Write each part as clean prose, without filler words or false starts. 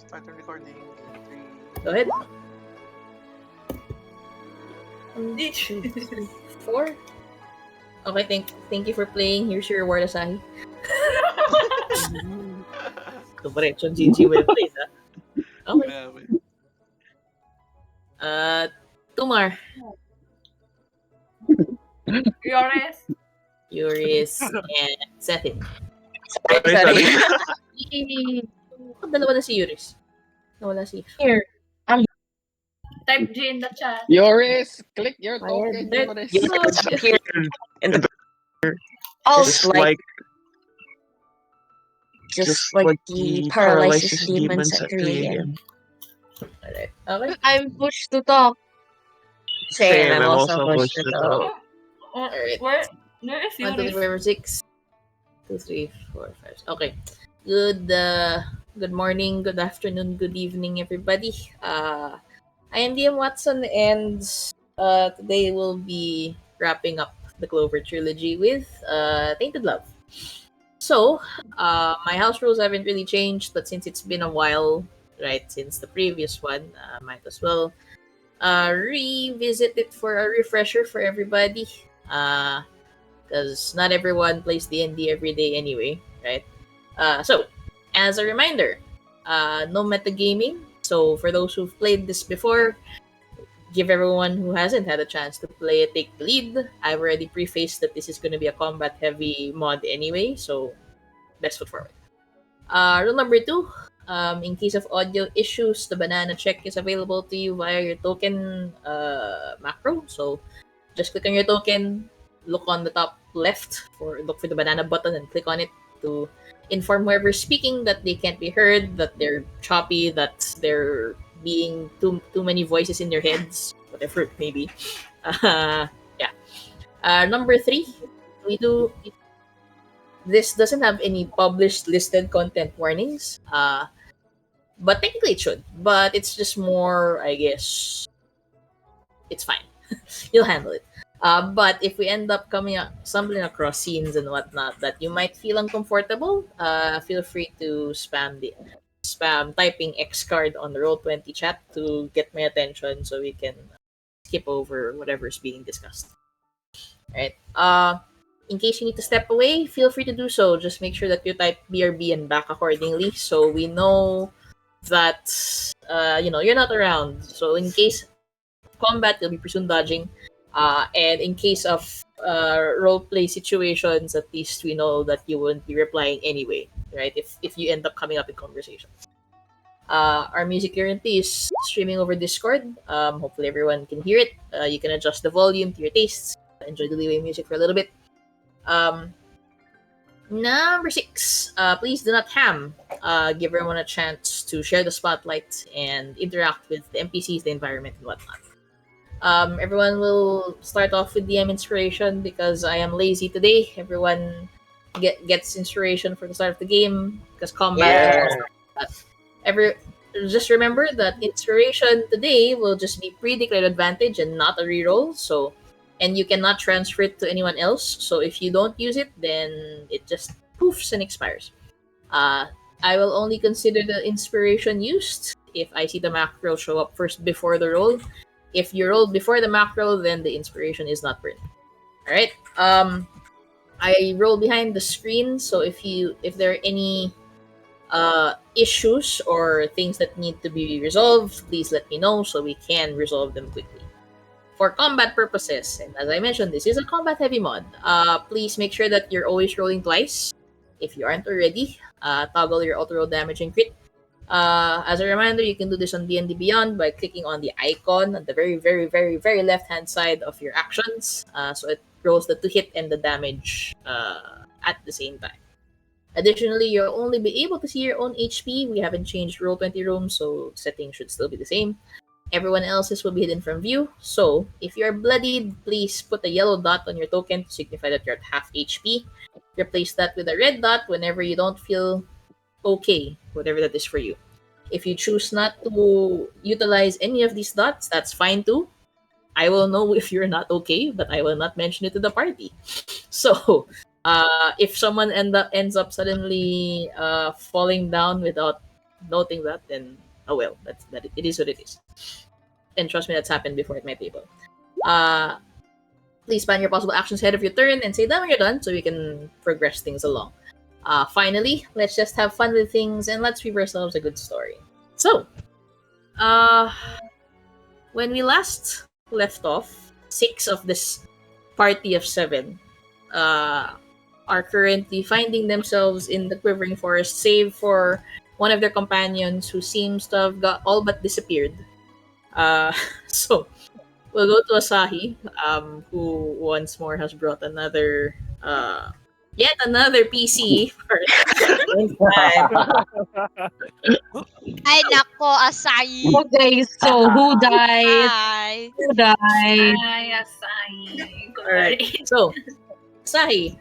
Start the recording. 3. Go ahead. 4. Okay, thank you for playing. Here's your reward, Asahi. Correction, GG well played, ha? Okay. Grabe. Tumar, Yurris, and Cethin. Sorry. Bakit dalawa na si Yurris? Nawala si... Here. Type G in the chat. Yurris, click your Ayan, token, there- Yurris. You So- disappeared in the Oh, just like the paralysis demons at 3 a.m. Alright. Okay. I'm pushed to talk. Same, I'm also pushed to talk. Alright. Where is 1, 2, 3, Yurris? 4, 5, 6. 2, 3, 4, 5. Okay. Good morning, good afternoon, good evening, everybody. I am DM Watson, and today we'll be wrapping up the Clover trilogy with Tainted Love. So, my house rules haven't really changed, but since it's been a while, right, since the previous one, might as well revisit it for a refresher for everybody. Because not everyone plays D&D every day anyway, right? So, as a reminder, no metagaming. So, for those who've played this before, give everyone who hasn't had a chance to play it take the lead. I've already prefaced that this is going to be a combat-heavy mod anyway, so best foot forward. Rule number 2, in case of audio issues, the banana check is available to you via your token macro. So, just click on your token, look on the top left, look for the banana button and click on it to inform whoever's speaking that they can't be heard, that they're choppy, that they're being too many voices in their heads, whatever it may be. Number 3, this doesn't have any published listed content warnings, but technically it should. But it's just more, I guess, it's fine. You'll handle it. But if we end up stumbling across scenes and whatnot that you might feel uncomfortable, feel free to spam typing X card on the Roll20 chat to get my attention so we can skip over whatever's being discussed. Right. In case you need to step away, feel free to do so. Just make sure that you type BRB and back accordingly so we know that you're not around. So in case of combat, you'll be presumed dodging. And in case of roleplay situations, at least we know that you wouldn't be replying anyway, right? If you end up coming up in conversation. Our music currently is streaming over Discord. Hopefully everyone can hear it. You can adjust the volume to your tastes. Enjoy the leeway music for a little bit. Number 6, please do not ham. Give everyone a chance to share the spotlight and interact with the NPCs, the environment, and whatnot. Everyone will start off with DM inspiration because I am lazy today. Everyone gets inspiration for the start of the game because combat. Just remember that inspiration today will just be pre-declared advantage and not a reroll. So, and you cannot transfer it to anyone else. So if you don't use it, then it just poofs and expires. I will only consider the inspiration used if I see the macro show up first before the roll. If you roll before the macro, then the inspiration is not burned. All right. I roll behind the screen, so if there are any issues or things that need to be resolved, please let me know so we can resolve them quickly. For combat purposes, and as I mentioned, this is a combat-heavy mod. Please make sure that you're always rolling twice. If you aren't already, toggle your auto roll damage and crit. As a reminder, you can do this on D&D Beyond by clicking on the icon at the very, very, very, very left-hand side of your actions. So it rolls the 2 hit and the damage at the same time. Additionally, you'll only be able to see your own HP. We haven't changed Roll20 rooms, so settings should still be the same. Everyone else's will be hidden from view. So, if you're bloodied, please put a yellow dot on your token to signify that you're at half HP. Replace that with a red dot whenever you don't feel okay, whatever that is for you. If you choose not to utilize any of these dots, that's fine too. I will know if you're not okay, but I will not mention it to the party. So, if someone ends up suddenly falling down without noting that, then oh well, it is what it is. And trust me, that's happened before at my table. Please plan your possible actions ahead of your turn and say them when you're done so we can progress things along. Finally, let's just have fun with things and let's weave ourselves a good story. So, when we last left off, 6 of this party of 7 are currently finding themselves in the Quivering Forest, save for one of their companions who seems to have got all but disappeared. So, we'll go to Asahi, who once more has brought yet another PC for the time. Ay, nako, Asahi. Okay, so who died? Ay. Who died? Ay, Asahi. Alright, so, Asahi,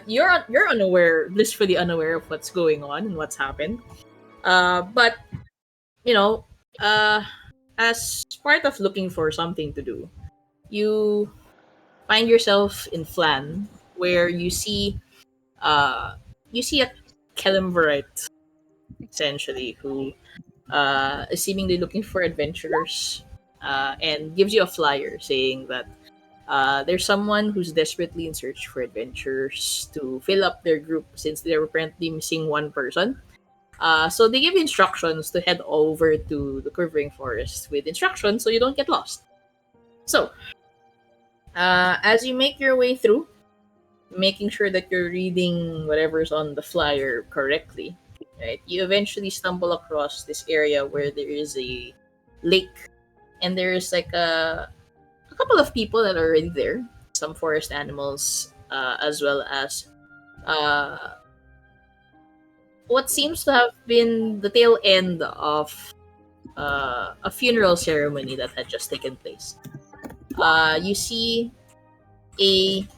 you're unaware, blissfully unaware of what's going on and what's happened. But, you know, as part of looking for something to do, you find yourself in Flan, where you see a Kelimverite, essentially, who is seemingly looking for adventurers, and gives you a flyer saying that there's someone who's desperately in search for adventurers to fill up their group since they're currently missing one person. So they give you instructions to head over to the Quivering Forest with instructions so you don't get lost. So, as you make your way through, making sure that you're reading whatever's on the flyer correctly, right? You eventually stumble across this area where there is a lake, and there's like a couple of people that are already there, some forest animals, as well as what seems to have been the tail end of a funeral ceremony that had just taken place. You see a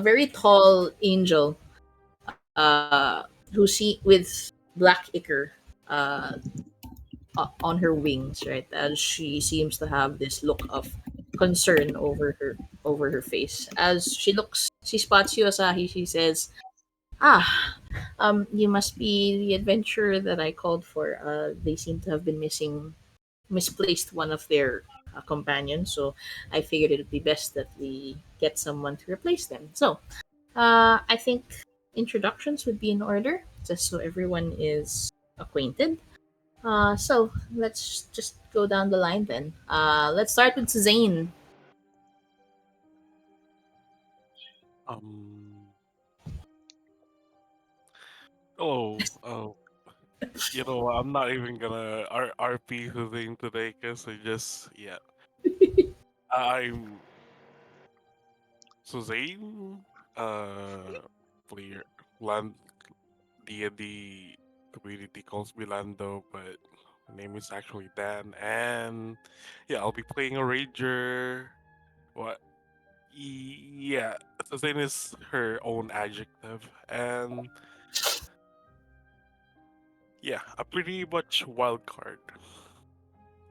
very tall angel who see with black ichor on her wings, right? As she seems to have this look of concern over her face. As she spots you, Asahi. She says, "Ah, you must be the adventurer that I called for. They seem to have been misplaced one of their companions, so I figured it would be best that we get someone to replace them. So, I think introductions would be in order, just so everyone is acquainted. So let's just go down the line then. Let's start with Suzanne. Um. Oh. I'm not even gonna RP Suzanne today because I'm Suzanne. Player Land D&D community calls me Lando, but my name is actually Dan, and yeah, I'll be playing a ranger. What? Yeah, Suzanne is her own adjective, and yeah, a pretty much wild card.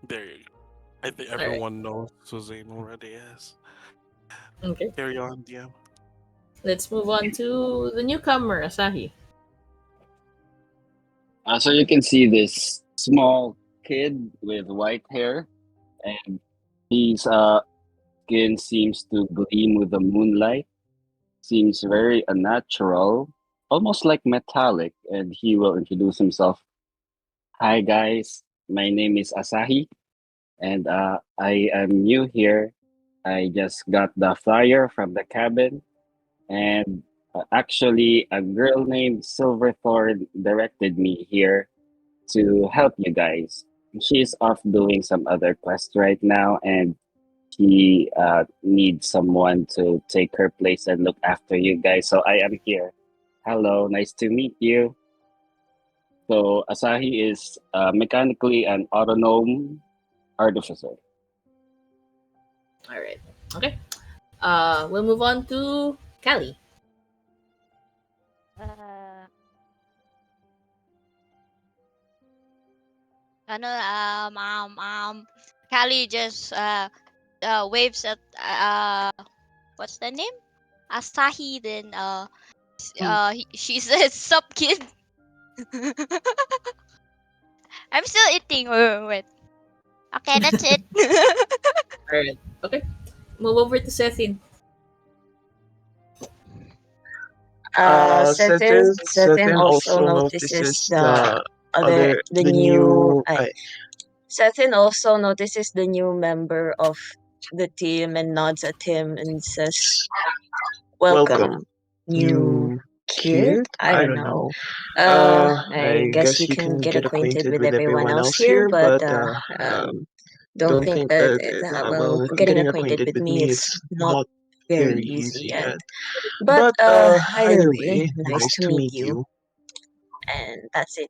There you go. I think All right. everyone knows Suzanne already is. Okay. Carry on, DM. Let's move on to the newcomer, Asahi. So you can see this small kid with white hair, and his skin seems to gleam with the moonlight. Seems very unnatural, almost like metallic. And he will introduce himself. Hi guys, my name is Asahi, and I am new here. I just got the flyer from the cabin, and actually, a girl named Silverthorn directed me here to help you guys. She's off doing some other quest right now, and she needs someone to take her place and look after you guys. So I am here. Hello, nice to meet you. So Asahi is mechanically an Autognome Artificer. All right. Okay. We'll move on to Callie. Uh, Callie just waves at what's the name? Asahi. Then she says, "Sup, kid." I'm still eating. Wait. Okay, that's it. Alright. Okay. Move over to Cethin. Sutton also notices the new. Sutton also notices the new member of the team and nods at him and says, "Welcome, new kid. I don't know. I guess you can get acquainted with everyone else here, but don't think that well, getting acquainted with me is not very easy yet. But either way, nice to meet you." And that's it.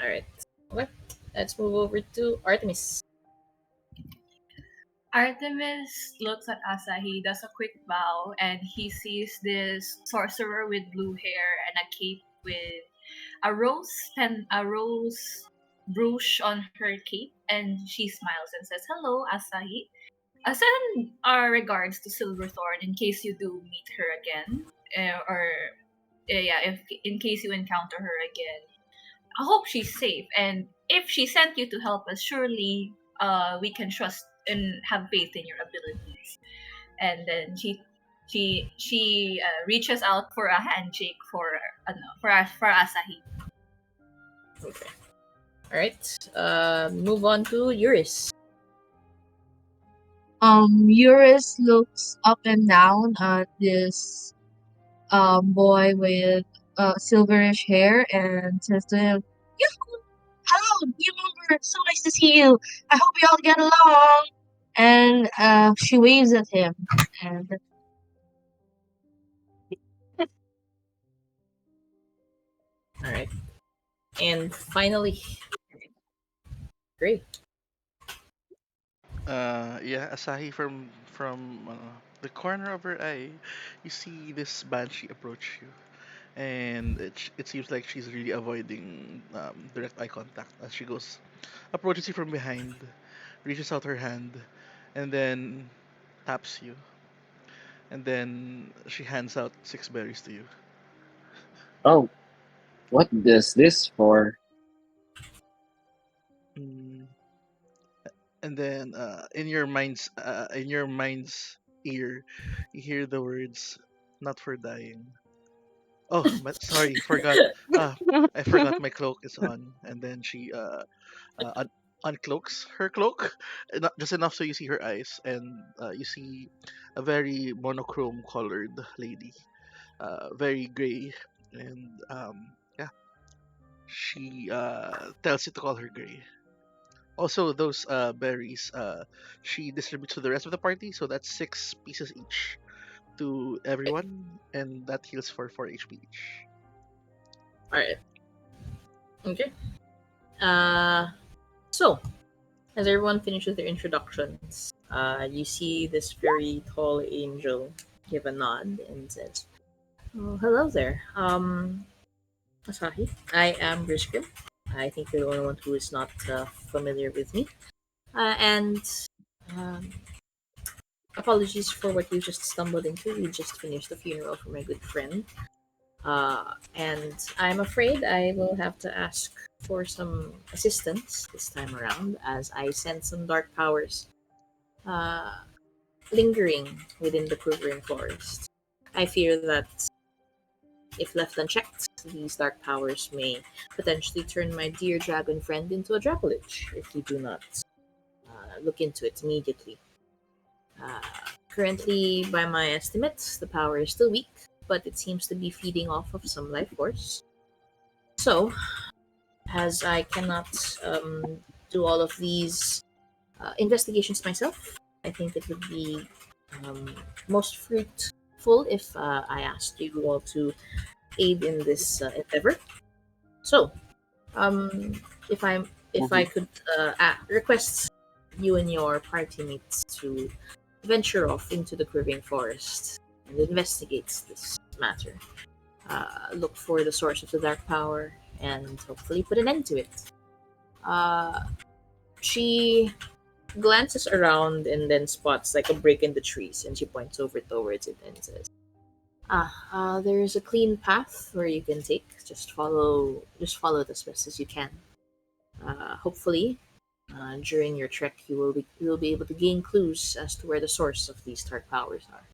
Alright. Okay. Let's move over to Artemis. Artemis looks at Asahi, does a quick bow, and he sees this sorcerer with blue hair and a cape with a rose brooch on her cape, and she smiles and says, "Hello, Asahi. Send our regards to Silverthorn in case you do meet her again, if in case you encounter her again. I hope she's safe, and if she sent you to help us, surely we can trust and have faith in your abilities." And then she reaches out for a handshake for Asahi. Okay. Alright. Move on to Yurris. Yurris looks up and down at this boy with silverish hair and says to him, "Hello, new member. So nice to see you. I hope we all get along." And she waves at him. And Alright. And finally, Gray. Yeah, Asahi from the corner of her eye, you see this banshee approach you, and it seems like she's really avoiding direct eye contact as she approaches you from behind, reaches out her hand, and then taps you, and then she hands out 6 berries to you. Oh, what does this for? Mm, and then in your mind's ear, you hear the words, "Not for dying." Oh, but sorry, forgot. Uh, I forgot my cloak is on, and then she uncloaks her cloak, just enough so you see her eyes, and you see a very monochrome colored lady, very gray, and yeah, she tells you to call her Gray. Also, those berries, she distributes to the rest of the party, so that's 6 pieces each to everyone, and that heals for 4 HP each. Alright. Okay. So, as everyone finishes their introductions, you see this very tall angel give a nod and says, "Oh, hello there. Asahi. I am Grisgrim. I think you're the only one who is not familiar with me. And um, apologies for what you just stumbled into. We just finished the funeral for my good friend. And I'm afraid I will have to ask for some assistance this time around as I sense some dark powers uh, lingering within the quivering forest. I fear that if left unchecked, these dark powers may potentially turn my dear dragon friend into a Dracolich if you do not look into it immediately. Uh, Currently, by my estimates, the power is still weak, but it seems to be feeding off of some life force. So, as I cannot do all of these investigations myself, I think it would be most fruitful if I asked you all to aid in this endeavor. So, um, if I'm if I Mhm. could request you and your party mates to venture off into the quivering forest and investigate this matter. Look for the source of the dark power and hopefully put an end to it. Uh, she glances around and then spots like a break in the trees and she points over towards it and says, There is a clean path where you can take. Just follow it as best as you can. Hopefully, during your trek, you will be able to gain clues as to where the source of these dark powers are.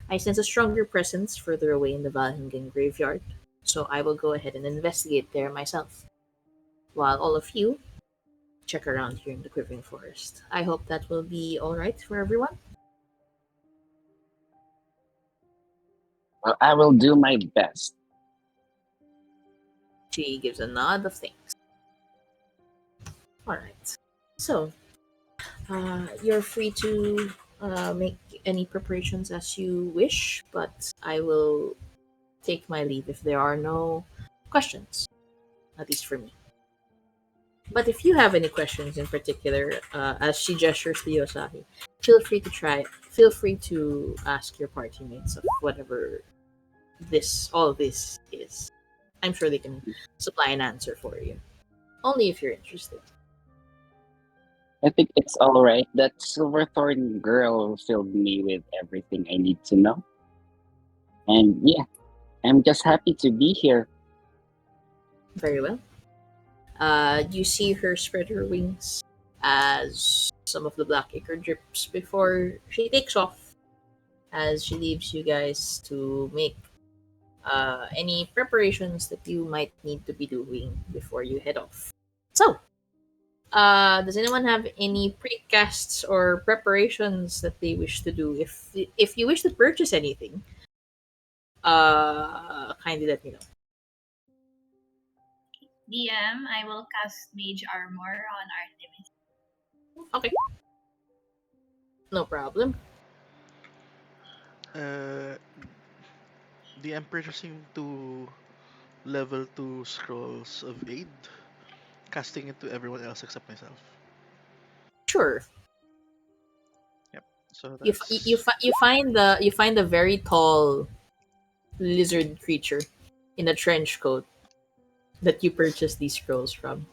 I sense a stronger presence further away in the Valhingen graveyard, so I will go ahead and investigate there myself, while all of you check around here in the Quivering Forest. I hope that will be all right for everyone. Well, I will do my best. She gives a nod of thanks. All right. So, you're free to make any preparations as you wish, but I will take my leave if there are no questions, at least for me. But if you have any questions in particular, as she gestures to Asahi, Feel free to ask your party mates of whatever all this is. I'm sure they can supply an answer for you. Only if you're interested. I think it's all right. That Silverthorn girl filled me with everything I need to know. And yeah, I'm just happy to be here. Very well. You see her spread her wings as some of the black ichor drips before she takes off, as she leaves you guys to make any preparations that you might need to be doing before you head off. So, does anyone have any precasts or preparations that they wish to do? If you wish to purchase anything, kindly let me know. DM, I will cast Mage Armor on Artemis. Okay. No problem. The Emperor purchasing to level 2 scrolls of aid, casting it to everyone else except myself. Sure. Yep. So You that's you find a very tall lizard creature in a trench coat that you purchased these scrolls from.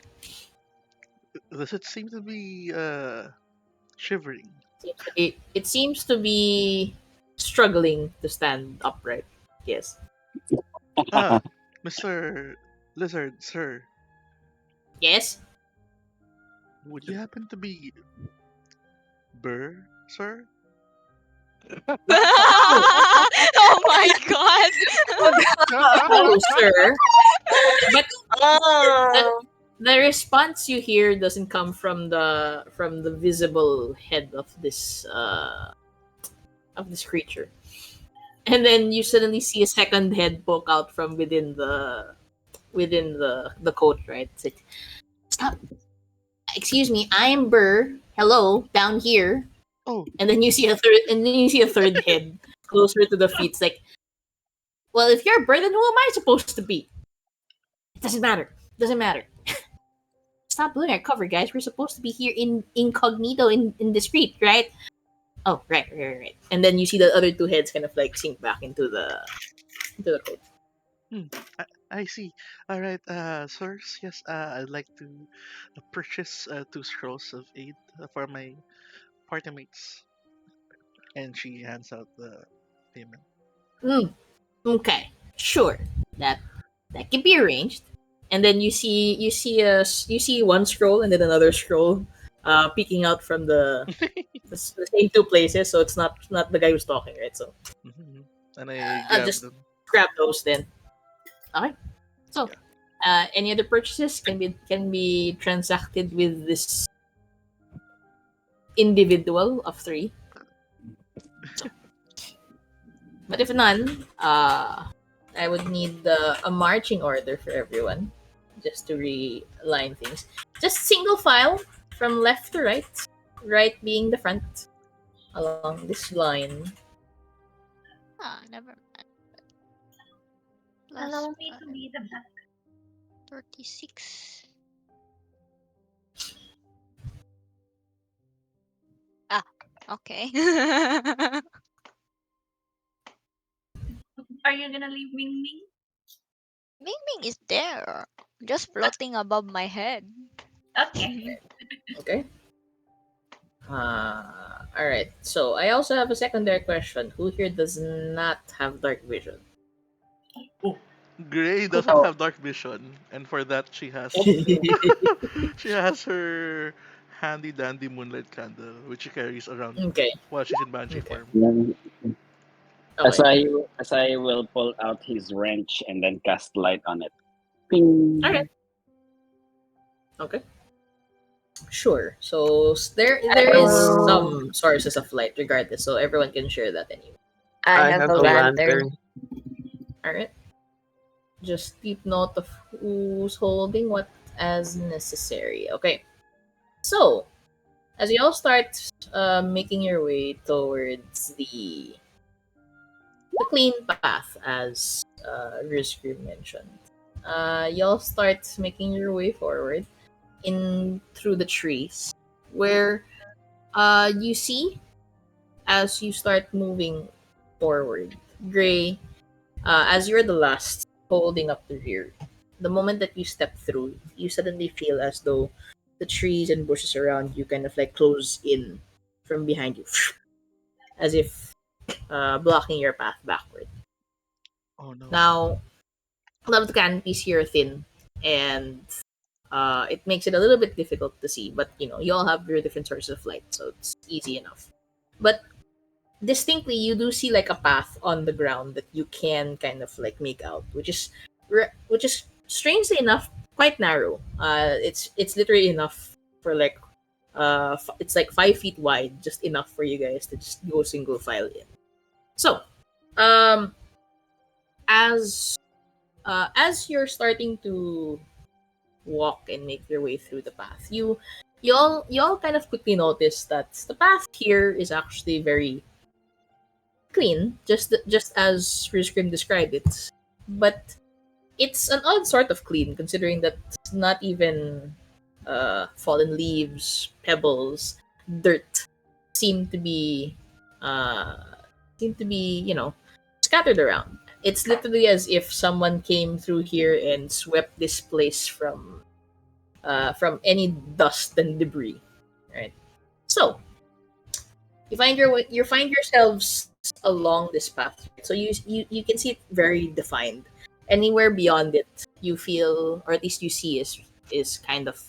does it seem to be shivering? It seems to be struggling to stand upright. Yes. Ah, Mr. Lizard, sir, Yes. would you happen to be Burr, sir? Oh my god. No, sir. But Oh. the response you hear doesn't come from the visible head of this creature. And then you suddenly see a second head poke out from within the coat, right? It's like, stop. Excuse me, I'm Burr. Hello, down here. Oh, And then you see a third head closer to the feet. It's like, well, if you're Burr, then who am I supposed to be? It doesn't matter. Doesn't matter. Stop blowing our cover, guys. We're supposed to be here in incognito in discreet, right? Oh, right. And then you see the other two heads kind of like sink back into the coat. I see. All right, sirs. Yes, I'd like to purchase 2 scrolls of aid for my party mates. And she hands out the payment. Okay, sure. That can be arranged. And then you see one scroll and then another scroll, peeking out from the same two places. So it's not the guy who's talking, right? So Mhm. And I I'll grab just them. grab those then. Okay. So, Yeah. any other purchases can be transacted with this individual of three. But if none, I would need a marching order for everyone, just to realign things. Just single file from left to right, right being the front along this line. Ah, never mind. Plus Allow me to be the back. 36. Ah, okay. Are you gonna leave Ming Ming? Ming Ming is there, just floating above my head. Okay. Okay. All right. So I also have a secondary question. Who here does not have dark vision? Gray doesn't Oh, have dark vision, and for that Okay. she has her handy dandy moonlight candle, which she carries around Okay. while she's in banshee Okay. form. then Okay. Asahi will pull out his wrench and then cast light on it. All right. Ping. Okay. Sure. So there is Oh, some sources of light regardless, so everyone can share that anyway. I I have have a a lantern. lantern. All right. Just keep note of who's holding what as necessary. Okay. So as you all start making your way towards the clean path, as Rizgrim mentioned, y'all start making your way forward in through the trees, where you see as you start moving forward, Gray, as you're the last holding up the rear, the moment that you step through, you suddenly feel as though the trees and bushes around you kind of like close in from behind you, as if blocking your path backward. Oh no. Now, a lot of the canopies here are thin, and it makes it a little bit difficult to see. But you all have your different sources of light, so it's easy enough. But distinctly, you do see like a path on the ground that you can kind of like make out, which is strangely enough quite narrow. It's literally enough for like it's like 5 feet wide, just enough for you guys to just go single file in. So, um, as as you're starting to walk and make your way through the path, you all kind of quickly notice that the path here is actually very clean, just as Riscrim described it. But it's an odd sort of clean, considering that it's not even fallen leaves, pebbles, dirt seem to be uh, scattered around. It's literally as if someone came through here and swept this place from any dust and debris. Right. So you find yourselves along this path. So you can see it very defined. Anywhere beyond it, you feel, or at least you see, is kind of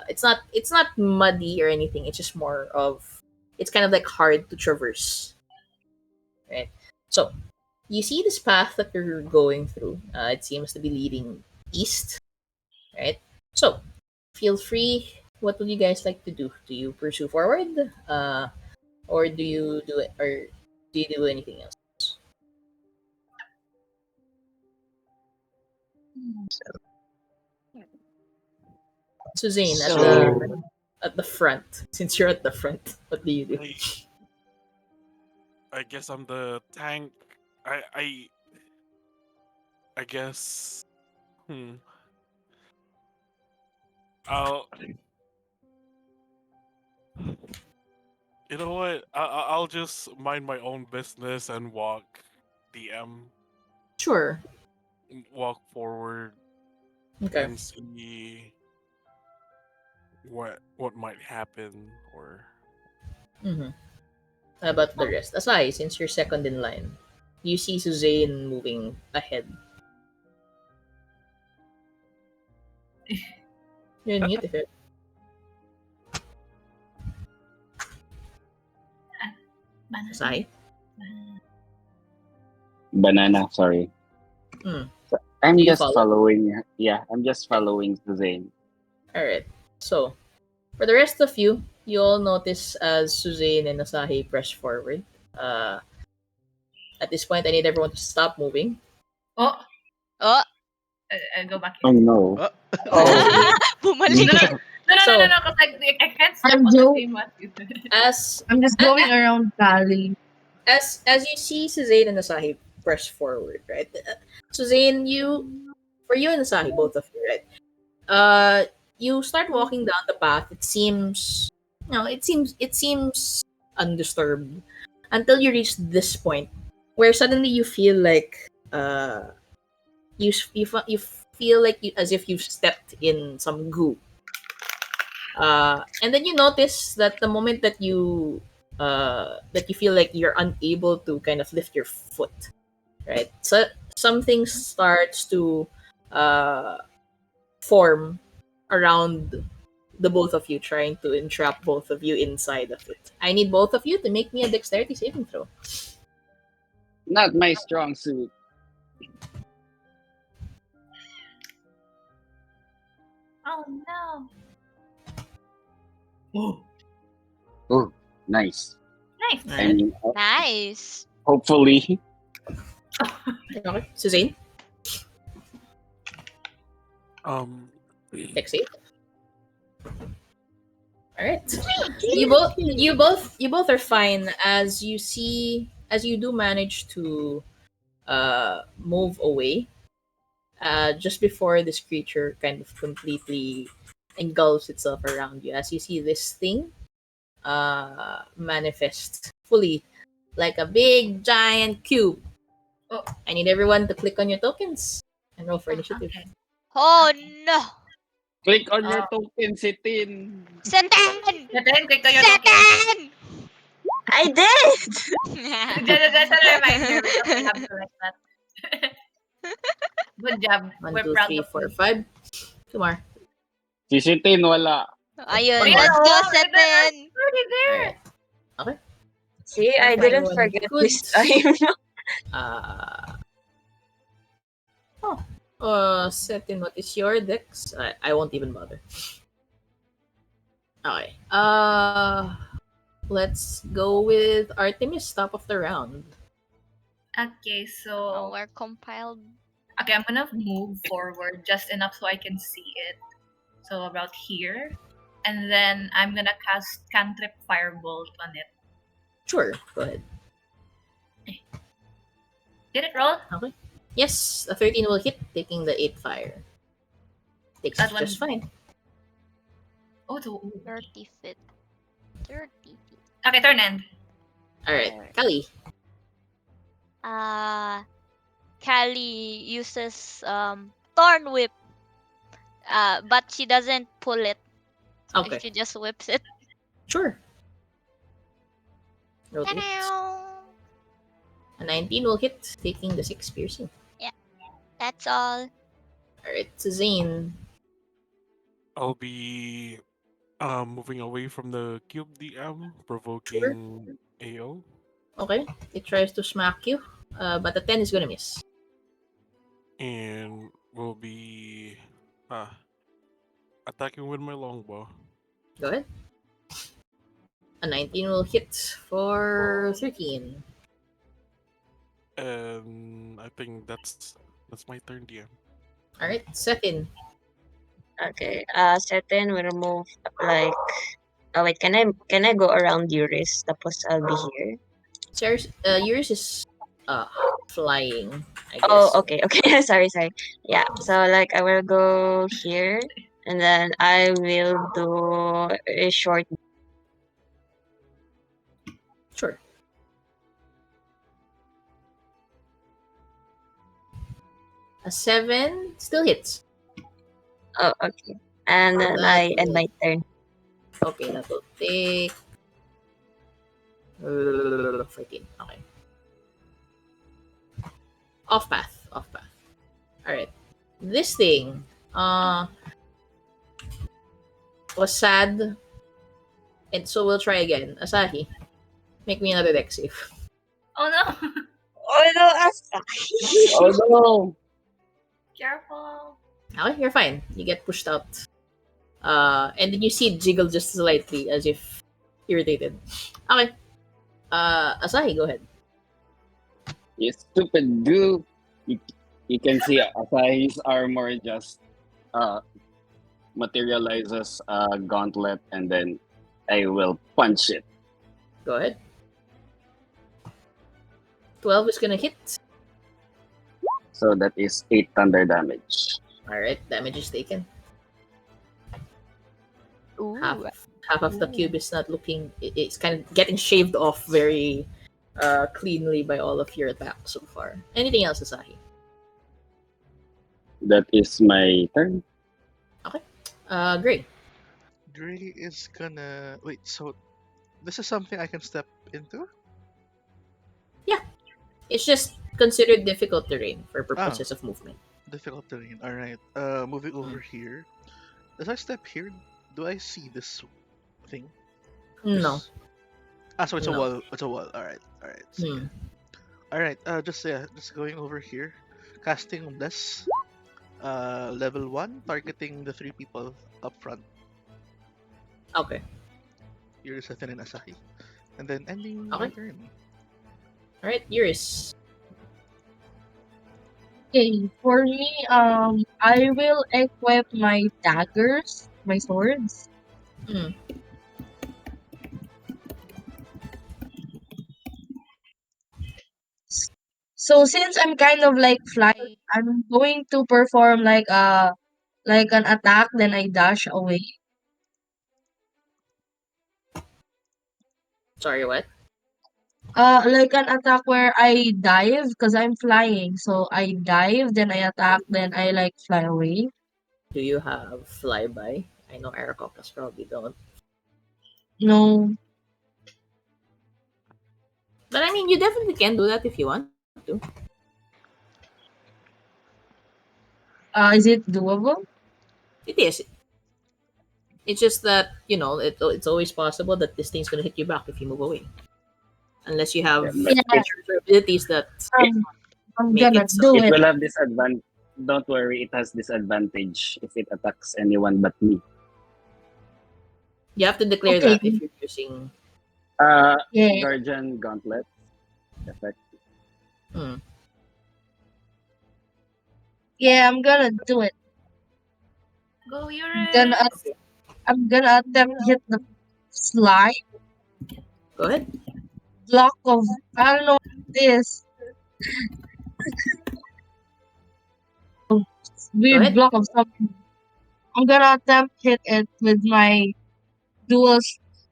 it's not muddy or anything. It's just more of, it's kind of like hard to traverse, right? So you see this path that you're going through. It seems to be leading east, right? So feel free. What would you guys like to do? Do you pursue forward, or do you do it, or do you do anything else? Suzanne, at the So, So at the front. Since you're at the front, what do you do? I guess I'm the tank. I I I guess. Hmm. I'll. You know what? I'll just mind my own business and walk. DM. Sure. Walk forward Okay. and see what might happen or. Mm-hmm. How about the rest? Aside, since you're second in line, you see Suzanne moving ahead. You're mute if it. Aside. Banana, sorry. Hmm. I'm Do you just follow? following. Yeah, I'm just following Suzanne. All right. So, for the rest of you, you all notice as Suzanne and Asahi press forward. Uh, at this point, I need everyone to stop moving. Oh, Oh, go back Oh here. no. oh, bumalik. No, So, because I can't step I'm on the Joe. same one. as I'm just going around Cali. as you see Suzanne and Asahi press forward, right? Suzanne, for you and Asahi, both of you, right? You start walking down the path. It seems, it seems undisturbed until you reach this point where suddenly you feel like you feel like as if you've stepped in some goo. And then you notice that the moment that you feel like you're unable to kind of lift your foot, right? So something starts to uh, form around the both of you, trying to entrap both of you inside of it. I need both of you to make me a dexterity saving throw. Not my strong suit. Oh no. Oh, nice. Nice. And Nice. hopefully, Okay, Suzanne, Um, dex save. All right. You both are fine as you do manage to move away just before this creature kind of completely engulfs itself around you, as you see this thing manifest fully like a big giant cube. Oh. I need everyone to click on your tokens and roll for initiative. Okay. Oh no. click on your token, Cethin. Cethin! Then click on your token. Cethin! I did! That's a reminder because I have to like that. Good job. 1, We're 2, proud 3, of 4, you. 5. Two more. Si Cethin wala. Ayun, One let's more. go, Oh, Cethin! already there. Alright. Okay. See, I Fine, didn't everyone. forget Good. this time. Cethin, what is your dex? I won't even bother. Okay. Let's go with Artemis, top of the round. Okay, Oh, so we're compiled. okay, I'm gonna move forward just enough so I can see it. So about here. And then I'm gonna cast Cantrip Firebolt on it. Sure, go ahead. Did it roll? Okay. Yes, a 13 will hit, taking the 8 fire. Takes That it just one- fine. Oh, to 30 feet. 30 feet. okay, turn end. Alright, Kali. Callie uses Thorn Whip. But she doesn't pull it. Okay, She just whips it. sure. Roll to hit. A 19 will hit, taking the 6 piercing. That's all. Alright, Suzanne. I'll be moving away from the cube DM, provoking AO. Okay, it tries to smack you, but a 10 is gonna miss. And will be attacking with my longbow. Go ahead. A 19 will hit for 13. And I think that's my turn, DM. Alright, Cethin. Okay. Cethin will move like. Oh wait, can I go around Yurris? Tapos I'll be here. Yours is flying, I guess. Oh, okay. sorry. Yeah. So like I will go here, and then I will do a short. Sure. A 7 still hits. Oh, okay. And then I end my turn. Okay, that will take 14. Okay. Off path. Alright. This thing was sad. And so we'll try again. Asahi, make me another dex save. Oh no. Oh no, Asahi. Oh no! Careful. Okay, you're fine. You get pushed out. And then you see it jiggle just slightly as if irritated. Okay. Asahi, go ahead. You stupid goo! You can see Asahi's armor just materializes a gauntlet, and then I will punch it. Go ahead. 12 is gonna hit. So that is 8 thunder damage. Alright, damage is taken. Ooh. Half of the cube is not looking. It's kind of getting shaved off very cleanly by all of your attacks so far. Anything else, Asahi? That is my turn. Great. Gray is gonna wait. So this is something I can step into. It's just considered difficult terrain for Ah, purposes of movement. difficult terrain. All right. Moving over here. As I step here, do I see this thing? No. This. So it's a No. wall. It's a wall. All right. All right. Sige. Hmm. All right. Just going over here, casting Bless. Level 1, targeting the 3 people up front. Okay. Yurris, Cethin, and Asahi. And then ending my Okay. turn. Alright, Yurris. Okay, for me, I will equip my daggers, my swords. Hmm. So since I'm kind of like flying, I'm going to perform like an attack, then I dash away. Sorry, what? Like an attack where I dive because I'm flying. So I dive, then I attack, then I like fly away. Do you have flyby? I know Aarakocras probably don't. No, But I mean, you definitely can do that if you want to. is it doable? It is. It's just that, it's always possible that this thing's going to hit you back if you move away. Unless you Yeah, have but Yeah, features or abilities that I'm make gonna it so. do it it. will have disadvantage. Don't worry, it has disadvantage if it attacks anyone but me. You have to declare Okay, that if you're using. yeah, Guardian Gauntlet effect. Hmm. yeah, I'm gonna do it. Go Gonna Yurris! I'm gonna attempt hit the slide Go ahead. block of I don't know what it is. Go Weird ahead. block of something. I'm gonna attempt hit it with my dual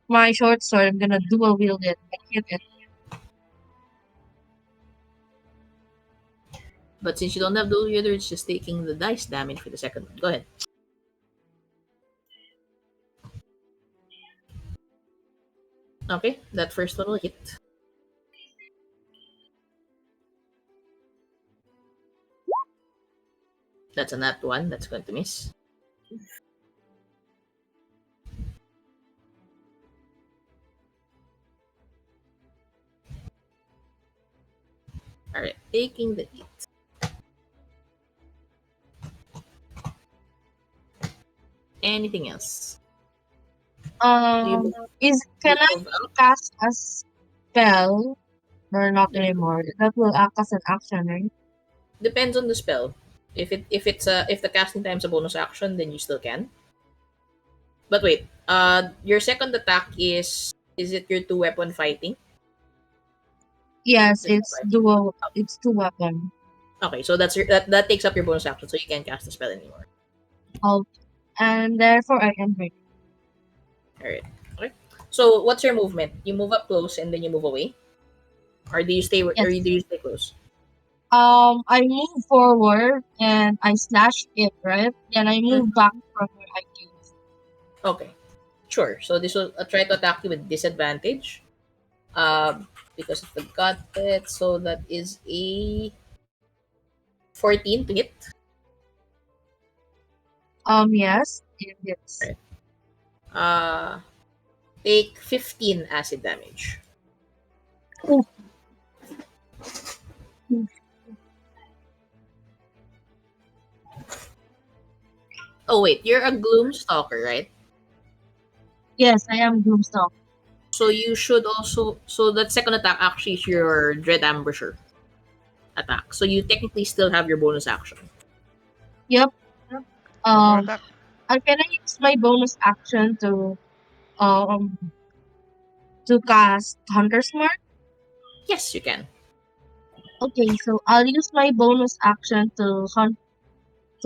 my short sword. I'm gonna dual wield it and hit it. But since you don't have dual wielder, it's just taking the dice damage for the second one. Go ahead. Okay, that first one will hit. That's a nat one. That's going to miss. Alright, taking the hit. Anything else? Do you Um, move, do can you I move out? cast a spell or not anymore? That will act as an action, right? Depends on the spell. If the casting time's a bonus action, then you still can. But wait, your second attack is it your two weapon fighting? Yes, Is that it's right? dual. It's two weapon. Okay, so that takes up your bonus action, so you can't cast the spell anymore. Oh, and therefore I can break. Alright. Okay. So what's your movement? You move up close and then you move away? Or do you stay Yes. do you stay close? I move forward and I slash it, right? Then I move back from where I came. Okay. Sure. So this will try to attack you with disadvantage. Um because of the gut hit, so that is a 14 to hit. Yes, it hits. Right. Uh take 15 acid damage. Oof. Oh wait, you're a Gloom Stalker, right? Yes, I am Gloomstalk. So you should also that second attack actually is your Dread Ambusher attack. So you technically still have your bonus action. Yep. One more Um, attack. can I use my bonus action um to cast Hunter's Mark? Yes, you can. Okay, so I'll use my bonus action to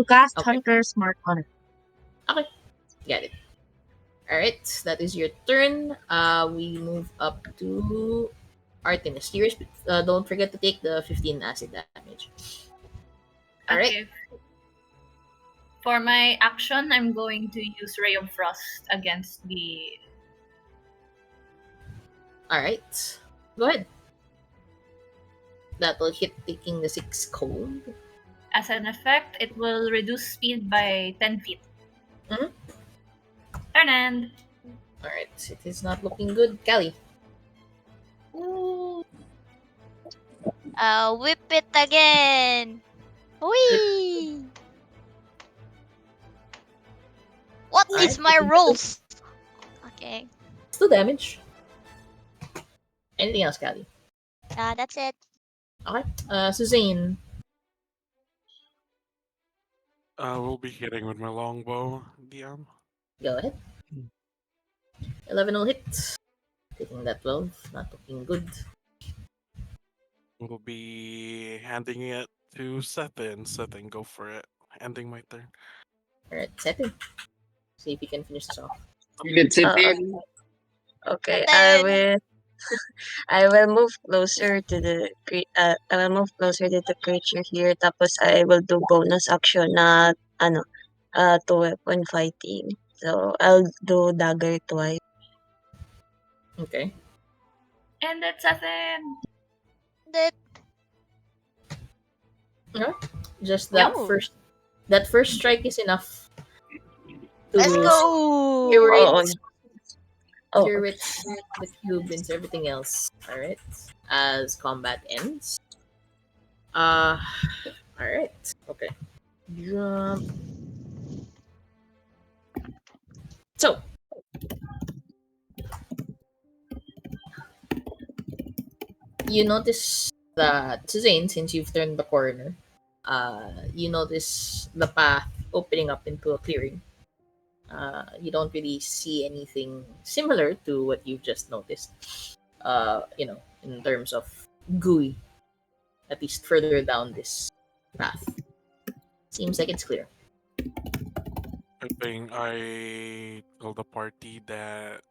cast Okay. Hunter's Mark on it. Okay. Got it. Alright, that is your turn. We move up to Artemis. Don't forget to take the 15 acid damage. Alright. Okay. For my action, I'm going to use Ray of Frost against the. Alright. Go ahead. That will hit, taking the 6 cold. As an effect, it will reduce speed by 10 feet. Mhm. Turn end. Alright, it is not looking good. Callie. Whip it again. Whee! What Alright, is my rolls? Okay. It's 2 damage. Anything else, Callie? That's it. Okay. Suzanne. We'll be hitting with my longbow, DM. Go ahead. 11 will hit. Taking that 12. Not looking good. We'll be handing it to Cethin. Cethin, go for it. Ending my turn. Alright, Cethin. See if you can finish this off. You can sit in. Okay, Cethin. I will move closer to the I will move closer to the creature here. Tapos I will do bonus action na to weapon fighting. So I'll do dagger twice. Okay. And that's a thing. That. No? Just that Yo. first strike is enough to Let's go. cure it the cube and everything else. Alright. As combat ends. Alright. Okay. Jump. So you notice that Suzanne, since you've turned the corner, you notice the path opening up into a clearing. You don't really see anything similar to what you've just noticed. In terms of gooey, at least further down this path. Seems like it's clear. I think I tell the party that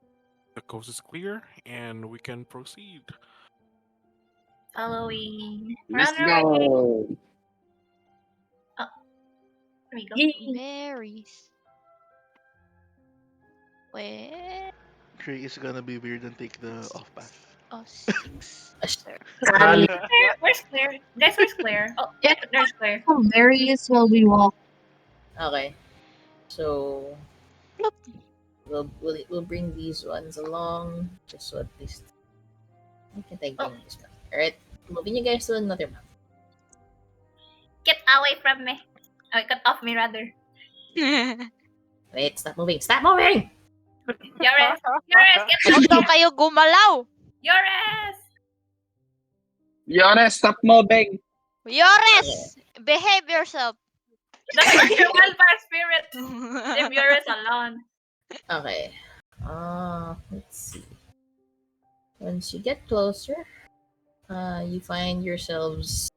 the coast is clear and we can proceed. Following. Let's Run away. go. There we go. Berries. Where? Tree is gonna be weird and take the off path. Oh, 6. Where's Clear? Guys, where's Clear? Oh, Yeah. there's Clear. Some berries while we walk. Okay. So we'll bring these ones along just so at least I can take them this map. Alright. Moving you guys to another map. Get away from me. Oh, cut off me rather. Wait, stop moving! Stop moving! Yurris! Yurris, get Huwag daw kayo gumalaw. Yurris! Yurris, stop moving. Yurris! Behave yourself. That's not your wildfire spirit. Leave Yurris alone. Okay. Let's see. Once you get closer, you find yourselves.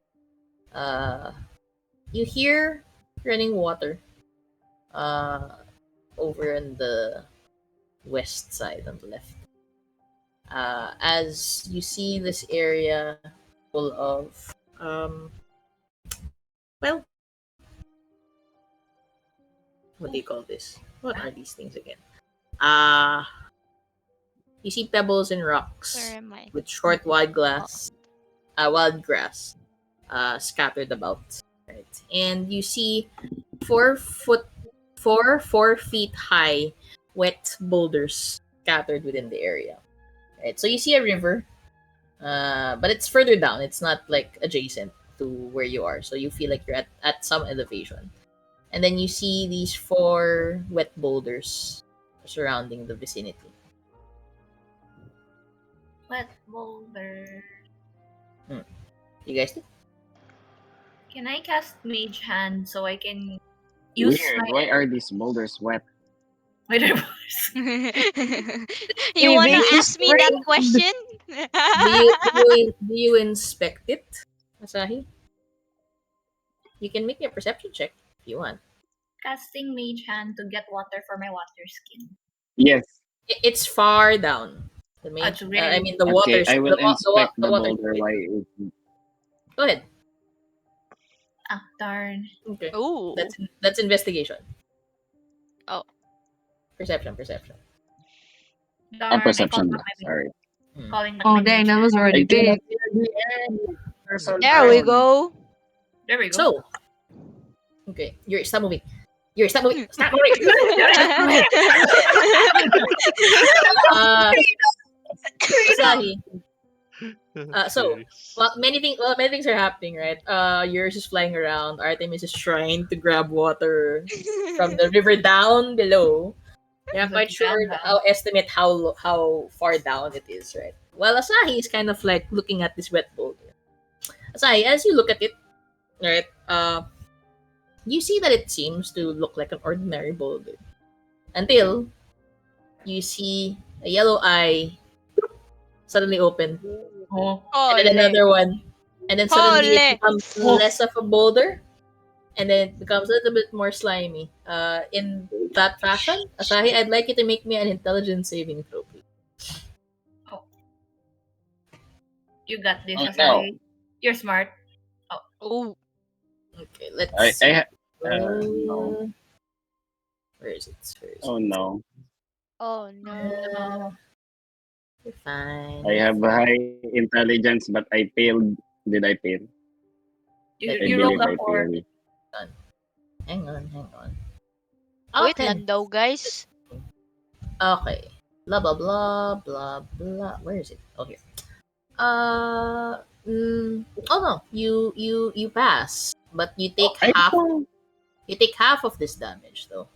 You hear running water. Over on the west side, on the left. As you see this area full of, well, what do you call this? What are these things again? You see pebbles and rocks Where am I? with short wild grass, scattered about. Right, and you see 4 feet high wet boulders scattered within the area. Right, so you see a river, but it's further down. It's not like adjacent to where you are, so you feel like you're at some elevation. And then you see these 4 wet boulders surrounding the vicinity. Wet boulder. You guys think? Can I cast Mage Hand so I can use Weird. my Why are these boulders wet? wither You wanna Maybe ask me that spring. question? Do you inspect it, Asahi? You can make me a perception check if you want. casting Mage Hand to get water for my water skin. Yes. It's far down. The It's really- I mean the Okay, water. I will inspect the water. boulder. Why is Go ahead. Ah, darn. Okay. Ooh. That's investigation. Oh. Perception. Darn, And I called perception. back my Sorry. calling back Oh, my dang, that nature. was already I cannot big. hear the end. There's a There we sound. go. There we go. So, okay, Yurris, stop moving. Yurris, stop moving. Stop moving. uh, Asahi. So, many things are happening, right? Yours is flying around. Artemis is trying to grab water from the river down below. You're not quite sure how estimate how far down it is, right? While Asahi is kind of like looking at this wet boulder. Asahi, as you look at it, right? You see that it seems to look like an ordinary boulder until you see a yellow eye suddenly open, Oh. and then another one, and then suddenly it Ole. becomes less of a boulder, and then it becomes a little bit more slimy. In that fashion, Asahi, I'd like you to make me an intelligence saving throw, please. You got this, Oh, Asahi. You're smart. Ooh. Okay, let's I see. no. Where is it? Oh no. Oh no. You're fine. I have high intelligence, but I failed. Did I fail? You, I you rolled believe a I 4. failed. Hang on. Wait, Okay. Lando, guys. Okay. Blah blah blah blah blah. Where is it? Oh, here. Oh no, you pass, but you take half. You take half of this damage though.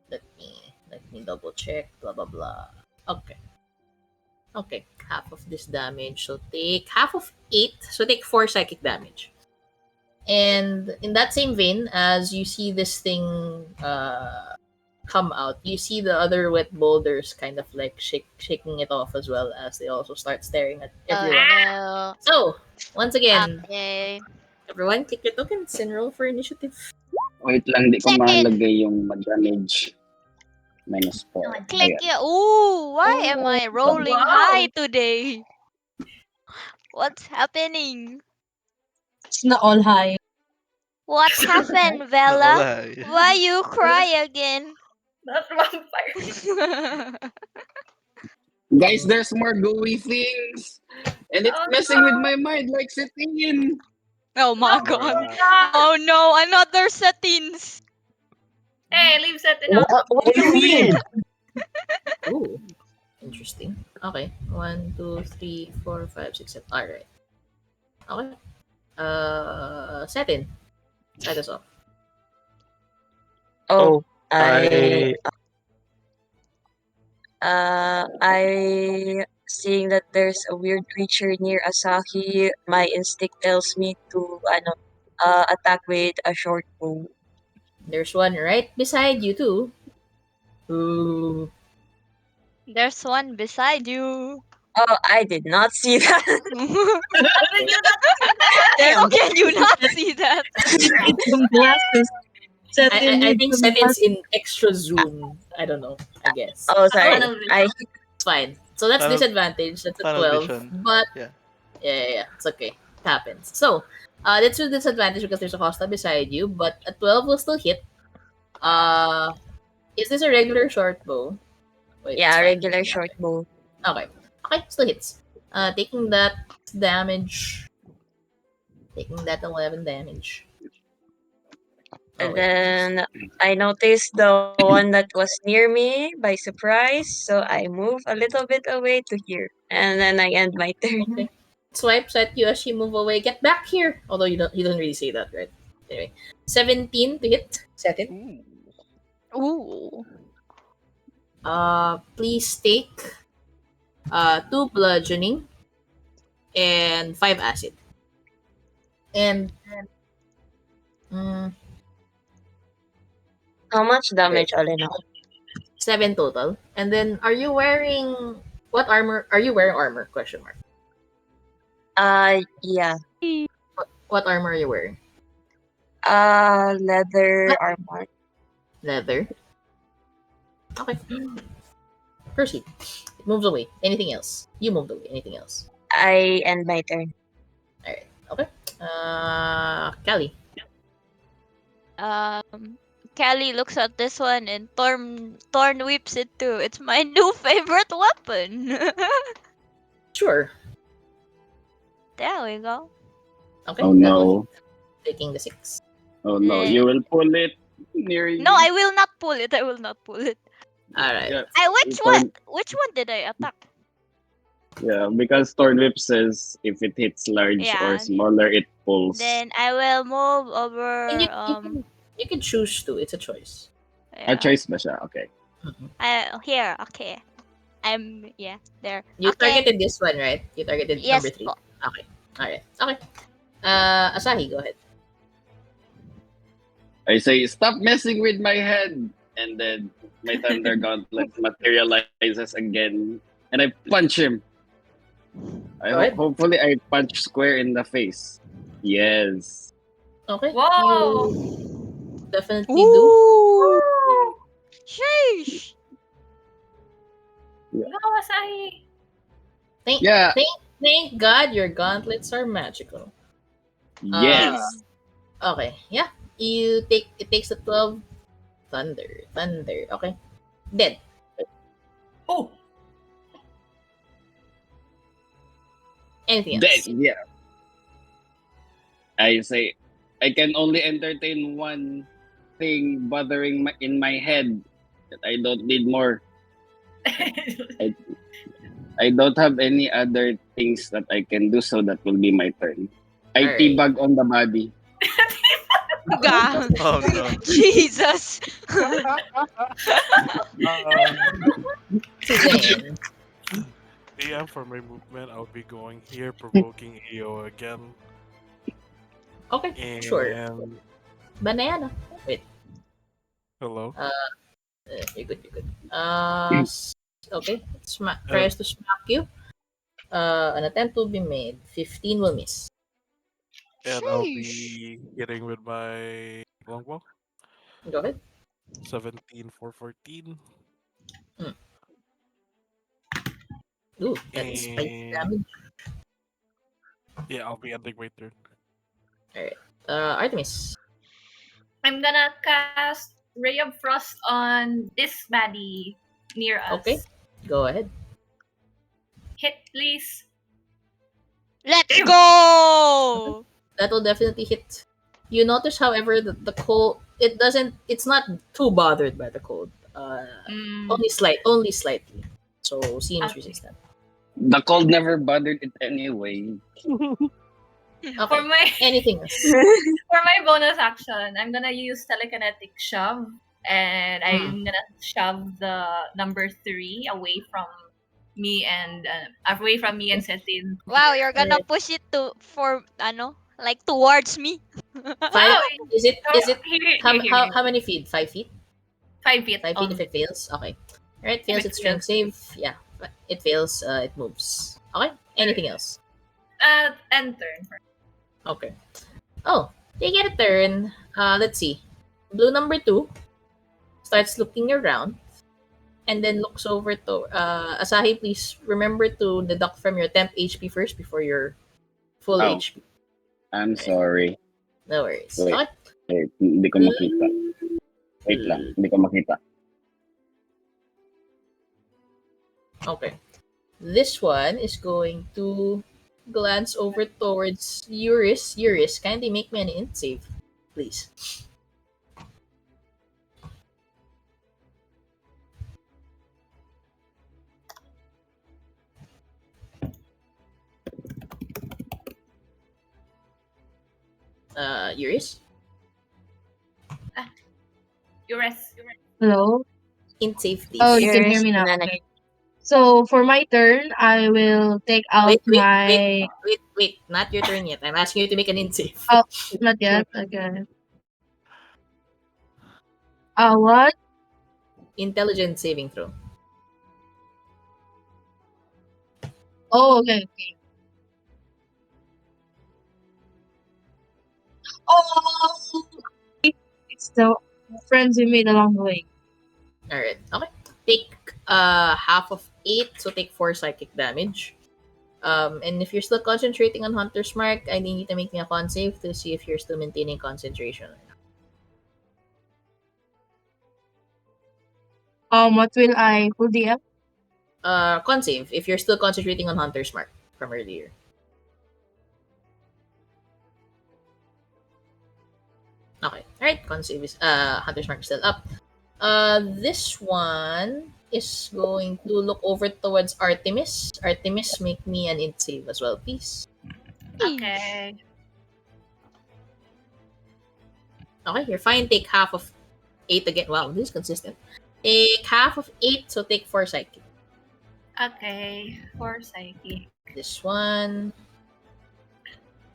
Let me double check. Blah blah blah. Okay, half of this damage. So take half of 8. So take 4 psychic damage. And in that same vein, as you see this thing come out, you see the other wet boulders kind of like shaking it off as well, as they also start staring at everyone. No. So, once again, Okay. everyone click your tokens and roll for initiative. Wait lang, di ko Second. malagay yung damage. Minus 4. Click Ayan. it. Ooh, why am I rolling high today? What's happening? It's not all high. What happened, Bella? Why you cry again? Not vampire. Guys, there's more gooey things. And it's messing with my mind like Cethin. Oh my god. Oh no, another settings. Hey, leave Cethin out. What do you mean? Ooh, interesting. Okay, 1, 2, 3, 4, 5, 6, 7. All right. Okay. Cethin, start us off. I seeing that there's a weird creature near Asahi, my instinct tells me to attack with a short bow. There's one right beside you too. Ooh. There's one beside you. Oh, I did not see that. How did you not see that? How can you not see that? Some glasses. I think Cethin's in extra zoom. I don't know. I guess. Oh, sorry. Tunnel vision. It's fine. So that's Tunnel- disadvantage. That's a tunnel 12. vision. But Yeah. yeah, it's okay. It happens. So that's a disadvantage because there's a hostile beside you. But a 12 will still hit. Is this a regular short bow? Wait, Yeah, it's fine. regular short bow. Okay, still hits. Taking that damage. Taking that 11 damage. And then I noticed the one that was near me by surprise, so I move a little bit away to here. And then I end my turn. Okay. Swipes at you as you move away. Get back here. Although he doesn't really say that, right? Anyway, 17 to hit. Cethin. Ooh. Please take 2 bludgeoning and 5 acid. And How much damage all in all? 7 total. And then, are you wearing what armor? Are you wearing armor? Question mark. Yeah. What armor are you wearing? Leather armor. Leather. Okay. Proceed. It moves away. Anything else? You moved away. Anything else? I end my turn. Alright. Okay. Kelly. Kelly looks at this one and Torn whips it too. It's my new favorite weapon. Sure. There we go. Okay. Oh That will no. hit, taking the 6. Oh no. You will pull it near you. No, I will not pull it. I will not pull it. Alright. Yeah. Which one? Which one did I attack? Yeah, because Thorn Whip says if it hits large or Yeah. smaller, it pulls. Then I will move over. And you can choose to. It's a choice. A choice ba siya? Okay. Here, okay. There. You Okay. targeted this one, right? You targeted Yes number 3. po. Okay. Alright. Okay. Asahi, go ahead. I say, stop messing with my head! And then my Thunder Gauntlet materializes again. And I punch him. Go ahead. Hopefully I punch square in the face. Yes. Okay. Whoa! You definitely do. Ooh. Sheesh. No, Asahi. Thank God your gauntlets are magical. Yes. Okay. Yeah. It takes a 12 thunder. Okay. Dead. Oh! Anything Then, else? yeah. I say, I can only entertain one thing bothering in my head. That I don't need more. I don't have any other things that I can do, so that will be my turn. I Alright. teabag on the body. God. Oh no. Jesus. Suzanne. Yeah, for my movement, I'll be going here, provoking AO again. Okay. And Sure. Banana. Wait. hello. You're good. Okay. Tries to smack you. An attempt will be made. 15 will miss. And I'll be hitting with my longbow. Go ahead. 17 for 14. Ooh, that's spicy damage. Yeah, I'll be ending my turn. Alright. Artemis. I'm gonna cast Ray of Frost on this baddie near us. Okay. Go ahead. Hit, please. Let's go. That'll definitely hit. You notice, however, that the cold it's not too bothered by the cold. Only slightly. So seems Okay. resistant. The cold never bothered it anyway. Okay. For my Anything else? for my bonus action, I'm gonna use telekinetic shove, and I'm gonna shove the number 3 away from me and Cethin. Wow, you're gonna push it like towards me. 5 is it Here. how many feet? 5 feet? 5 feet. 5 feet if it fails? Okay. Alright, fails If it its strength save. Yeah. It fails, it moves. Okay. Anything else? And turn. Okay. Oh, they get a turn. Let's see. Blue number 2 starts looking around and then looks over to Asahi, please remember to deduct from your temp HP first before your full Oh. HP. I'm sorry. No worries. Wait. Okay. Wait, hindi ko makita. Wait lang, hindi ko makita. Okay. This one is going to glance over towards Yurris. Yurris, kindly make me an int save, please. Yurris? Yurris. Hello? Int save, please. Oh, you can hear Yurris me now. Nanay. Okay. So for my turn, I will take out my. Wait. Not your turn yet. I'm asking you to make an int save. Oh, not yet. Okay. What? Intelligence saving throw. Oh, okay. Oh, it's the friends we made along the way. Alright. Okay. Take half of 8, so take 4 psychic damage. And if you're still concentrating on Hunter's Mark, I need you to make me a con save to see if you're still maintaining concentration. What will I pull the Con save if you're still concentrating on Hunter's Mark from earlier. Okay. Alright, con save is Hunter's Mark is still up. This one is going to look over towards Artemis. Artemis, make me an int save as well, please. Okay. Okay, you're fine. Take half of 8 again. Wow, this is consistent. Take half of 8, so take 4 psychic. Okay. For psychic. This one.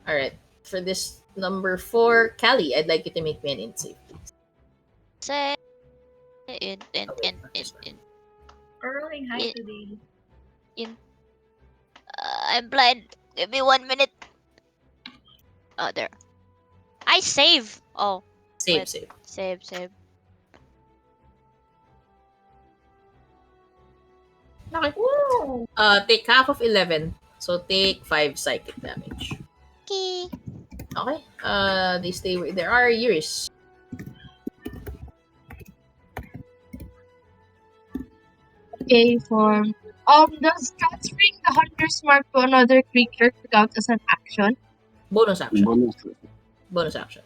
Alright. For this number 4, Callie, I'd like you to make me an int save, please. Say in. Rolling high Yeah. today. I'm blind. Give me 1 minute. Oh, there. I save. Oh, Save, wait. save. Save. Okay. Woo! Take half of 11, so take 5 psychic damage. Okay. Okay. They stay where there are. Yurris. Okay, for does transferring the Hunter's Mark to another creature count as an action? Bonus action. Bonus. Bonus action.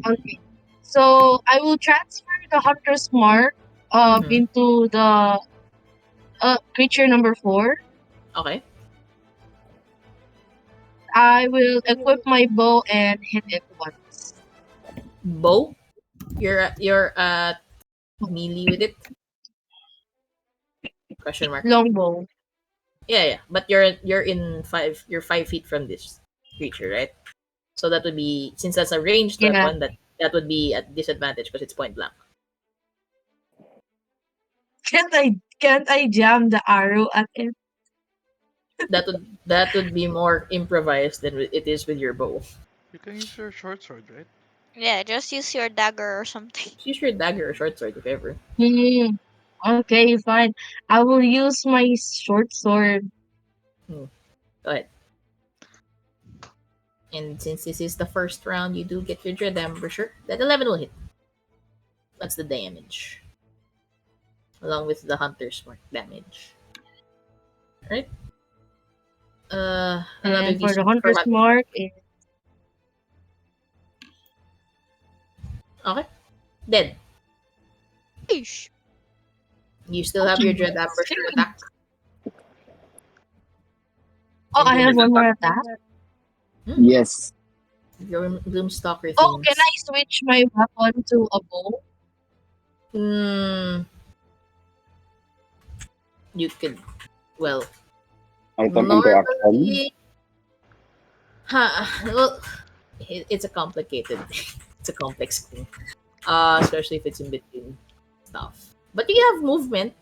Okay. So I will transfer the Hunter's Mark Mhm. into the creature number 4. Okay. I will equip my bow and hit it once. Bow. You're melee with it. Question mark. Longbow. Yeah. But you're in 5. You're 5 feet from this creature, right? So that would be, since that's a ranged Yeah. weapon, that would be at disadvantage because it's point blank. Can't I jam the arrow at it? That would be more improvised than it is with your bow. You can use your short sword, right? Yeah, just use your dagger or something. Use your dagger or short sword if ever. Okay, fine. I will use my short sword. Go ahead. And since this is the first round, you do get your Dread Embusher. That 11 will hit. That's the damage. Along with the Hunter's Mark damage. Right? Another And for D6 the Hunter's Mark, Okay. Dead. Eesh. You still have your Dread Embusher attack. I have one more attack. Yes. Your Gloom Stalker things. Oh, can I switch my weapon to a bow? You could, well, Item interaction. normally, well, it's a complicated, it's a complex thing, especially if it's in between stuff. But you have movement.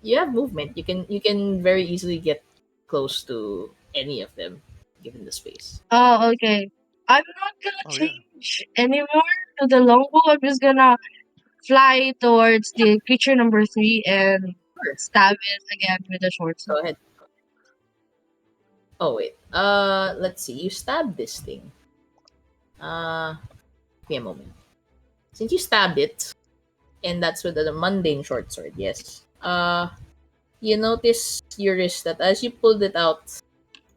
You can very easily get close to any of them, given the space. Oh, okay. I'm not gonna Oh, yeah. change anymore to the longbow. I'm just gonna fly towards the creature number 3 and Sure. stab it again with a short Go sword. ahead. Oh wait. Let's see. You stab this thing. Give me a moment. Since you stabbed it, and that's with the mundane short sword, yes. You notice, Yurris, that as you pulled it out,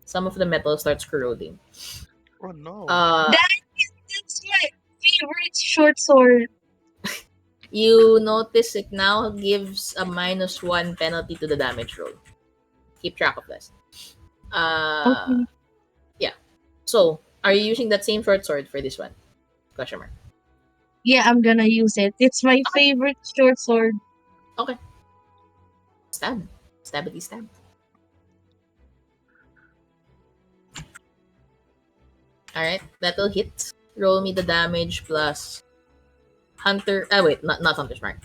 some of the metal starts corroding. Oh no. That's my favorite short sword. You notice it now gives a -1 penalty to the damage roll. Keep track of this. Okay. Yeah. So, are you using that same short sword for this one? Question mark. Yeah, I'm gonna use it. It's my favorite short sword. Okay. Stab. Stabbity stab. Alright, that'll hit. Roll me the damage plus Hunter. Wait, not Hunter's Mark.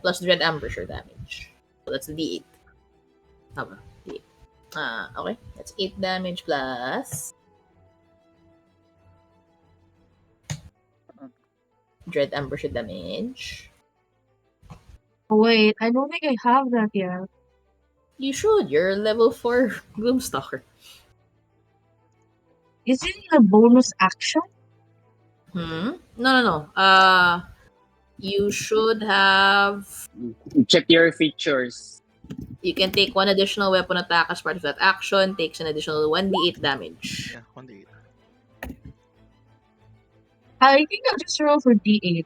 Plus Dread Embusher damage. So that's the D8. Tama. D8. Okay. That's 8 damage plus Dread Embusher damage. Wait, I don't think I have that yet. You should. You're level 4 Gloom Stalker. Is it a bonus action? No. You should have. Check your features. You can take one additional weapon attack as part of that action. Takes an additional 1d8 damage. Yeah, 1d8. I think I'll just roll for D8.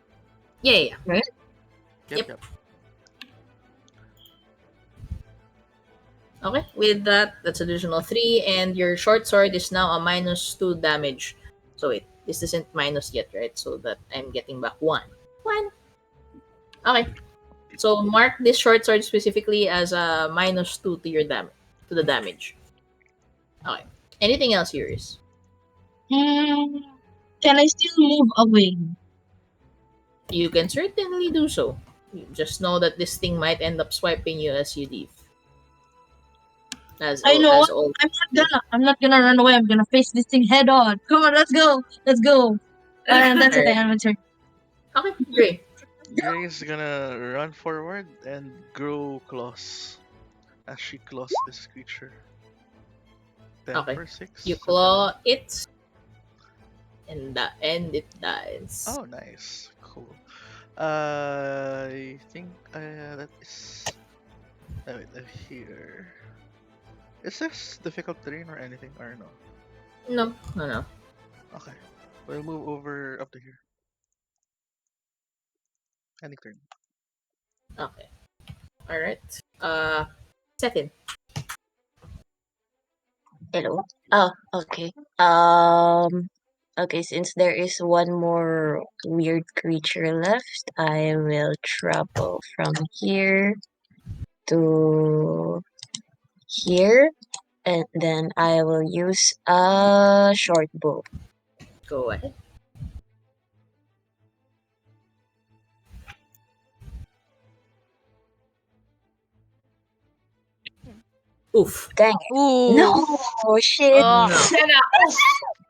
Yeah. Right? Yep. Okay, with that, that's additional 3, and your short sword is now a -2 damage. So wait, this isn't minus yet, right? So that I'm getting back 1. 1. Okay. So mark this short sword specifically as a -2 to your to the damage. Okay. Anything else, Yurris? Can I still move away? You can certainly do so. You just know that this thing might end up swiping you as you leave. I know. I'm not gonna run away. I'm gonna face this thing head on. Come on, let's go. And that's it. I am turn. Okay, great. Gray is gonna run forward and grow claws as she claws this creature. 10 Okay. for 6. You claw it, and it dies. Oh, nice. Cool. I think that is. Wait, here. Is this difficult terrain or anything, or no? No. Okay. We'll move over up to here. Any turn. Okay. Alright. Cethin. Hello. Oh, okay. Okay, since there is one more weird creature left, I will travel from here to here, and then I will use a short bow. Go ahead. Oof. Dang it. Ooh. No, shit. Oh, No.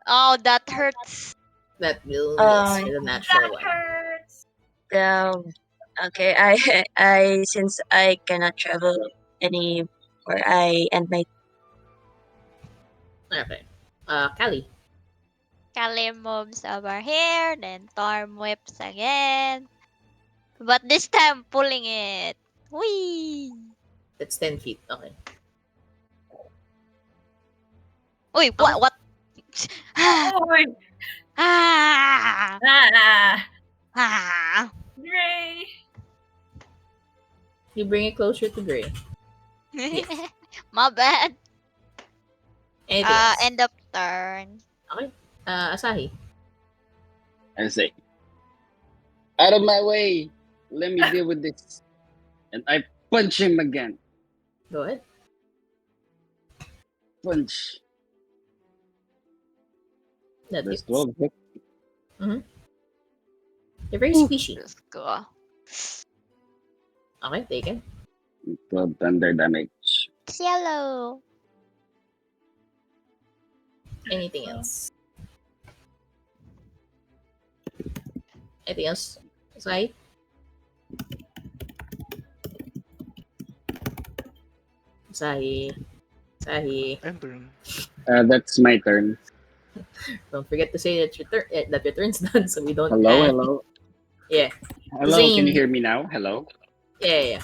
oh, that hurts. That will miss with a natural That one. hurts. Okay, I since I cannot travel anywhere, I end my Okay. Callie. Kali moves over here, then Storm whips again. But this time, pulling it. Whee! That's 10 feet. Okay. Uy, what? Oh, Ah! ah, Ah! Gray. You bring it closer to Gray. My bad. Anything else? End of turn. Okay. Asahi. I say, out of my way. Let me deal with this. And I punch him again. Go ahead. Punch. That That's hits. 12. Hit. You're very squishy. Let's go. Okay, taken. 12 thunder damage. It's yellow. Anything else? Anything else? Asahi? Asahi. End turn. That's my turn. Don't forget to say that your turn's done, so we don't. Hello. Yeah. Hello. Zane. Can you hear me now? Hello. Yeah.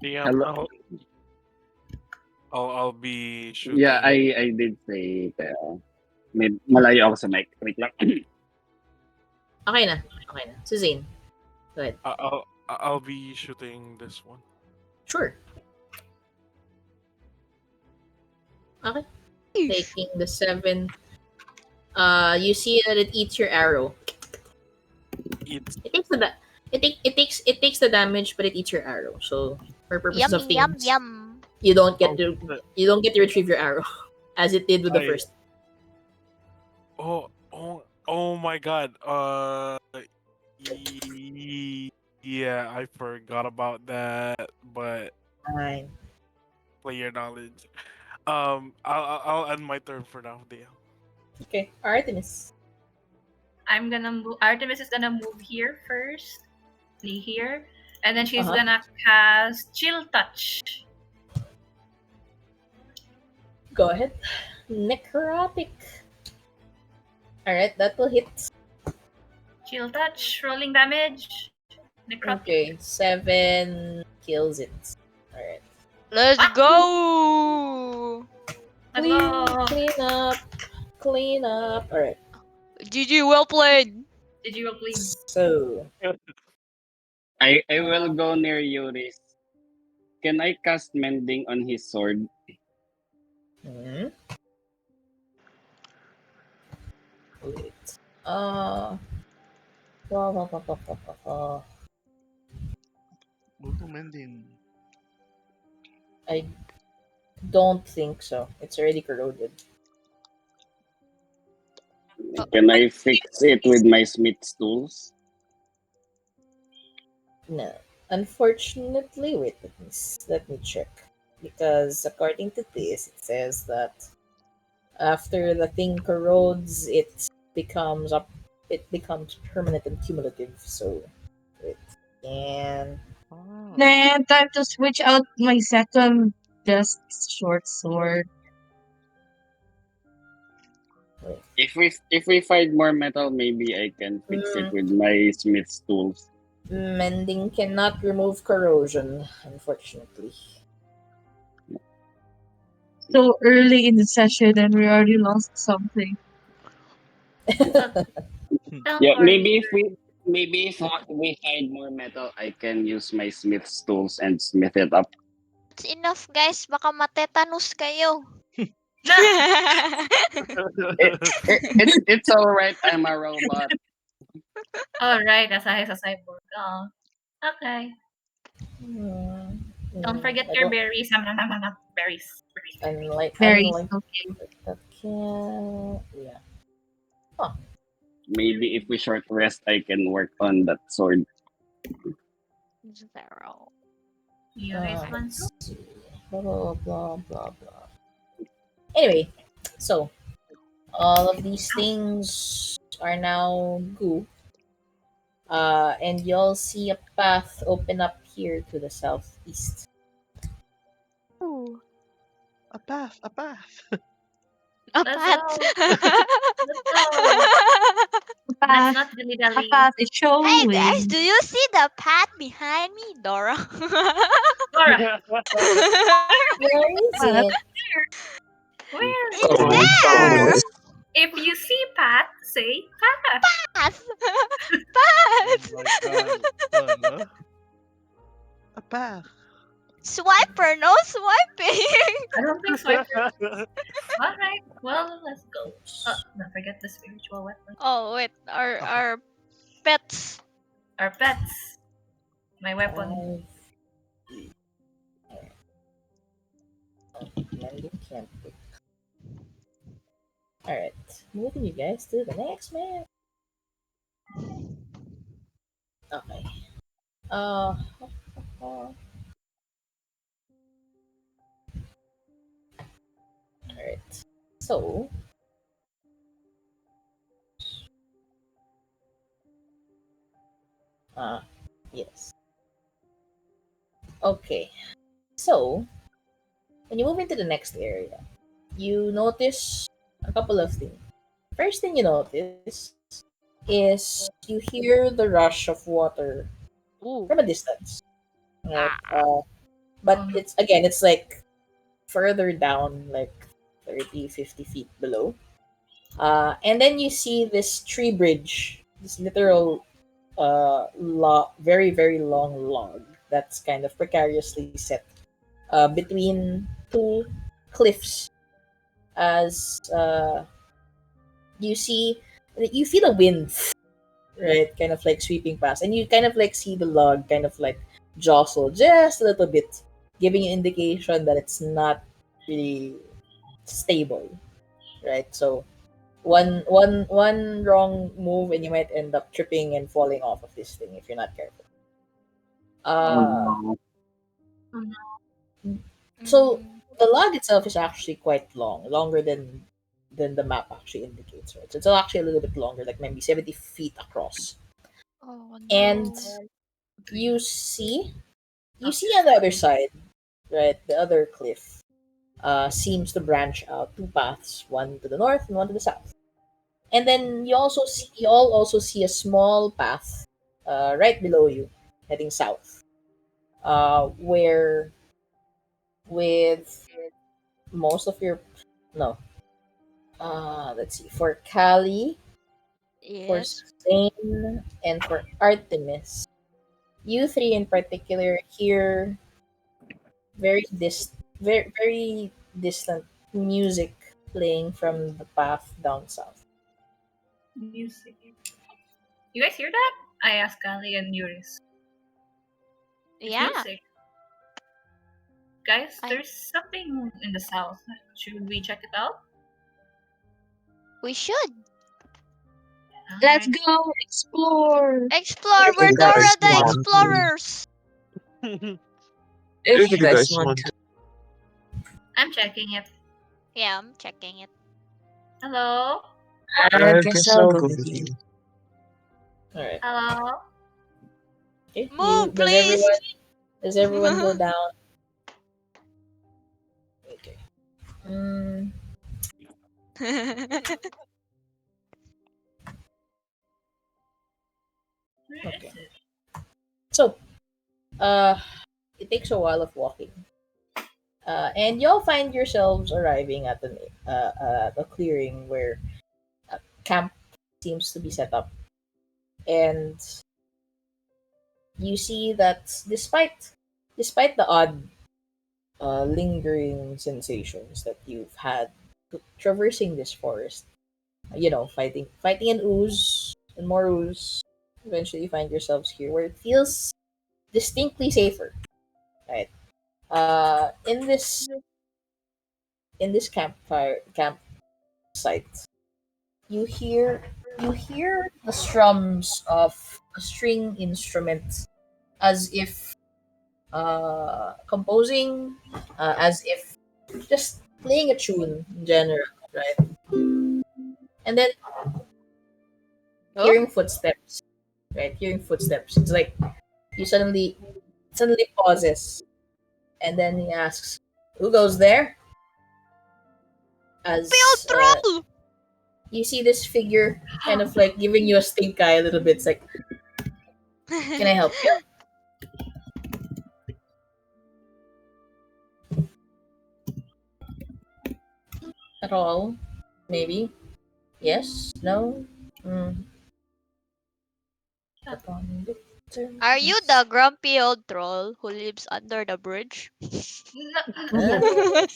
Hello. I'll be shooting. Yeah, I did say that. May malayo ako sa mic. Wait lang. Okay na. Suzanne. Go ahead. I'll be shooting this one. Sure. Okay. Taking the 7. You see that it eats your arrow. It takes the damage, but it eats your arrow. So for purposes of things, Yum. you don't get to retrieve your arrow, as it did with the first. Oh my god. Yeah, I forgot about that, but Fine. play your knowledge. I'll end my turn for now, Dale. Okay, Artemis. I'm gonna move. Artemis is gonna move here first. Here. And then she's Uh-huh. gonna cast Chill Touch. Go ahead. Necrotic. Alright, that will hit. Chill touch, rolling damage. Necrotic. Okay, 7 kills it. Alright. Let's What? go! Let's go. Clean up. Clean up. Alright. GG, well played. Did you roll, please? So, I will go near Yurris. Can I cast mending on his sword? hmm. Wait. Uh, blah, blah, blah, blah, blah, blah, blah. Go to mending. I don't think so. It's already corroded. Can I fix it with my smith's tools? No. Unfortunately, wait, let me check. Because according to this, it says that after the thing corrodes, it becomes permanent and cumulative. So, wait. And Ah. Then time to switch out my second best short sword. If we find more metal, maybe I can fix it with my smith's tools. mending cannot remove corrosion, unfortunately. So early in the session and we already lost something. Don't Yeah, worry. maybe if we find more metal, I can use my smith's tools and smith it up. It's enough, guys. Baka matetanus kayo. It's all right. I'm a robot. Alright, Asahi's a cyborg. Oh, okay. Don't forget I your don't- berries. Berries. Unlike Very okay. that can yeah. Maybe if we short rest, I can work on that sword. 0. Yurris one, Let's see. Blah blah blah blah blah. Anyway, so all of these things are now goo. And you'll see a path open up here to the southeast. Ooh. A path, a path. A Let's pat. go. Let's go. Let's Path, not dilly a dally. path is Hey showing. guys, do you see the pat behind me, Dora? Dora, Where is Path. it? where? It's there. If you see Pat, say Pat. Pat. Oh Pat. my god. Wala. A path. Swiper, no swiping. I don't think swiper. Alright, well, let's go. Don't forget the spiritual weapon. Oh wait, our pets. Our pets. My weapon. Alright, moving you guys to the next map. Okay. Alright. So yes. Okay. So when you move into the next area, you notice a couple of things. First thing you notice is you hear the rush of water Ooh. from a distance. Right? Ah. But it's like further down, like 30, 50 feet below. And then you see this tree bridge, this literal very, very long log that's kind of precariously set between two cliffs as you feel a wind, right, kind of like sweeping past, and you kind of like see the log kind of like jostle just a little bit, giving you indication that it's not really stable, right? So one wrong move and you might end up tripping and falling off of this thing if you're not careful. Oh, So the log itself is actually quite long, longer than the map actually indicates, right? So it's actually a little bit longer, like maybe 70 feet across. Oh no. And you see on the other side, right, the other cliff, seems to branch out two paths, one to the north and one to the south. And then you all also see a small path right below you, heading south, where with most of your no, let's see, for Kali, for Yes. Suzanne, and for Artemis, you three in particular hear very distant music playing from the path down south. Music. You guys hear that? I asked Kali and Yurris. It's Yeah. music. Guys, I- there's something in the south. Should we check it out? We should Let's Alright. go explore. explore. If We're you Dora guys the want to. Explorers. If you guys want to. I'm checking it. Yeah, I'm checking it. Hello? I guess I'll go with you. All right. Hello? Okay. Move, please. Does everyone go down? Okay. Mm, Where Okay. is it? so, it takes a while of walking, and y'all find yourselves arriving at a clearing where a camp seems to be set up, and you see that despite the odd lingering sensations that you've had traversing this forest, fighting an ooze and more ooze, eventually you find yourselves here where it feels distinctly safer, right? In this campsite, you hear the strums of a string instrument, as if composing, as if just playing a tune in general, right? And then Oh, hearing footsteps, right? Hearing footsteps. It's like you suddenly pauses, and then he asks, "Who goes there?" As build troll. you see this figure kind of like giving you a stink eye a little bit. It's like, "Can I help you at all? Maybe. Yes. No. Mm. Upon victory. Are you the grumpy old troll who lives under the bridge? Uh,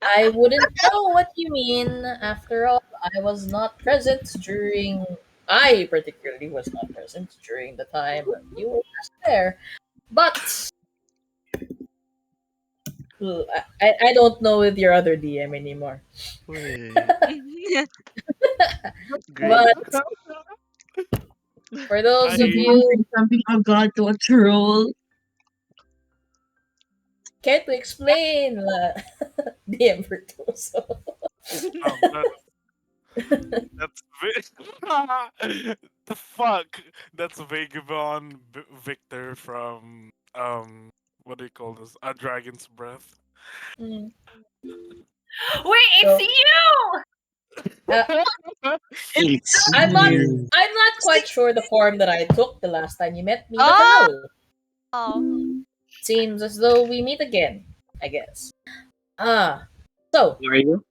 I wouldn't know what you mean. After all, I was not present during. I particularly was not present during the time that you were there. But I don't know with your other DM anymore. Wait, great. But for those of I Someone you said something about to a troll. care to explain, DM Virtuoso. that that's the fuck. That's Vagabond Victor from what do you call this? A Dragon's Breath. Mm. Wait, So, it's you! It's I'm not you. I'm not quite sure the form that I took the last time you met me, but Oh, hello. Seems as though we meet again, I guess. So Who are you?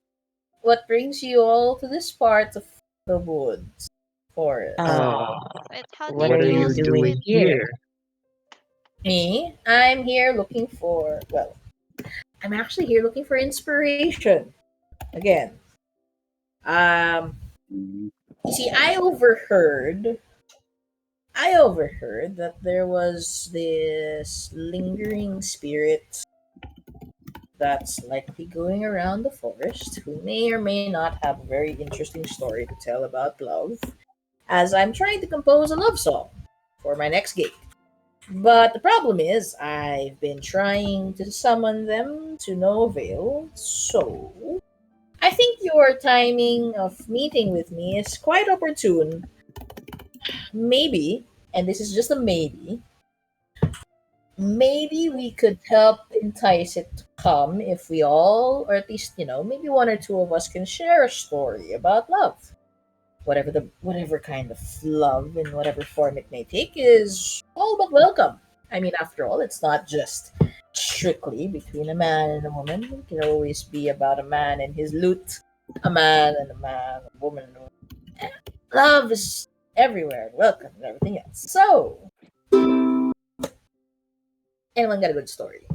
what brings you all to this part of the woods forest? wait, how What did are you you split? doing here? Me? I'm here looking for I'm actually here looking for inspiration. Again. Um Mhm. you see, I overheard that there was this lingering spirit that's likely going around the forest who may or may not have a very interesting story to tell about love, as I'm trying to compose a love song for my next gig. But the problem is, I've been trying to summon them to no avail, so I think your timing of meeting with me is quite opportune. Maybe, and this is just a maybe, maybe we could help entice it to come if we all, or at least, maybe one or two of us can share a story about love. Whatever kind of love in whatever form it may take is all but welcome. I mean, after all, it's not just strictly between a man and a woman. It can always be about a man and his loot, a man and a man, a woman and a woman. Love is everywhere, welcome, and everything else. So, anyone got a good story?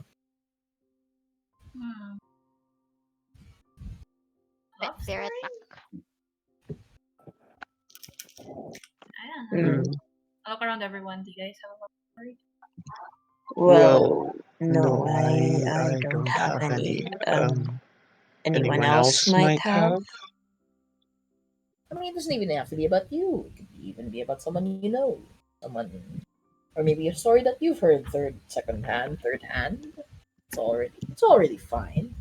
Love There story? it I don't know. Mm. I'll look around everyone. Do you guys have a love story? Well, no, I don't have any. Anyone else might have? I mean, it doesn't even have to be about you. It could even be about someone you know. Someone, or maybe a story that you've heard second hand, third hand. It's already fine.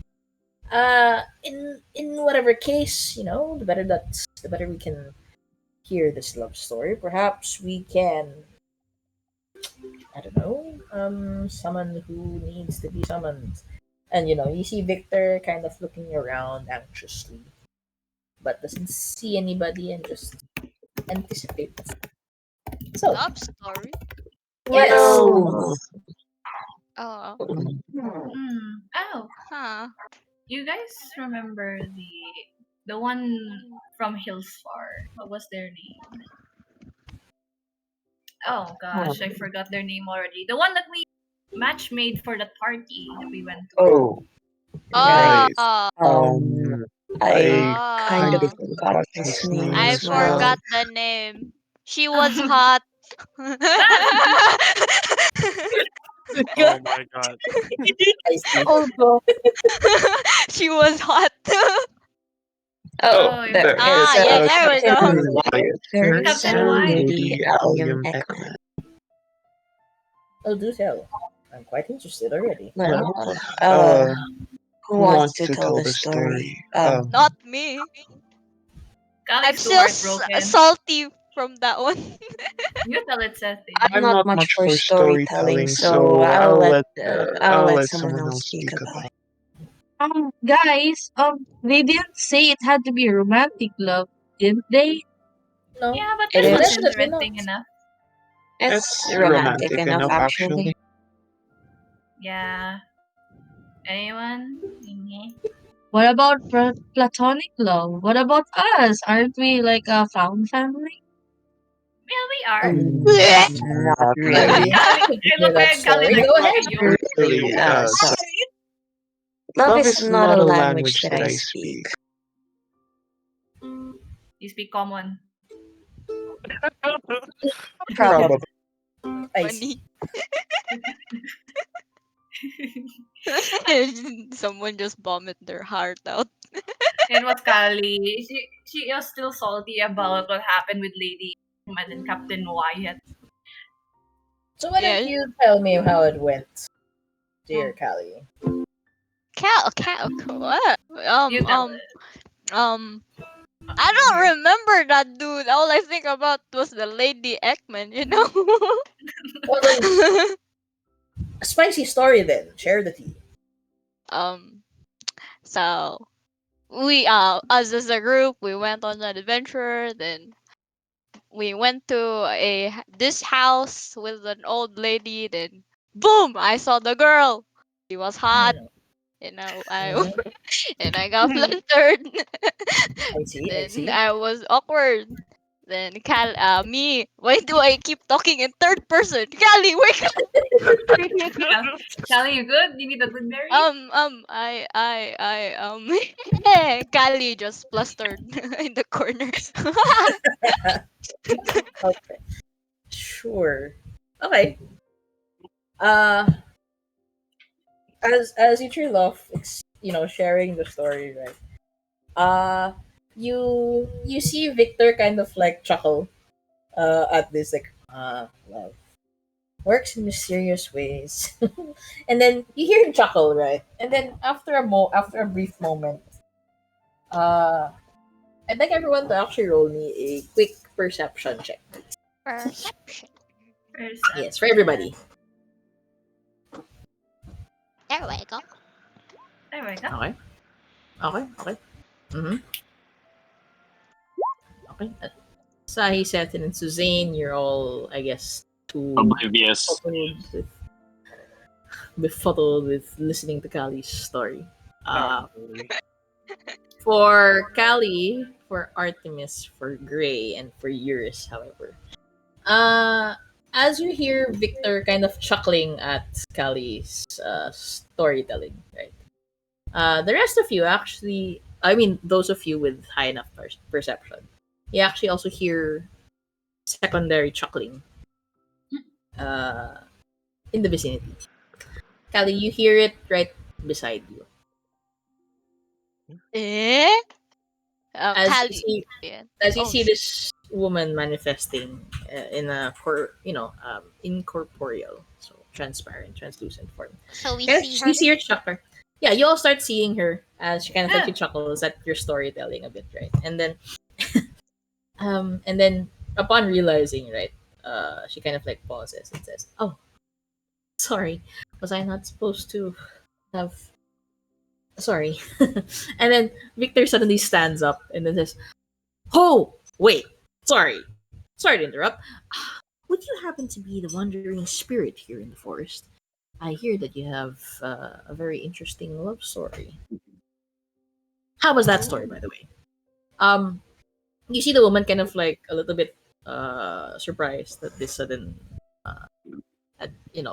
In whatever case, the better we can hear this love story. Perhaps we can, I don't know, someone who needs to be summoned. And you see Victor kind of looking around anxiously, but doesn't see anybody and just anticipates. So, Love story. yes. Well, Oh. Oh, Huh. you guys remember the one from Hillsfar? What was their name? Oh gosh, I forgot their name already. The one that we match made for that party that we went to. oh, right. Oh. I kind of Oh. forgot his name I as well. forgot the name. She was hot. Oh my god. I see. Oh, God. She was hot. Oh, I there. forgot. Yeah, there we go. There's Captain White. Lady Allium Ekman. Oh, do tell. I'm quite interested already. Well, who wants to tell the story? Not me. I'm Kali's too still heartbroken. salty from that one. You tell it, Cethin. I'm not much for storytelling, so I'll let someone else speak about it. Guys, they didn't say it had to be romantic love, didn't they? No, Yeah, but It this was is. interesting enough. It's romantic enough, actually. Yeah. Anyone? What about platonic love? What about us? Aren't we like a found family? Yeah, we are. Not really. Kali, I I look at Kali like, Go look ahead. at you. Really, so love is not a language that I speak. You speak common. Probably. I see. Funny. Someone just vomit their heart out. And what's Kali? She is still salty about what happened with Lady and Captain Wyatt. So why don't Yeah. you tell me how it went, dear Callie? What? You tell it. I don't remember that dude. All I think about was the Lady Ekman, you know? Well, then, a spicy story then. Share the tea. So we us as a group, we went on an adventure. Then we went to this house with an old lady. Then boom, I saw the girl. She was hot. You know, Mhm. and I got flustered. I see. I Then see. I was awkward. Then me. Why do I keep talking in third person? Callie, wake up. Kali, you good? You need a good berry? Callie just flustered in the corner. Okay. Sure. Okay. Uh, as you trail off, sharing the story, right? You see Victor kind of like chuckle at this, like, love works in mysterious ways. And then you hear him chuckle, right? And then after a brief moment, uh I'd like everyone to actually roll me a quick perception check. Perception. Yes, for everybody. There we go. There we go. Okay. Okay. Mm-hmm. Okay. Sahi, Cethin, and Suzanne, you're all, I guess, too Oblivious. befuddled with listening to Kali's story. Not really. For Kali, for Artemis, for Gray, and for Yurris, however, as you hear Victor kind of chuckling at Kali's storytelling, right? The rest of you actually, I mean, those of you with high enough perception, you actually also hear secondary chuckling uh, in the vicinity. Kali, you hear it right beside you. Eh? As you Kali. see, Yeah. as you Oh, see this woman manifesting in a incorporeal, so transparent, translucent form. so we Yeah, see you her. see her chuckle. Yeah, you all start seeing her as she kind of like Yeah. she chuckles at your storytelling a bit, right? And then upon realizing, right, she kind of like pauses and says, "Oh, sorry, was I not supposed to have?" Sorry. And then Victor suddenly stands up and then says, "Oh, wait, sorry to interrupt. Would you happen to be the wandering spirit here in the forest? I hear that you have a very interesting love story. How was that story, by the way?" Um, you see the woman kind of like a little bit surprised at this sudden, uh,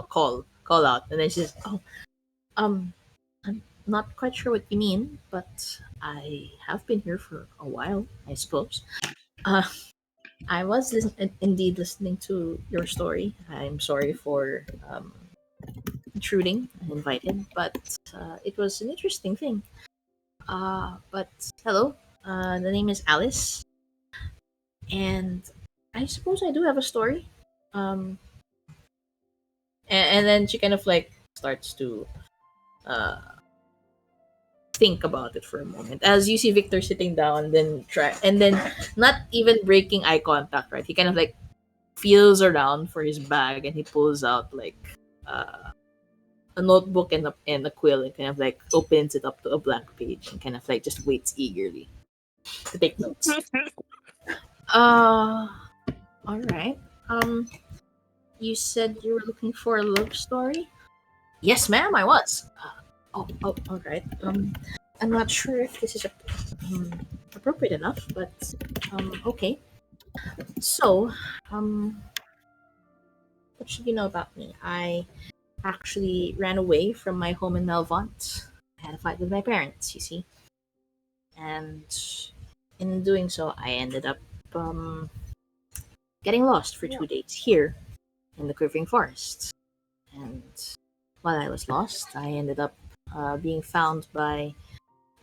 call out, and then she says, "Oh, um, I'm not quite sure what you mean, but I have been here for a while, I suppose. Uh, I was indeed listening to your story. I'm sorry for intruding uninvited, but it was an interesting thing. But hello, the name is Alice, and I suppose I do have a story. Um, and then she kind of like starts to uh, think about it for a moment as you see Victor sitting down, then try and then not even breaking eye contact. Right, he kind of like feels around for his bag and he pulls out like a notebook and a quill and kind of like opens it up to a blank page and kind of like just waits eagerly to take notes. Uh, all right. You said you were looking for a love story? Yes, ma'am, I was. All right. I'm not sure if this is appropriate enough, but okay. So, um, what should you know about me? I actually ran away from my home in Melvant. I had a fight with my parents, you see, and in doing so, I ended up um, getting lost for 2 days here in the quivering forest. And while I was lost, I ended up being found by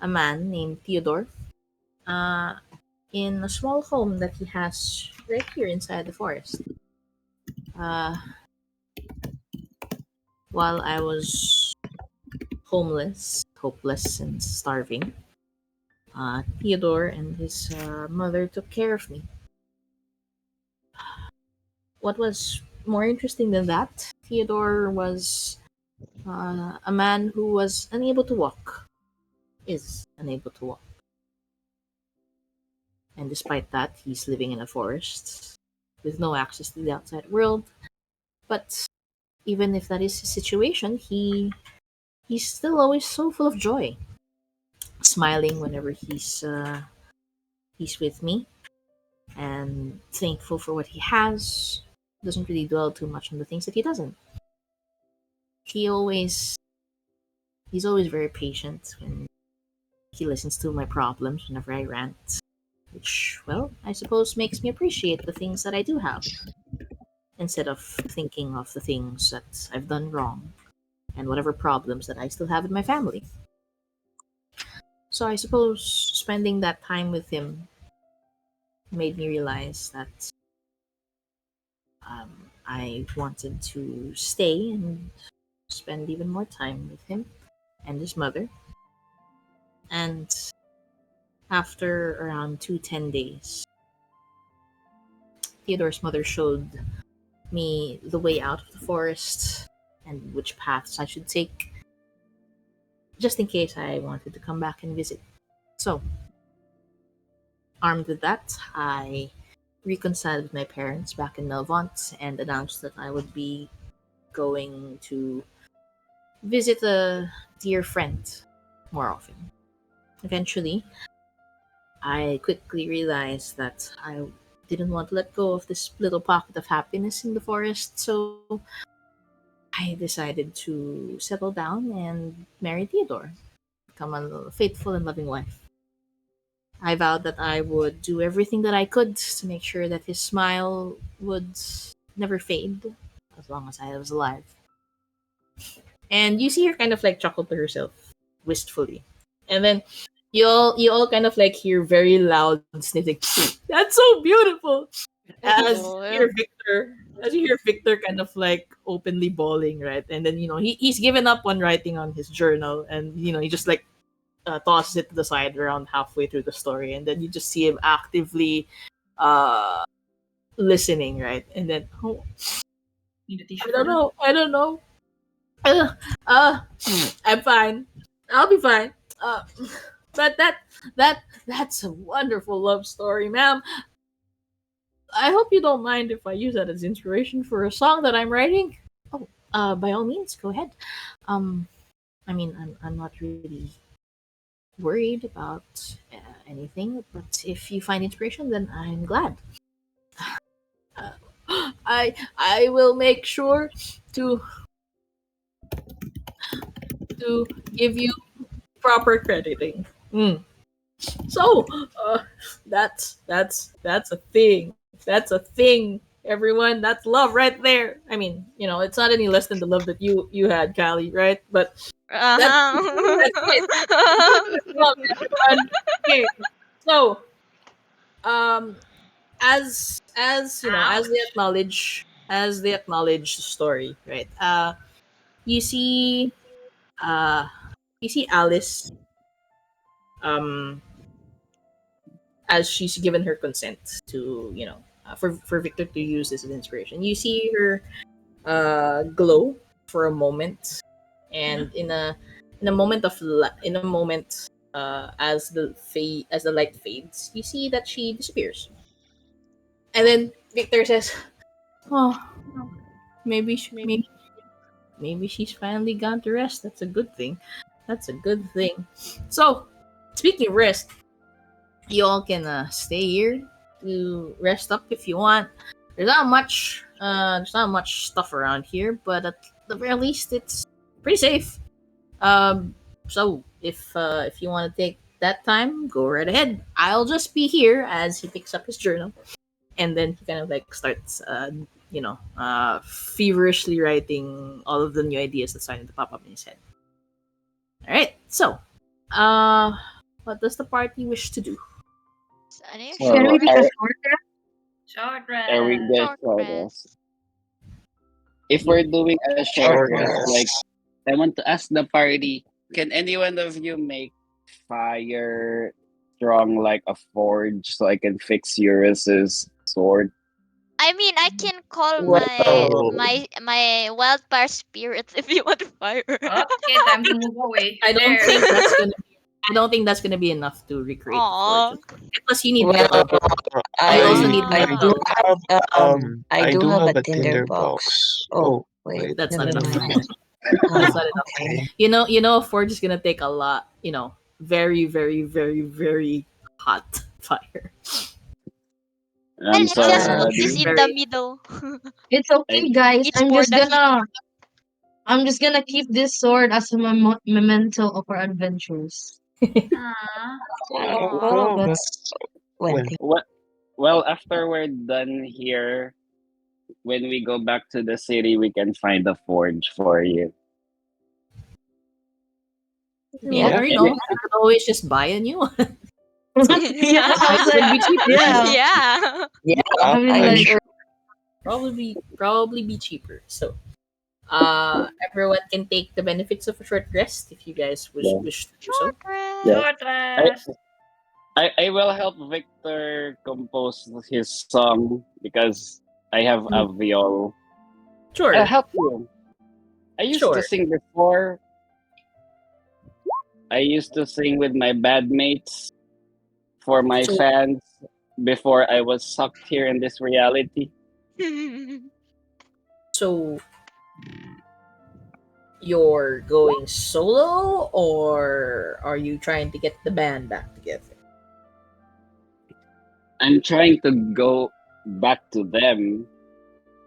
a man named Theodore uh, in a small home that he has right here inside the forest. Uh, while I was homeless, hopeless, and starving, Theodore and his mother took care of me. What was more interesting than that, Theodore was a man who was unable to walk, is unable to walk. And despite that, he's living in a forest with no access to the outside world. But even if that is his situation, he's still always so full of joy, smiling whenever he's with me, and thankful for what he has. Doesn't really dwell too much on the things that he doesn't. He always he's always very patient when he listens to my problems whenever I rant, which, well, I suppose makes me appreciate the things that I do have instead of thinking of the things that I've done wrong and whatever problems that I still have in my family. So I suppose spending that time with him made me realize that I wanted to stay and spend even more time with him and his mother. And after around 10 days, Theodore's mother showed me the way out of the forest and which paths I should take. just in case I wanted to come back and visit. So, armed with that, I reconciled with my parents back in Melvont and announced that I would be going to visit a dear friend more often. Eventually, I quickly realized that I didn't want to let go of this little pocket of happiness in the forest, so I decided to settle down and marry Theodore, become a faithful and loving wife. I vowed that I would do everything that I could to make sure that his smile would never fade as long as I was alive. And you see her kind of like chuckle to herself wistfully. And then you all kind of like hear very loud sniffing. That's so beautiful. As Oh, you hear Victor, as you hear Victor kind of like openly bawling, right? And then he's given up on writing on his journal, and he just like tosses it to the side around halfway through the story, and then you just see him actively uh listening, right? And then Need a tissue I for don't that? know, I don't know. Uh, uh, I'm fine. I'll be fine. But that's a wonderful love story, ma'am. I hope you don't mind if I use that as inspiration for a song that I'm writing. Oh, by all means, go ahead. Um, I mean, I'm not really worried about anything, but if you find inspiration, then I'm glad. Uh, I will make sure to to give you proper crediting. Mm. So, that's a thing. That's a thing, everyone. That's love right there. I mean, it's not any less than the love that you had, Callie, right? But that's it. That's love, everyone. Okay. So, um, as they Ouch. acknowledge the story, right? You see, uh, you see Alice, um, as she's given her consent to for Victor to use this as inspiration. You see her glow for a moment, Yeah. and in a moment as the light fades, you see that she disappears, and then Victor says, "Oh, maybe she's finally gone to rest. That's a good thing. That's a good thing." So, speaking of rest, you all can stay here to rest up if you want. There's not much stuff around here, but at the very least, it's pretty safe. So if you want to take that time, go right ahead. I'll just be here as he picks up his journal, and then he kind of like starts, feverishly writing all of the new ideas that's starting to pop up in his head. All right, so, uh, what does the party wish to do? Any Can So we short, take a short rest? Short are we rest. good short for rest? this? If we're doing a short Short rest, like rest. I want to ask the party, can any one of you make fire strong like a forge so I can fix Yurris's sword? I mean, I can call my Well, Well, my my wildfire spirits if you want fire. Okay, time to move away. I don't There. think that's gonna. I don't think that's gonna be enough to recreate the forge. Aw. Plus, you need well, metal. You also I need I I do do metal. have I I do do have have a a tinder tinderbox. box. Oh, Oh wait, wait, That's not never enough. mind. That's Oh, not enough. okay. A forge is gonna take a lot. Very, very, very, very hot fire. Well, I'm let's so just Uh, put this ready. in the Very. middle. It's okay, I guys. It's for the heat. I'm just gonna keep this sword as a memento of our adventures. Ah. well, Aw. well that's that's one well. thing. what? Well, after we're done here, when we go back to the city, we can find a forge for you. I mean, Yeah. or Yeah. you could always just buy a new one. Yeah, I was It like, would be cheaper, right? yeah. Yeah. Yeah, I mean, I'm like, sure. Probably be cheaper. So, everyone can take the benefits of a short rest if you guys wish Yeah. wish to do so. Short rest. Yeah. Short I, rest. I will help Victor compose his song because I have Mm, a viol. I'll Sure, help you. I used to sure. sing before. I used to sing with my bandmates for my So, fans before I was sucked here in this reality. so you're going solo, or are you trying to get the band back together? I'm trying to go back to them.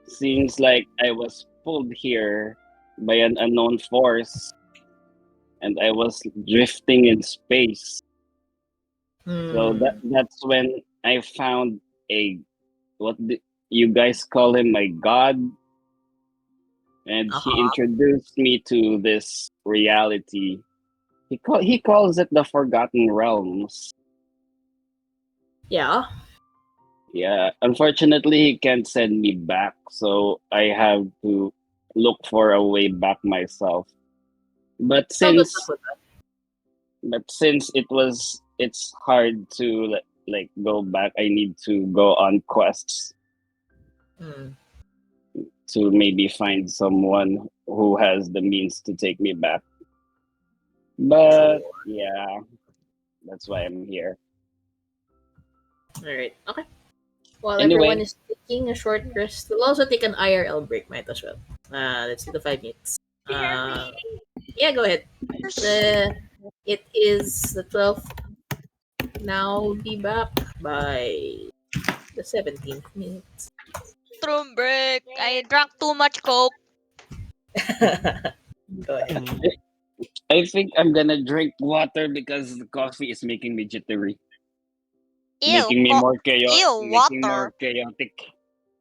Seems like I was pulled here by an unknown force and I was drifting in space. So Hmm. that's when I found a what you guys call him, my god, and he Uh-huh. introduced me to this reality. He calls it the Forgotten Realms. Yeah. Yeah, unfortunately, he can't send me back, so I have to look for a way back myself. But Oh, good luck since with that. it's hard to like go back, I need to go on quests Hmm. to maybe find someone who has the means to take me back. But Sure. yeah, that's why I'm here. All right. Okay. While everyone Anyway, is taking a short rest, we'll also take an IRL break, might as well. Let's do the 5 minutes. Hear me. Yeah, go ahead. It is the 12th. Now be back by the 17th minute. Bathroom break. I drank too much coke. Go ahead. Mm. I think I'm gonna drink water because the coffee is making me jittery, Ew, making water. more chaotic.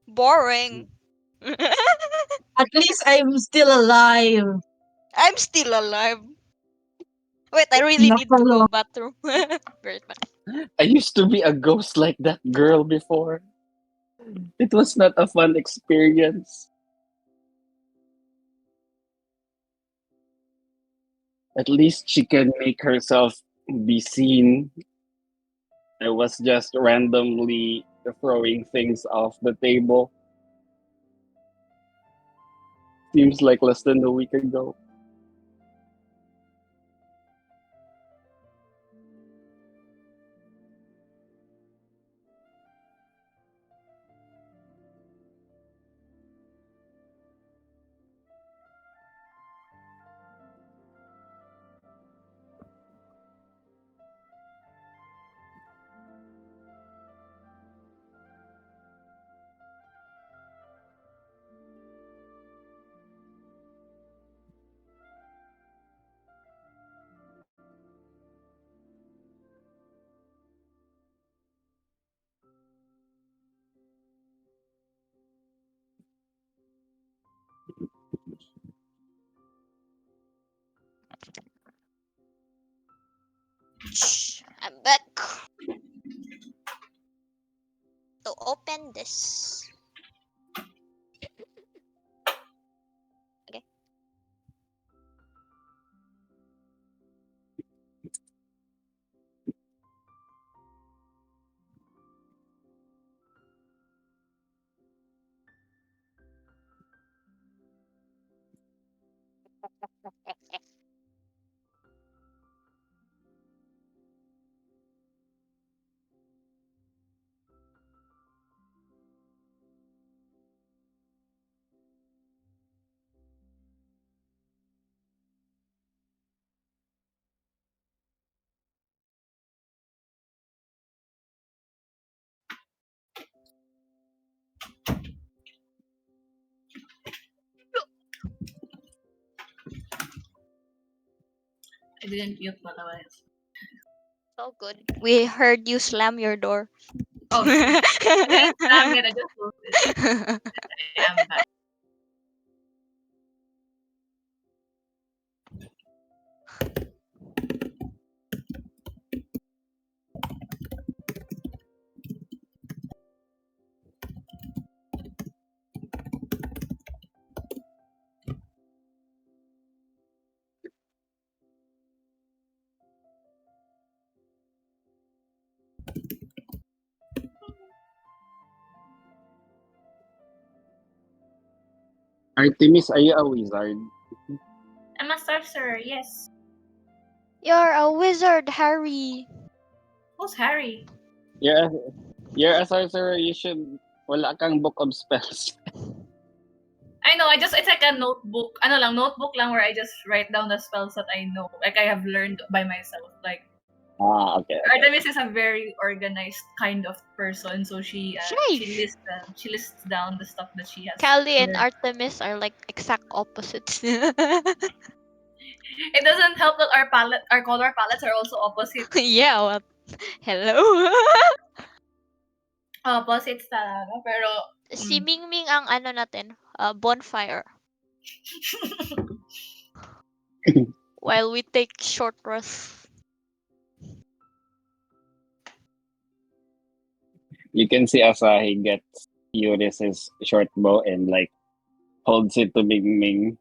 Boring. At least I'm still alive. I'm still alive. Wait, I really Not need for to go long. bathroom. Great man. I used to be a ghost like that girl before. It was not a fun experience. At least she can make herself be seen. I was just randomly throwing things off the table. Seems like less than a week ago. I'm back to open this. Okay. I didn't mute by the way. So good. We heard you slam your door. Oh, wait, I'm gonna just close it. I am back. Artemis, are you a wizard? I'm a sorcerer, yes. You're a wizard, Harry. Who's Harry? You're a, you're a sorcerer. You should. Wala kang book of spells. I know, it's like a notebook. Notebook lang where I just write down the spells that I know. Like I have learned by myself. Like Okay. Artemis is a very organized kind of person, so she Sheesh. lists down the stuff that she has. Callie and learned. Artemis are like exact opposites. It doesn't help that our color palettes are also opposite. Yeah, well, hello. Opposites talaga, pero Si Mingming ang ano natin, bonfire. While we take short rest. You can see Asahi gets Yurris' short bow and like holds it to Ming Ming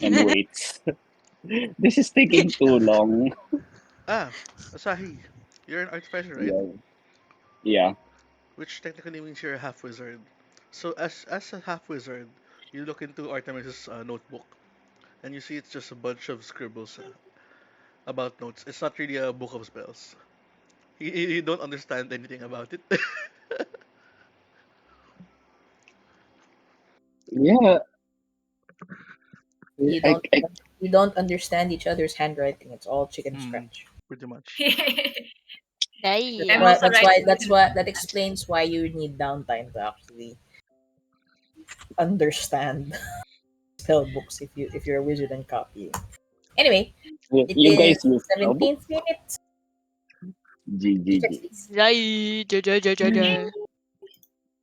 and waits. This is taking too long. Asahi, you're an artificer, right? Yeah. Which technically means you're a half wizard. So as a half wizard, you look into Artemis's notebook, and you see it's just a bunch of scribbles about notes. It's not really a book of spells. You don't understand anything about it. Yeah. You don't understand each other's handwriting. It's all chicken scratch. Pretty much. That explains why you need downtime to actually understand spell books if you're a wizard and copying. Anyway, it You is guys use 17th minute.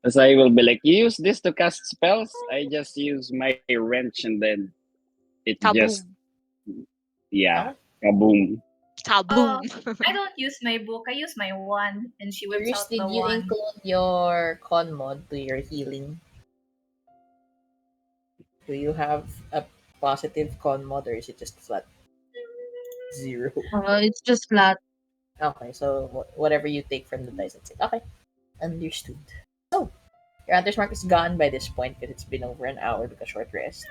Asai will be like, you use this to cast spells? I just use my wrench and then it Kaboom. just kaboom. Kaboom. I don't use my book. I use my wand, and she whips out the Did you wand. include your con mod to your healing? Do you have a positive con mod or is it just flat 0? It's just flat. Okay, so whatever you take from the dice, that's it. Okay, understood. So, your Hunter's Mark is gone by this point because it's been over an hour because short rest.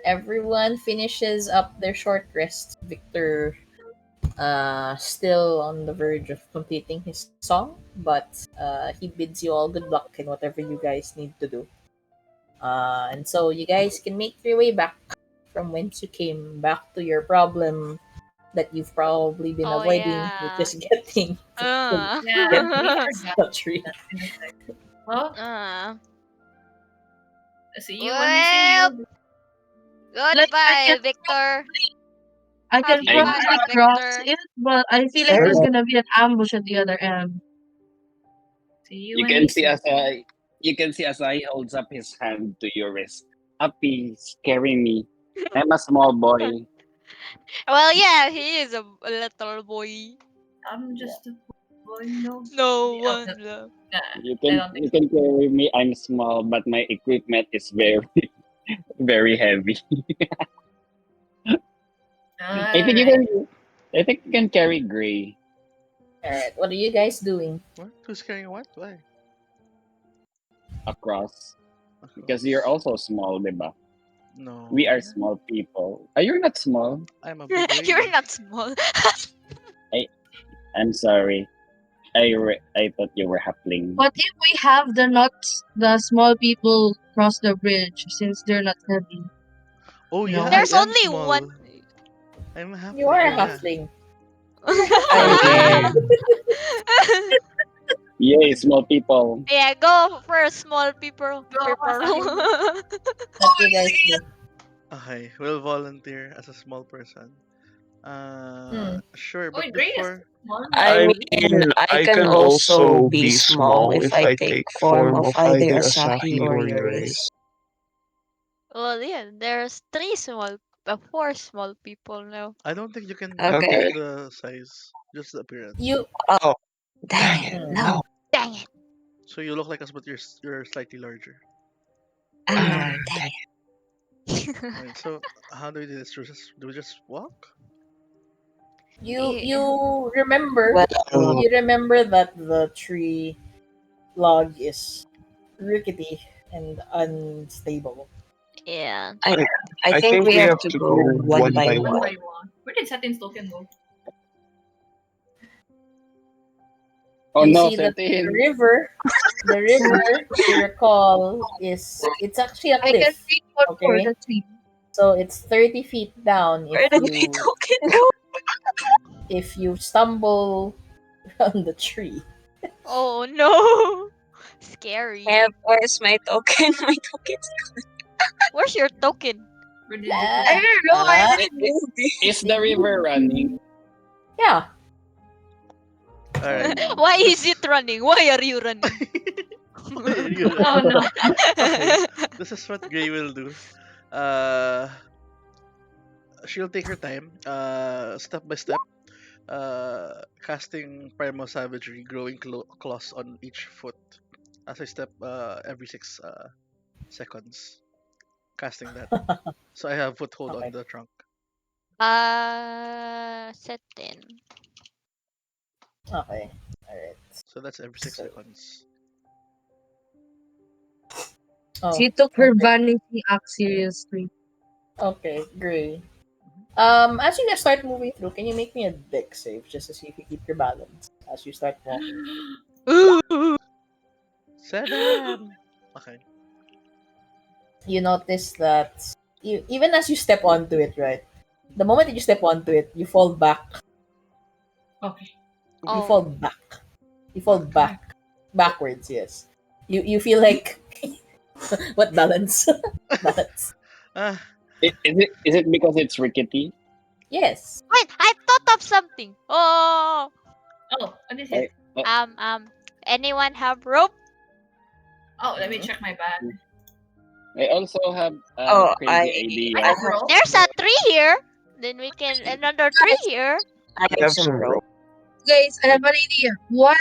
Everyone finishes up their short rest. Victor still on the verge of completing his song, but he bids you all good luck in whatever you guys need to do. And so you guys can make your way back from whence you came, back to your problem that you've probably been avoiding, which is getting the tree. Well, see you when we see Well, you. goodbye, Victor. I can Happy probably Victor. cross it, but I feel like there's gonna be an ambush at the other end. See you You when can we see see Asai. You can see Asai holds up his hand to Yurris. Happy, scaring me. I'm a small boy. Well, yeah, he is a little boy. I'm just a boy. No one love. You can carry me. I'm small, but my equipment is very, very heavy. I think you can carry Gray. Alright, what are you guys doing? What? Who's carrying what? Why? Across. Because you're also small, diba? No. We are small people. You're not small. I'm a big lady. You're not small. I'm sorry. I thought you were halfling. But if we have the small people cross the bridge since they're not heavy. Oh No. yeah, There's I am only small. one. I'm a halfling. You are a yeah. halfling. Yay, small people. Yeah, go for small people. What you guys do? Okay, we'll volunteer as a small person. Sure, but before I mean, I can also be small if I take form of either Asahi or Yurris. Well, yeah, there's four small people now. I don't think you can Okay. take the size, just the appearance. Oh, dang it! No. Dang it. So you look like us, but you're slightly larger. Dang it. Alright, so how do we do this? Do we just walk? You remember Well, you remember that the tree log is rickety and unstable. Yeah. I think we have to go one by one. We're did Cethin's token go? Oh You no, see that Cethin. the river, if you recall, it's actually a I can cliff. take one for Okay, the tree. so it's 30 feet down Where did my token go? if you stumble on the tree. Oh no. Scary. Where's my token? My token's Where's your token? Where did it Ah, I go? don't know. I ah, haven't moved it. Is the river running? yeah. Alright. Why is it running? Why are you running? Oh no. Okay. This is what Gray will do. She'll take her time, step by step, casting Primal Savagery, growing claws on each foot as I step every 6 seconds, casting that. So I have foothold on Okay. the trunk. Cethin. Okay. All right. So that's every six So, seconds. She oh, took her okay. vanity act seriously. Okay, great. As you guys start moving through, can you make me a dex save just to see if you keep your balance as you start walking? Ooh. 7! Okay. You notice that even as you step onto it, right? The moment that you step onto it, you fall back. Okay. You fall Oh. back. You fall backwards. Yes. You feel like what balance? Balance. Ah, Is it because it's rickety? Yes. Wait, I thought of something. Oh. Oh, what is I, it? Anyone have rope? Oh, let me Mhm. check my bag. I also have a Oh, crazy I idea. have rope. There's a tree here. Then we can another tree here. I have some rope. Guys, I have an idea. What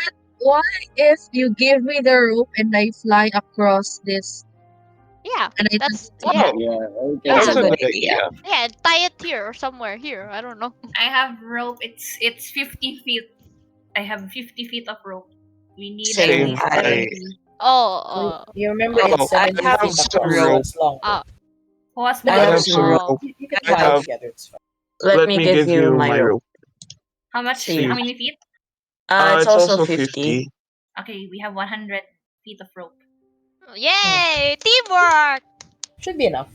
if you give me the rope and I fly across this Yeah, and I that's just yeah, Yeah, okay. That's yeah, a good idea. yeah. Tie it here or somewhere here. I don't know. I have rope. It's 50 feet. I have 50 feet of rope. We need at Same. least I 70. Oh, You remember Oh, it's I 70 have feet some across, so rope. it's long. uh, Who has But I you more? have can, some rope. you can I fly have. together. It's fine. Let me give you my rope. How much? See. How many feet? It's also 50. Okay, we have 100 feet of rope. yay! Teamwork. Should be enough.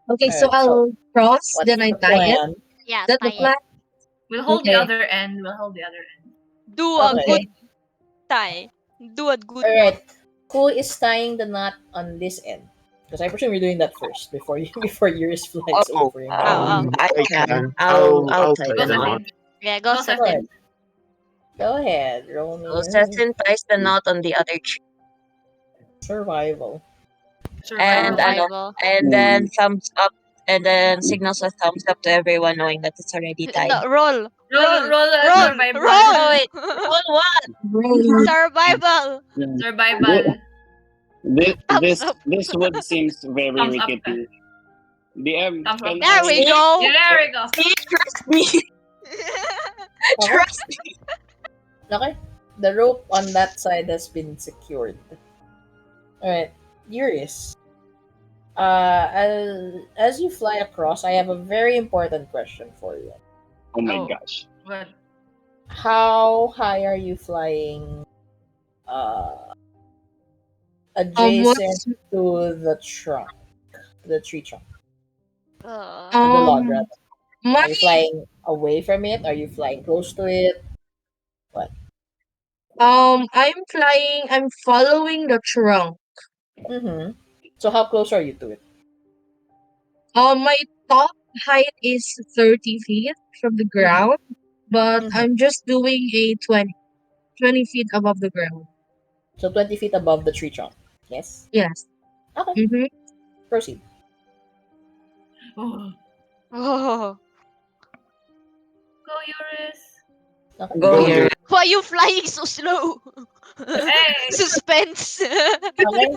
Okay, so Alright, so I'll cross, what's then I the tie it. plan? Yeah, Is that the tie it. plan? We'll hold the Okay. other end. We'll hold the other end. Do a Okay. good tie. Do a good knot. Alright. Who is tying the knot on this end? Because I presume you're doing that first before you before Yurris flies Oh, over. I can. I'll tie Go the knot. Cethin. Yeah, go Go Go Cethin. ahead. Go ahead. Roll me So Cethin ties the knot on the other tree. survival. And Survival. and then thumbs up, and then signals a thumbs up to everyone knowing that it's already tied. No, roll. Roll survival. Oh wait, roll what? Roll. Survival. Survival. Thumbs up. This wood seems very Thumbs up. rickety. DM, Thumbs up. can There we I? go. Yeah, there we go. See, trust me. Okay. Trust me. Okay. The rope on that side has been secured. Alright. Yurris. As you fly across, I have a very important question for you. Oh my Oh. gosh. What? How high are you flying What's adjacent to the trunk? The tree trunk. The log, rather. my Are you flying away from it? Are you flying close to it? What? I'm following the trunk. Mm-hmm. So how close are you to it? My top height is 30 feet from the ground, but Mhm. I'm just doing a 20 feet above the ground. So 20 feet above the tree trunk. Yes? Yes. Okay. Mm-hmm. Proceed. Oh. Oh. Go, Yurris. Okay. Go here. Why are you flying so slow? Hey. Suspense. Okay.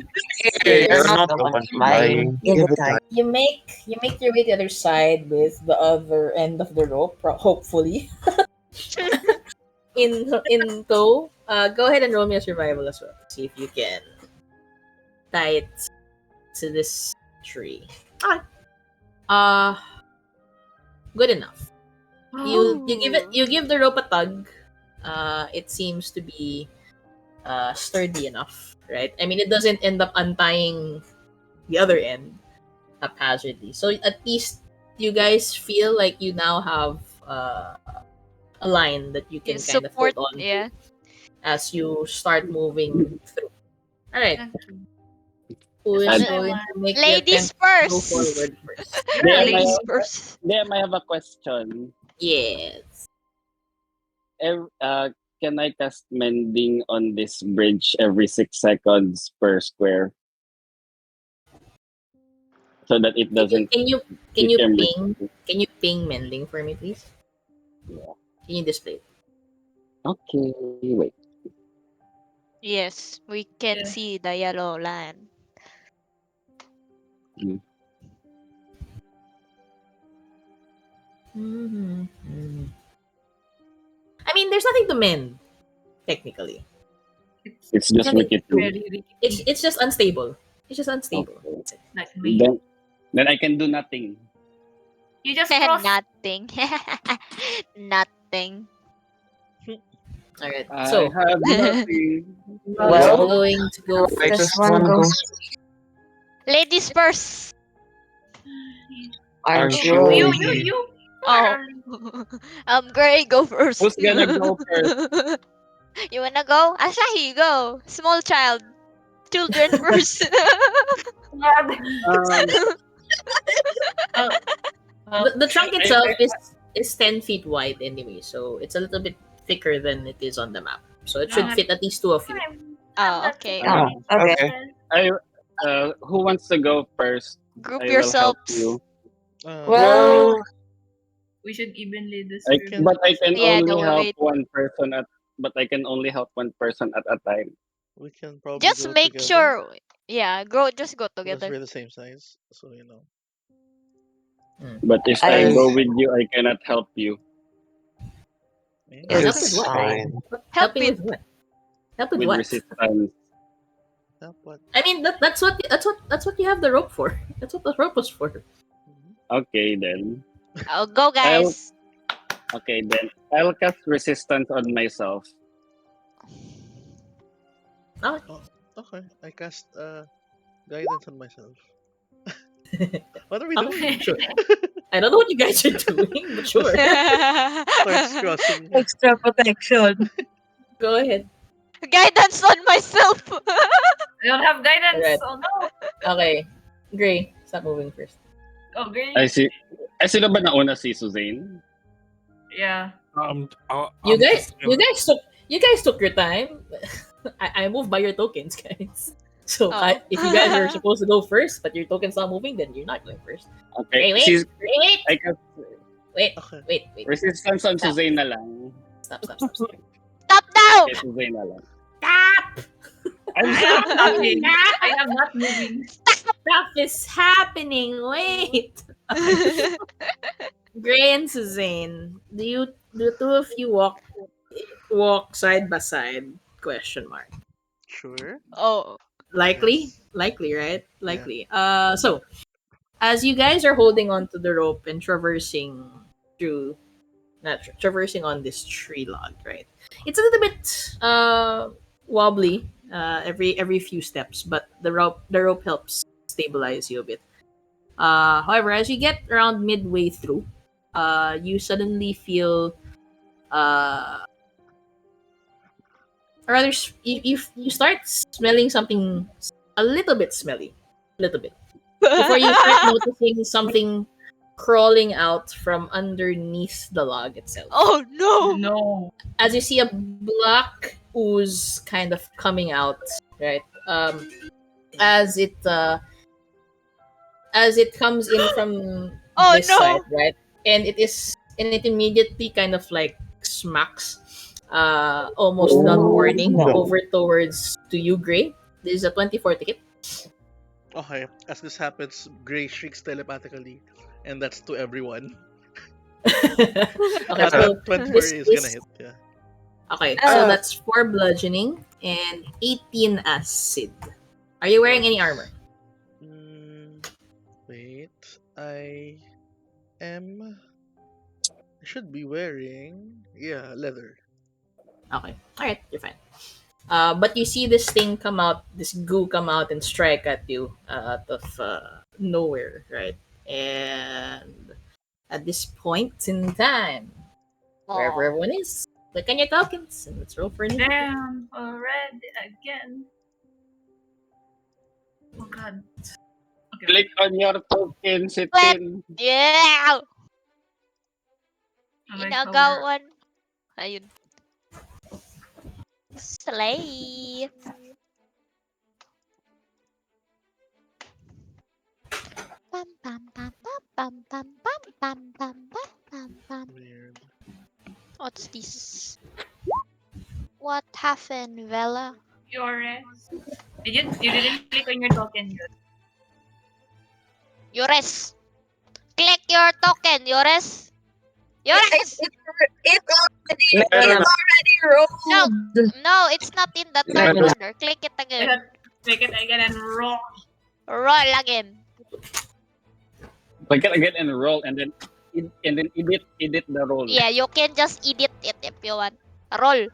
You're Yes. not the one flying. Give it time. You make your way to the other side with the other end of the rope, hopefully. in tow. Go ahead and roll me a survival as well. See if you can tie it to this tree. Okay. Good enough. You give the rope a tug. It seems to be sturdy enough, right? I mean, it doesn't end up untying the other end haphazardly. So at least you guys feel like you now have a line that you can kind of Support, hold on yeah. to as you start moving through. All right, who is And going to make the Ladies attempt to go first. forward first? You're a DM, I Ladies lady. have, first. DM, I have a question. Yes. Ev- uh, can I cast mending on this bridge every 6 seconds per square so that it Can you doesn't can you can you become ping mending for me, please? Yeah. Can you display it? Okay, wait. Yes, we can Yeah. see the yellow line. I mean, there's nothing to mend technically. It's just Nothing wicked. to. Very rickety. It's just unstable. It's just unstable. Okay. That's it. Like me. Then I can do nothing. You just cross. Nothing. Nothing. All right. I So have nothing. who's Well, going to go this first? one goes. Ladies first. Aren't you? You. Oh. Gray, go first. Who's gonna go first? You wanna go? Asahi, go. Small child. Children first. Um, The trunk itself is 10 feet wide anyway, so it's a little bit thicker than it is on the map. So it should fit at least two of you. Oh, okay. Oh, okay. who wants to go first? Group I will help yourselves. you. Well, We should evenly I, distribute. but I can Yeah, only don't help wait. one person at. But I can only help one person at a time. We can probably Just go make together. sure. Yeah, just go Because together. we're the same size, so you know. But if I go with you, I cannot help you. Help it's with what? fine. Help Helping with with what? Help with With what? resistance. Help what? I mean that's what you have the rope for. That's what the rope was for. Okay then. Oh, go guys. Okay then. I'll cast resistance on myself. Oh, Oh, okay. I cast guidance on myself. What are we doing? sure. I don't know what you guys are doing, but sure. Starts crossing. Extra protection. Go ahead. Guidance on myself. I don't have guidance. Alright. Oh no. Okay. Gray, stop moving first. Oh, great. I see. Ay, sino ba nauna si Suzanne? Yeah. You guys took your time. I moved by your tokens, guys. So Oh. if you guys are supposed to go first, but your token's not moving, then you're not going first. Okay. Wait. I cast Okay. Wait. resistance on Suzanne na lang. Stop. Stop now. Okay, Suzanne na lang. Stop! I'm I am stopping. I am not moving. Stuff is happening. Wait. Gray and Suzanne, do the two of you walk side by side? Question mark. Sure. Oh. Likely, Yes. right? Likely. Yeah. So as you guys are holding onto the rope and traversing through, not traversing on this tree log, right? It's a little bit wobbly every few steps, but the rope helps stabilize you a bit. However, as you get around midway through, you suddenly feel or rather you start smelling something a little bit smelly, a little bit, before you start noticing something crawling out from underneath the log itself. Oh no. No. As you see a black ooze kind of coming out, right? As it comes in from Oh, this no. side, right? And it immediately kind of like smacks almost without warning no. over towards to you, Gray. This is a 24 ticket. Okay. As this happens, Gray shrieks telepathically, and that's to everyone. Okay, so That 24 this is gonna is hit. Yeah. okay. So that's 4 bludgeoning and 18 acid. Are you wearing any armor? Wait. I am. should be wearing leather. Okay. Alright, you're fine. But you see this thing come out, this goo come out and strike at you out of nowhere, right? And at this point in time, wherever Oh. everyone is, click on your tokens and let's roll for initiative. Damn, already again. Oh god. Okay. Click on your token, Click. Cethin. Yeah! Okay, so Inagawan. Ayun. Slay. Pam pam pam pam pam pam pam pam pam pam pam pam. Weird. What's this? What happened, Vela? Yurris. You didn't click on your token yet. Yurris! Click your token, Yurris! Yurris! It Meron na. already rolled. No, it's not in the Meron turn na. order. Click it again. Click it again and roll. Roll again. Click it again and roll, and then edit the roll. Yeah, you can just edit it if you want. Roll.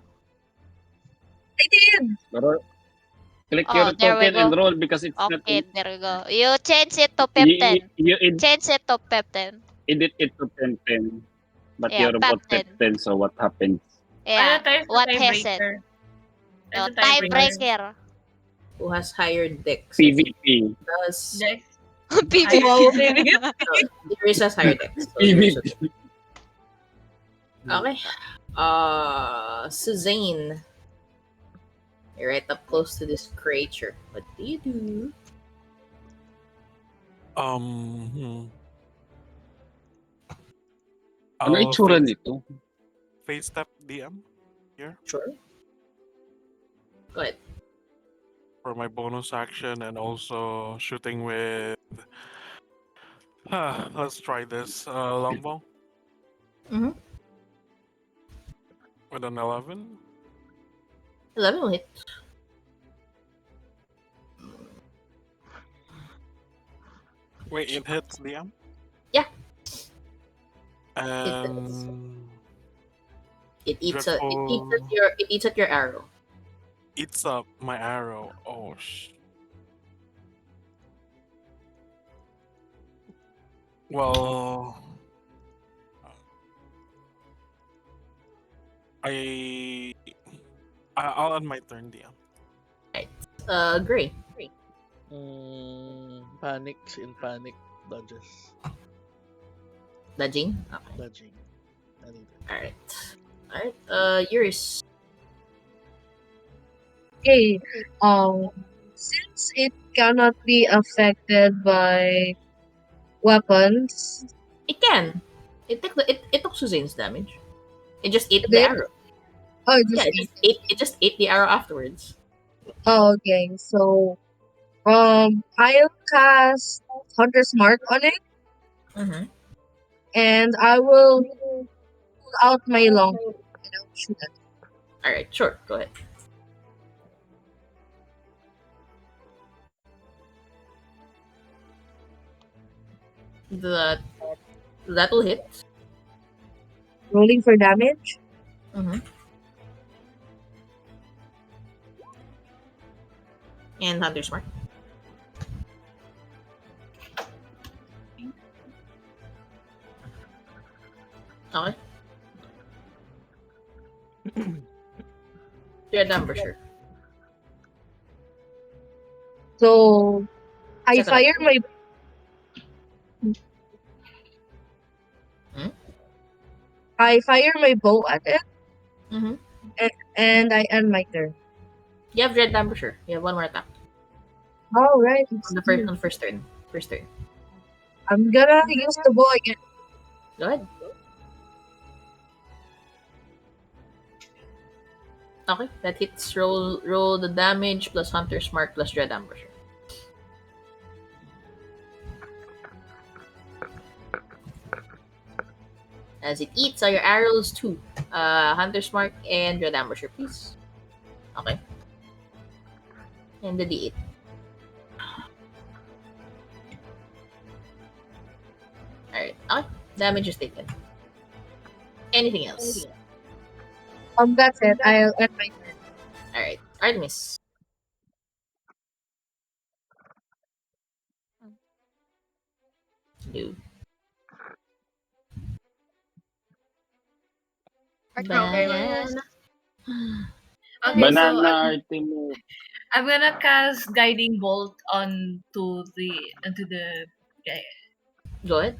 I did. Roll. Click Oh, your there we token and go. roll because it's not. Okay, there we go. You change it to Pep10. Change it to Pep10. Edit it to 10, but Yeah, you're about Pep10. 10, so what happens? Yeah, Tayo sa what has it? tiebreaker. Tayo No, sa tiebreaker. tiebreaker. Who has higher decks? PvP. Does Dex. PvP. Yurris has higher decks. So PvP. okay. Suzanne. You're right up close to this creature. What do you do? Ano I'll itsura nito? face step DM here Sure. Go ahead. for my bonus action and also shooting with. Let's try this longbow Mhm. with an 11. 11 will hit. Wait, it hits DM? Yeah. And It eats Dreadful- it eats at your arrow. eats up my arrow. Oh Well, I'll end my turn, DM. Gray. Panics in panic dodges. Dodging. Okay. Dodging. Anything. Alright. Yurris. Okay. Since it cannot be affected by weapons, It can. It took Suzanne's damage. It just ate It the did? arrow. just It just ate the arrow afterwards. okay. So, I'll cast Hunter's Mark on it, Mm-hmm. and I will pull out my longbow and I'll shoot it. Alright, sure. Go ahead. That will hit. Rolling for damage. Mm-hmm. And Hunter's Mark. Okay. Your number, sure. So, I Set it up. fire my. Hmm? I fire my bow at it, Mm-hmm. and I end my turn. You have red number, sure. You have one more attack All right. on the first turn. First turn. I'm gonna use the bow again. Go ahead. Okay, that hits. Roll the damage plus Hunter's Mark plus Dread Ambusher. As it eats all your arrows too. Hunter's Mark and Dread Ambusher, please. Okay. And the D8. Alright. Okay. Damage is taken. Anything else? That's it. I'll end my turn. All right, Artemis. No. Artemis. Banana. Okay, so Banana Artemis. I'm gonna cast Guiding Bolt onto the guy. Go ahead.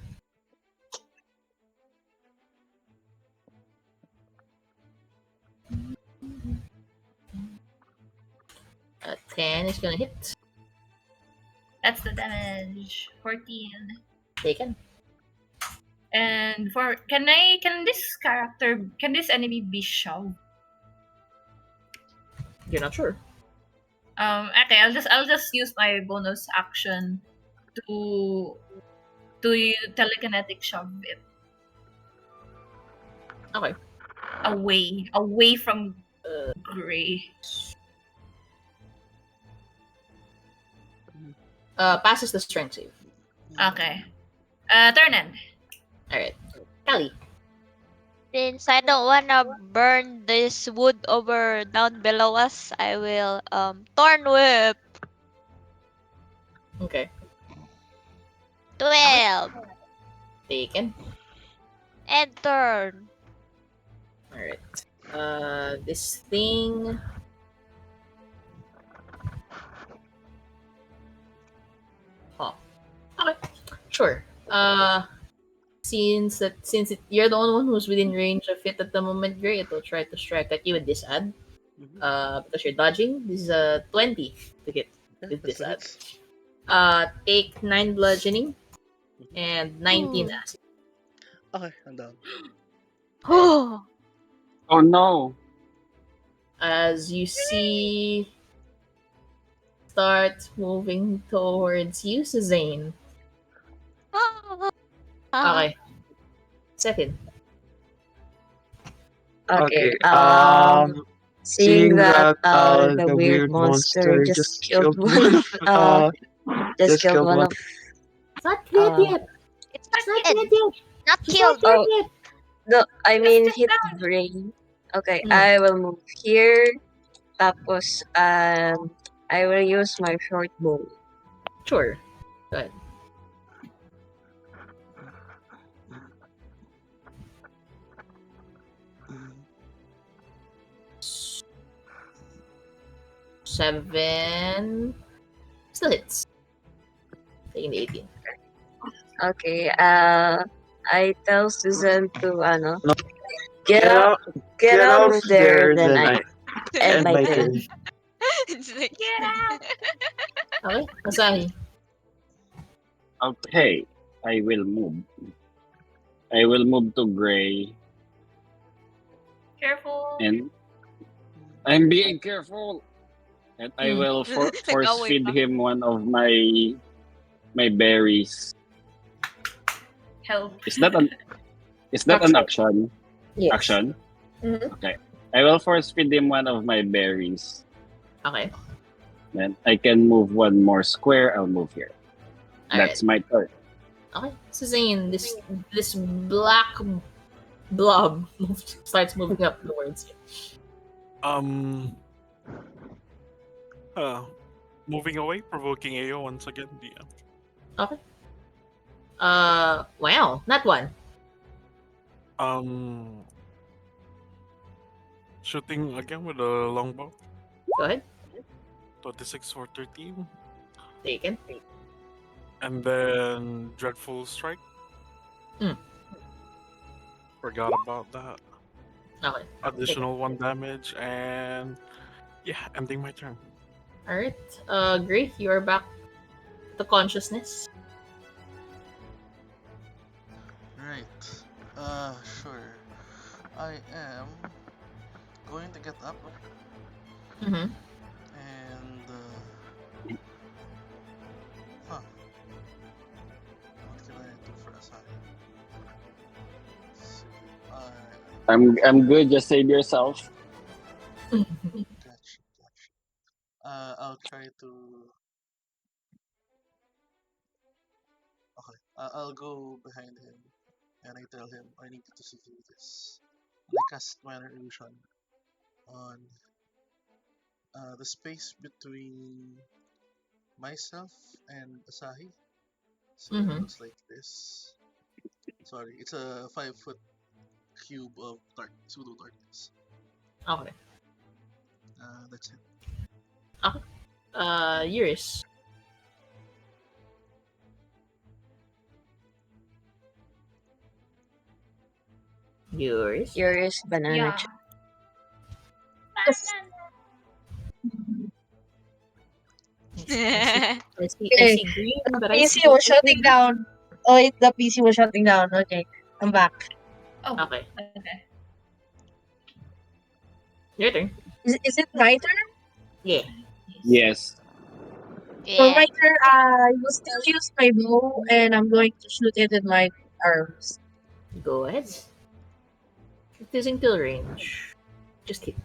A 10 is gonna hit. That's the damage. 14. Taken. And can this enemy be shoved? You're not sure. Okay, I'll just use my bonus action to telekinetic shove it Okay. away from Gray. Passes the strength save. Okay. Turn end. All right. Kelly. Since I don't wanna burn this wood over down below us, I will Thorn Whip. Okay. 12. Taken. And turn. All right. This thing. Oh. Okay. Sure. You're the only one who's within range of it at the moment, Gray, it will try to strike at you with this ad. Because you're dodging. This is a 20 to hit with this ad. Take 9 bludgeoning and 19 Ooh. acid. Okay, I'm down. Oh. Oh no. As you see, start moving towards you, Suzanne. Okay. Cethin. Okay. Seeing that the weird monster just killed one of It's not dead yet. It's It's not not dead. dead yet. Not She's not killed. dead Oh, yet. no, I mean hit brain. Okay, I will move here. Tapos I will use my short bow. Sure. Go ahead. Seven. Still hits. Taking the 18. Okay, I tell Susan to get out of there, then I end my turn. It's like, Get out. Okay. Asahi. Okay. I will move. I will move to Gray, Careful. and I'm being careful. And I will force Nag-away feed pa. him one of my berries. Help. Is that an action? Yes. Action? Mhm. Okay. I will force feed him one of my berries. Okay. Then I can move one more square. I'll move here. That's my turn. Okay. Suzanne, this black blob starts moving up towards you. Moving away, provoking AO once again. DM. Okay. Wow, not one. Shooting again with a longbow. Go ahead. 26 for 13. Taken. And then Dreadful Strike. Hmm. Forgot about that. Okay. Additional 1 damage, and yeah, ending my turn. Alright. Gray, you are back to consciousness. Right. Sure. I am going to get up Mm-hmm. and what can I do for Asahi? I'm good. Just save yourself. Gotcha. I'll try to. Okay. I'll go behind him and I tell him I need you to see through this. And I cast minor illusion on the space between myself and Asahi. So it Mm-hmm. looks like this. Sorry, it's a 5 foot cube of pseudo darkness. Okay. That's it. Okay. Yurris. Yurris. Yurris banana Yeah. chip. I Okay, see green, the but I PC see was shutting down. Oh, the PC was shutting down. Okay, I'm back. Oh, Okay. okay. Your turn. Is it my turn? Yeah. Yes. For Yeah. my turn, I will still use my bow, and I'm going to shoot it in my arms. Go ahead. It is until range. Just hit.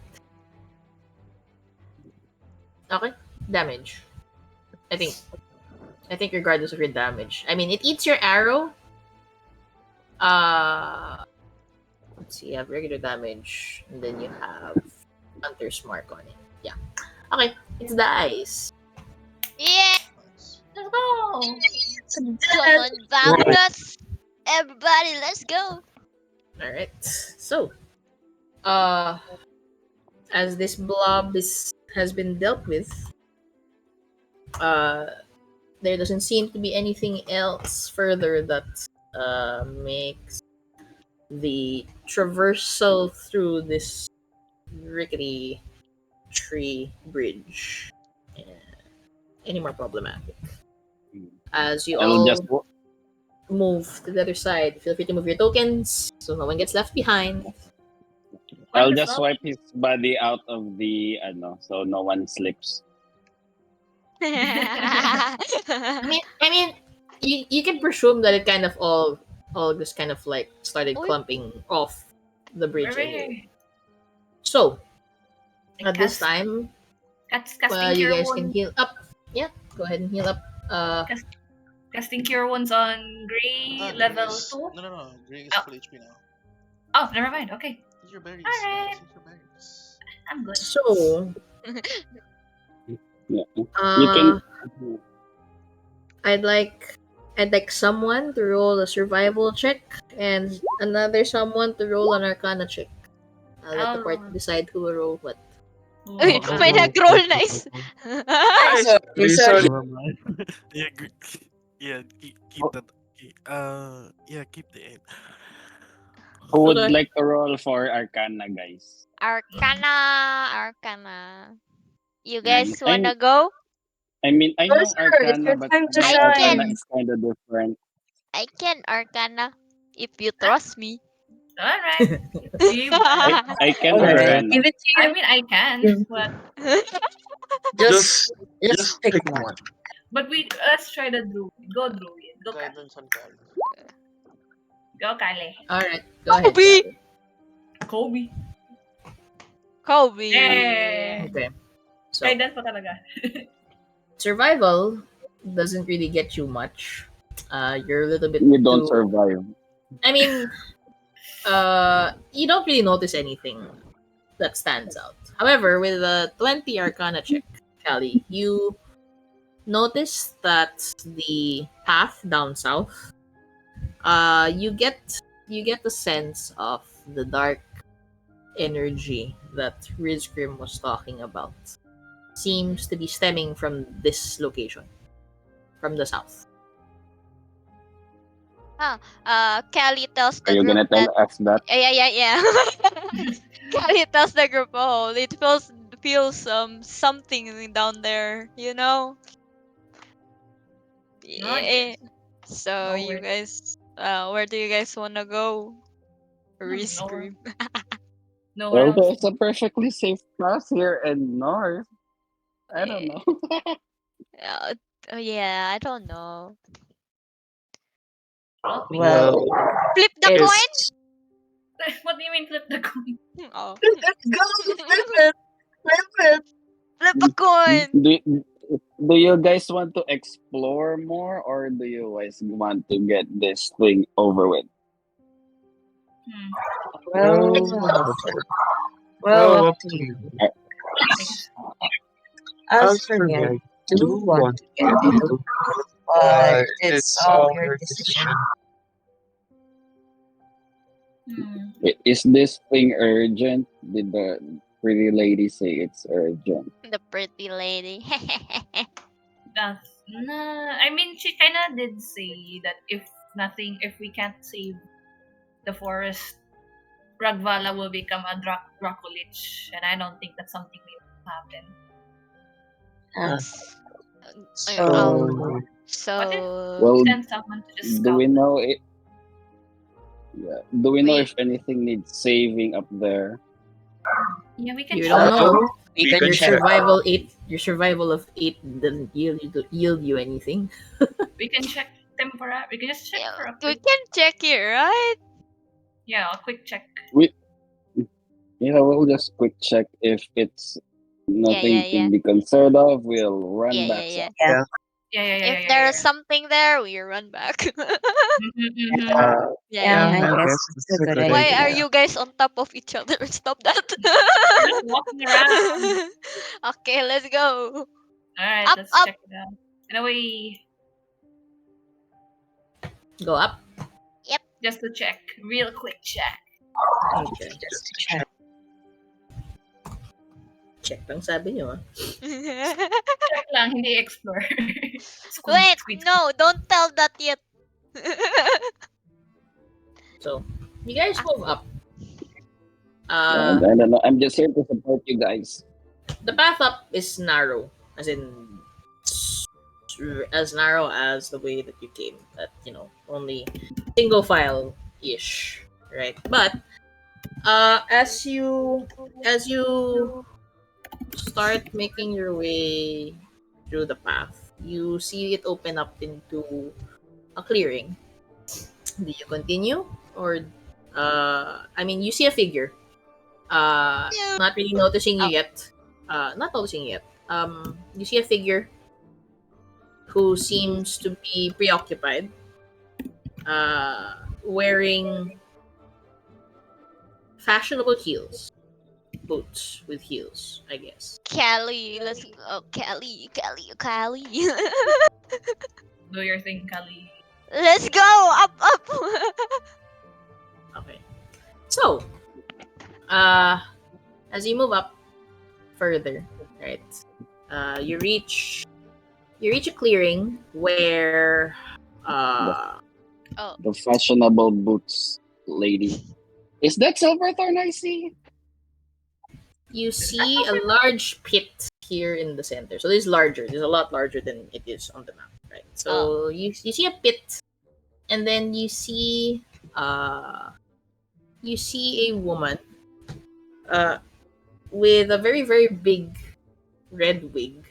Okay. Damage. I think. Regardless of your damage. I mean, it eats your arrow. Let's see. You have regular damage, and then you have Hunter's Mark on it. Yeah. Okay. It's dice. Yeah. Nice. Let's go. It's Come dead. on, vamonos. Everybody, let's go. All right. So, uh, as this blob has been dealt with, uh, there doesn't seem to be anything else further that makes the traversal through this rickety tree bridge any more problematic. As you I'll just all move to the other side, feel free to move your tokens so no one gets left behind. Wonderful. swipe his body out of the so no one slips. I mean, you can presume that it kind of all just kind of like started Oy. clumping off the bridge anyway. Hooray. So I at this cast- time, casting you cure guys can wounds. heal up. Yeah, go ahead and heal up. Casting cure wounds on Gray level Grace. 2. No. Gray is Oh. full HP now. Oh, never mind. Okay, Take your berries. Alright. Take your berries. I'm good. So Yeah. You uh, can. I'd like someone to roll a survival check and another someone to roll an arcana check. I'll let the party decide who will roll what. Uy, may nag-roll nice. Sorry. Yeah, yeah, keep that. Yeah, keep the end. Who would Okay. like to roll for Arcana, guys? Arcana. You guys I'm- wanna go? I mean, I know Sorcerer, it's Arcana, your but time to my I Arcana shine. is kind of different. I can Arcana if you trust me. Alright. I can Alright. Arcana. Give it to I you. mean, I can, but Just pick one. let's try the Druid. Go Druid. Go Kale. Guidance on Kali. Go Kale. Alright, go ahead. Kobe! Gabby. Kobe. Kobe. Eh. Okay. So Guidance pa talaga. survival doesn't really get you much. You're a little bit You don't too- survive. I mean, you don't really notice anything that stands out. However, with a 20 Arcana check, Callie, you notice that the path down south, you get the sense of the dark energy that Rizgrim was talking about. Seems to be stemming from this location, from the south. Kelly tells Are the you group gonna tell that us that? yeah. Kelly tells the group, oh, it feels something down there, you know? Yeah. So you Nowhere. guys, where do you guys wanna go? Nowhere. Rescream. Nowhere Well, else. there's a perfectly safe path here in north. I don't know. Yeah, I don't know. Well, Flip the it's coin. What do you mean flip the coin? Oh. Go flip it. Flip it. Flip a coin. Do you guys want to explore more, or do you guys want to get this thing over with? Hmm. Well, Well, up up to to you. you. Thanks. As for me, I do want to get into, but it's all your decision. Hmm. Is this thing urgent? Did the pretty lady say it's urgent? The pretty lady. Nah, I mean, she kind of did say that if we can't save the forest, Ragvala will become a Dracolich, and I don't think that's something we will happen. That's So, What if so Well, we send someone to just do we scout? know it? Yeah. Do we know we if anything needs saving up there? Yeah, we can You check. don't know. we can can Your check. survival of 8 doesn't yield you anything. We can check temporary. We can just check yeah, for a we quick. can check it, right? Yeah, a quick check. We we'll just quick check if it's Yeah, nothing yeah, to yeah. be concerned of. We'll run Yeah, back. yeah, yeah. Yeah. If there's something there, we run back. Mm-hmm. Yeah, yeah. I guess it's a good Why idea. are you guys on top of each other? Stop that. We're just walking around. Okay, let's go. Alright, Up, let's up. check it out. And away. Go up. Just to check. Real quick check. Okay. Just to check. Check lang sabi niyo ah. Check lang, hindi explore. Wait, Squeeze. no, don't tell that yet. So, you guys move up. I don't know. I'm just here to support you guys. The path up is narrow, as in as narrow as the way that you came. That only single file ish, right? But as you start making your way through the path, you see it open up into a clearing. Do you continue or you see a figure. Not really noticing you yet. Not noticing yet. You see a figure who seems to be preoccupied. Wearing fashionable heels, boots with heels, I guess. Callie, let's go. Callie. Do your thing, Kali. Let's go. Up. Okay. So, as you move up further, right? You reach a clearing where The fashionable boots lady. Is that Silverthorn I see? you see a large pit here in the center. So this is larger. This is a lot larger than it is on the map, right? So you see a pit, and then you see a woman with a very very big red wig.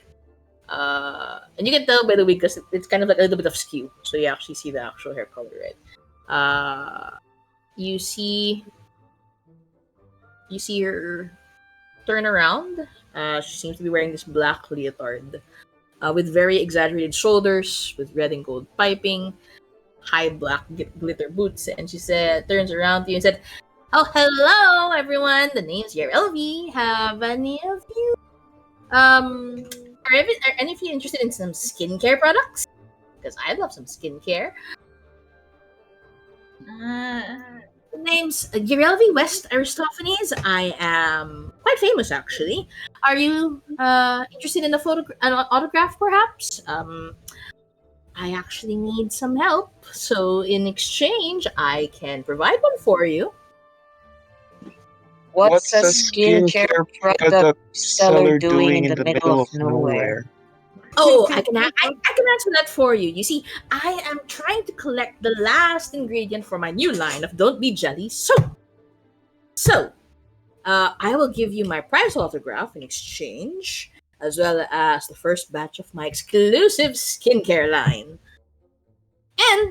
And you can tell by the wig because it's kind of like a little bit of skew. So you actually see the actual hair color, right? You see her turn around. She seems to be wearing this black leotard with very exaggerated shoulders, with red and gold piping, high black glitter boots, and she turns around to you and said, "Oh, hello, everyone. The name's Yarelvi. Have any of you are any of you interested in some skincare products? Because I love some skincare." The name's Yarelvi West Aristophanes. I am quite famous, actually. Are you interested in an autograph, perhaps? I actually need some help, so in exchange, I can provide one for you. What's a skincare product seller doing in the middle of nowhere? Oh, I can answer that for you. You see, I am trying to collect the last ingredient for my new line of Don't Be Jelly soap. So, I will give you my prize autograph in exchange, as well as the first batch of my exclusive skincare line. And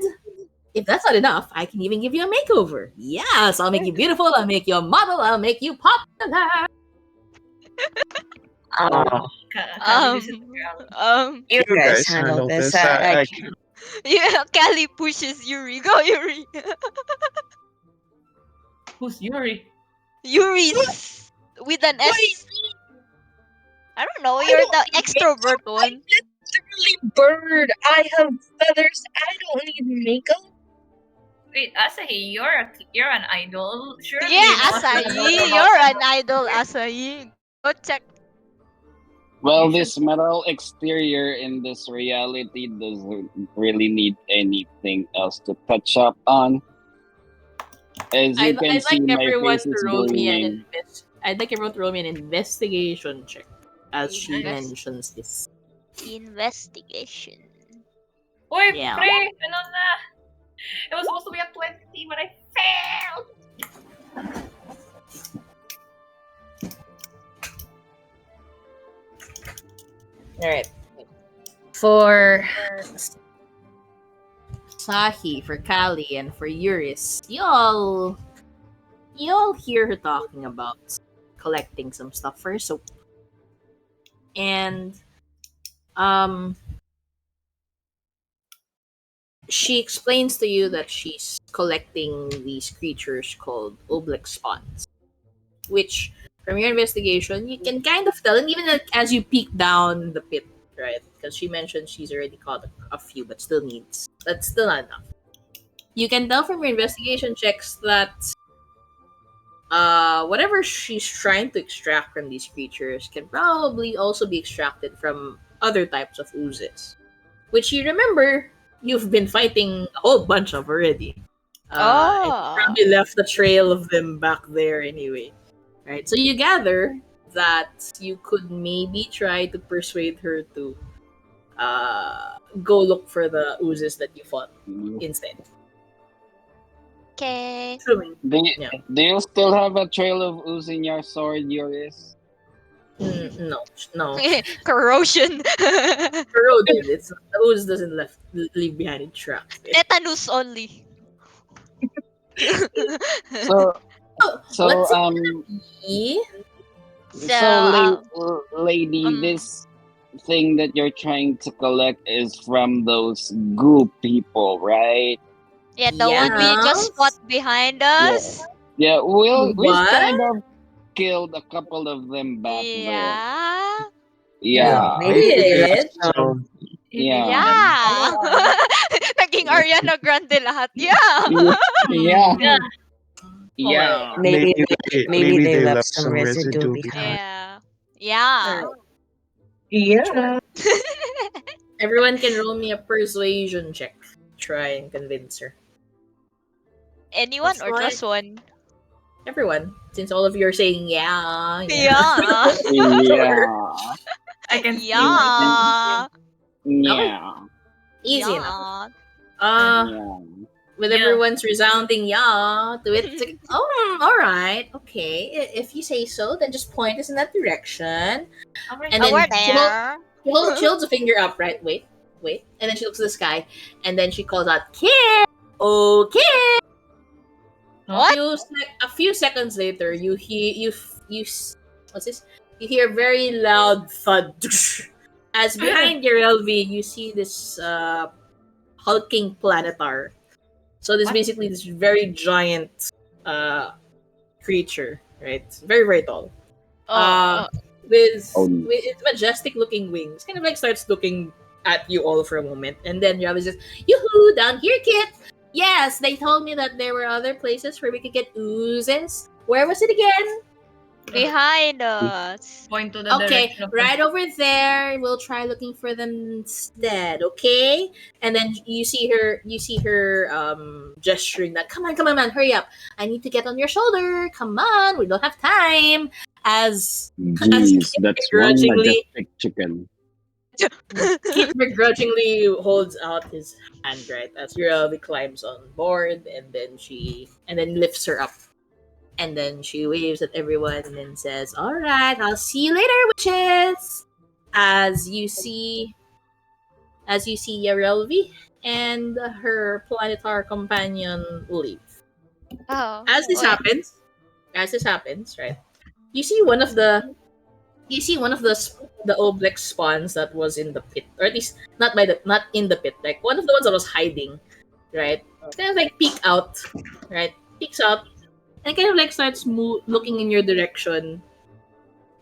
if that's not enough, I can even give you a makeover. Yes, I'll make you beautiful. I'll make you a model. I'll make you popular. You guys handle this. I can. Yeah, Callie pushes Yuri. Go, Yuri. Who's Yuri? Yurris with an S. I don't know. You're the extrovert one. Literally bird. I have feathers. I don't need makeup. Wait, Asahi, you're an idol. Surely Yeah, you know Asahi. about You're an idol, Asahi. Go check. Well, You should- this metal exterior in this reality doesn't really need anything else to touch up on. As you can I'd see, like my everyone face to is roll me gleaming. I'd like everyone to roll me an investigation check as she Invest- mentions this. Investigation. Uy, Yeah. pre! Ano na? It was supposed to be a 20, but I failed! All right. For Sahi, for Kali, and for Yurris, y'all hear her talking about collecting some stuff for her soap. And she explains to you that she's collecting these creatures called oblique spawns, which from your investigation you can kind of tell, and even as you peek down the pit, right? Because she mentioned she's already caught a few, but that's still not enough. You can tell from your investigation checks that whatever she's trying to extract from these creatures can probably also be extracted from other types of oozes, which you remember you've been fighting a whole bunch of already. And you probably left a trail of them back there anyway. Right? So you gather that you could maybe try to persuade her to go look for the oozes that you fought instead. Okay. Assuming. Do you, Yeah. do you still have a trail of ooze in your sword, Yurris? No. Corrosion. Corroded. It's the ooze doesn't leave behind a track. Tetanus only. So, What's it? lady, this thing that you're trying to collect is from those goo people, right? Yeah, the one we just fought behind us. Yeah, we What? kind of killed a couple of them back there. Yeah. Yeah. Maybe they left Did? some. Yeah. Naging Ariana Grande lahat. Yeah. Yeah. Yeah. Maybe they left some residue behind. Yeah. Yeah. Everyone can roll me a persuasion check. Try and convince her. Anyone That's or fine. just one? Everyone, since all of you are saying yeah. Yeah. Yeah. I can Yeah. Yeah. Easy enough. Yeah. With everyone's resounding yeah to it, it's like, oh, all right, okay. If you say so, then just point us in that direction. And then Over she there. holds a finger up, right? Wait. And then she looks at the sky, and then she calls out, "Kid, okay." What? A few seconds later, you hear what's this? You hear a very loud thud. As behind your LV, you see this hulking planetar. So this basically this very giant creature, right? Very very tall. With its majestic looking wings, kind of like starts looking at you all for a moment, and then Ravi says, "Yoo-hoo, down here, kid. Yes, they told me that there were other places where we could get oozes. Where was it again? Behind us. Point to the Okay, direction of right over there. We'll try looking for them instead, okay?" And then you see her gesturing that, come on, man, hurry up. I need to get on your shoulder. Come on, we don't have time. As Jeez, that's one begrudgingly majestic chicken. Kit begrudgingly holds out his hand, right, as Yurelvi climbs on board, and then lifts her up. And then she waves at everyone and says, "All right, I'll see you later, witches." As you see Yarelvi and her planetar companion leave. Oh. As this happens, right? You see one of the oblique spawns that was in the pit, or at least not in the pit, like one of the ones that was hiding, right? Kind of like peeks out, and kind of like starts looking in your direction,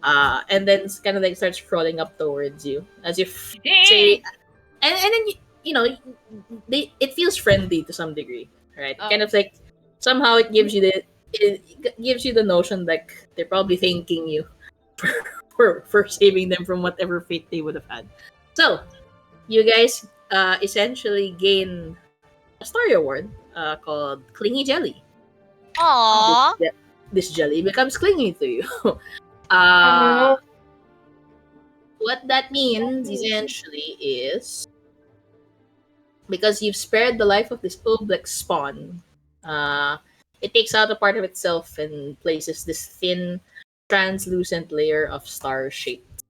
and then it's kind of like starts crawling up towards you as if say, and then you know it feels friendly to some degree, right? Oh. Kind of like somehow it gives you the notion like they're probably thanking you for saving them from whatever fate they would have had. So you guys essentially gain a story award called Clingy Jelly. Aww. This jelly becomes clingy to you. Oh, What that means essentially is because you've spared the life of this oobleck spawn, it takes out a part of itself and places this thin, translucent layer of star-shaped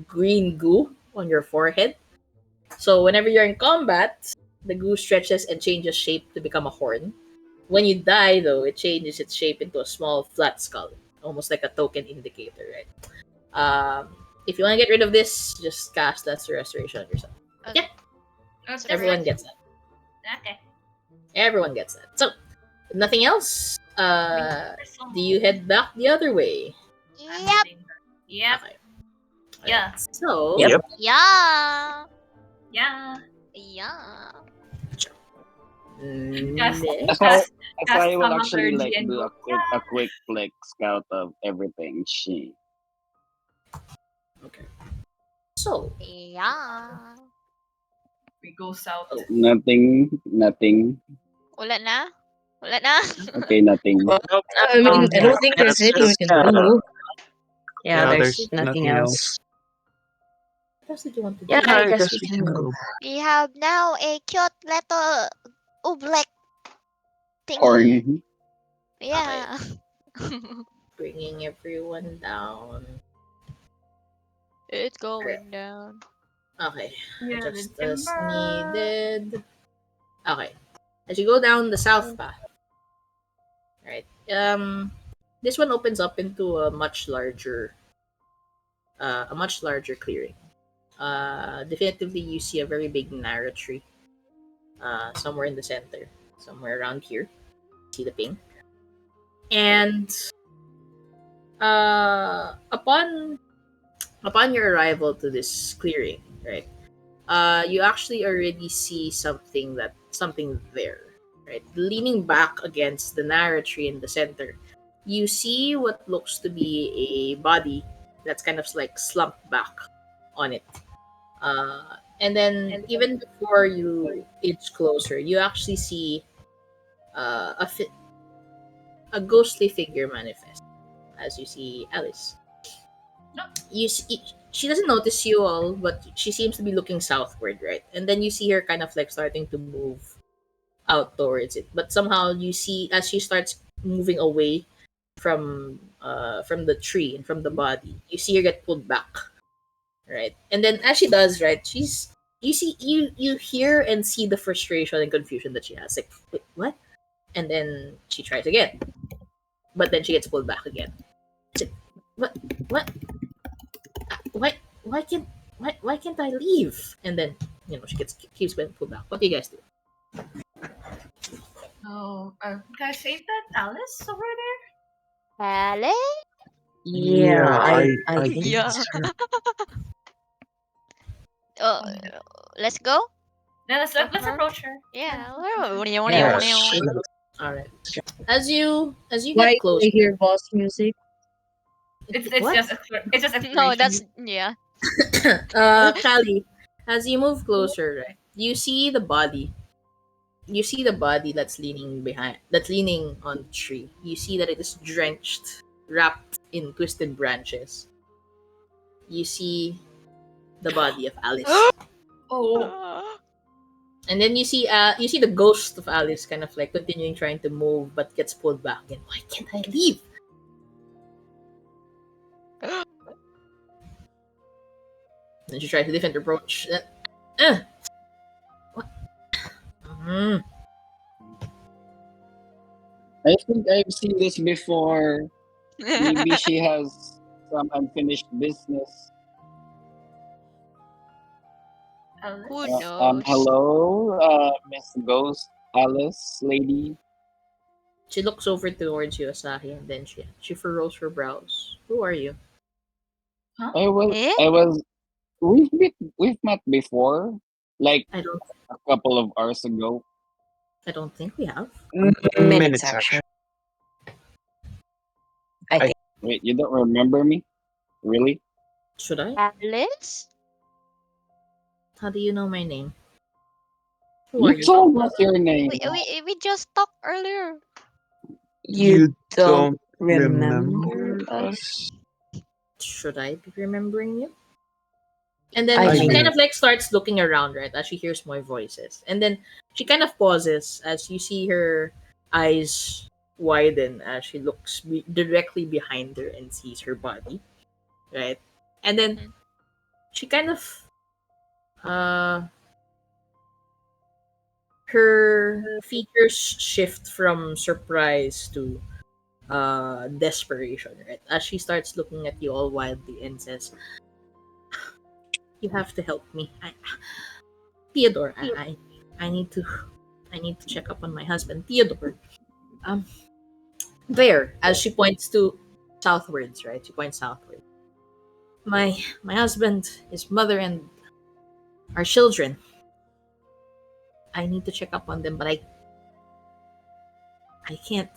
green goo on your forehead. So whenever you're in combat, the goo stretches and changes shape to become a horn. When you die, though, it changes its shape into a small flat skull, almost like a token indicator, right? If you want to get rid of this, just cast Lesser Restoration on yourself. Okay. Everyone gets that. Okay. Everyone gets that. So, nothing else? Do you head back the other way? Yep. Yep. Okay. Yeah. So, Yep. Yeah. Yeah. Yeah. Cast, next. cast, Asahi will Stomach actually Allergy like and do go, a quick like scout of everything. She Okay. So, Yeah. we go south. oh, nothing. Wala na? Wala na? Okay, nothing. I mean, I don't think there's anything we can do. Yeah, there's nothing else. what else did you want to do? Yeah, I guess we can go. We have now a cute little oobleck thingy. Horn. Yeah. Bringing everyone down. It's going down. Okay. Yeah, Just the as timber. needed. Okay. As you go down the south path, right? This one opens up into a much larger clearing. Definitively, you see a very big narrow tree. Somewhere in the center, somewhere around here. See the ping. And upon your arrival to this clearing, right? You actually already see something there, right? Leaning back against the narrow tree in the center, you see what looks to be a body that's kind of like slumped back on it. And then even before you inch closer, you actually see uh, a fi- a ghostly figure manifest as you see Alice. You see, she doesn't notice you all, but she seems to be looking southward, right? And then you see her kind of like starting to move out towards it. But somehow you see as she starts moving away from the tree and from the body, you see her get pulled back, right? And then as she does, right, you hear and see the frustration and confusion that she has. Like, wait, what? And then she tries again, but then she gets pulled back again. She's like, what? Why? Why can't? Why can't I leave? And then she keeps getting pulled back. What do you guys do? Oh, guys, ain't that Alice over there? Alice? Yeah, I think Yeah. it's her. Let's go? Now let's approach her. Yeah. Yeah, sure. All right. As you Why get do close, I hear boss music? It's what? just exploration. No, that's yeah. Callie, as you move closer, right, you see the body. You see the body that's leaning on the tree. You see that it is drenched, wrapped in twisted branches. You see the body of Alice. Oh, And then you see the ghost of Alice kind of like continuing trying to move but gets pulled back. And why can't I leave? Then she tries a different approach. What? Mm. I think I've seen this before. Maybe she has some unfinished business. Who knows? Hello, Miss Ghost Alice lady. She looks over towards you, Asahi, and then she furrows her brows. Who are you? Eh? I was. We've met before, like I don't a couple of hours ago. I don't think we have. Minutes actually. I think. Wait, you don't remember me? Really? Should I? Alice? How do you know my name? Who are You you? told us your name. We just talked earlier. You don't remember us? Should I be remembering you? And then I she mean- kind of like starts looking around, right, as she hears my voices. And then she kind of pauses as you see her eyes widen as she looks directly behind her and sees her body, right? And then Mhm. she kind of her features shift from surprise to desperation, right? As she starts looking at you all wildly and says, "You have to help me, Theodore. I need to check up on my husband, Theodore. Um, there." As she points to southwards, right? She points southward. My husband, his mother, and our children. I need to check up on them, but I can't.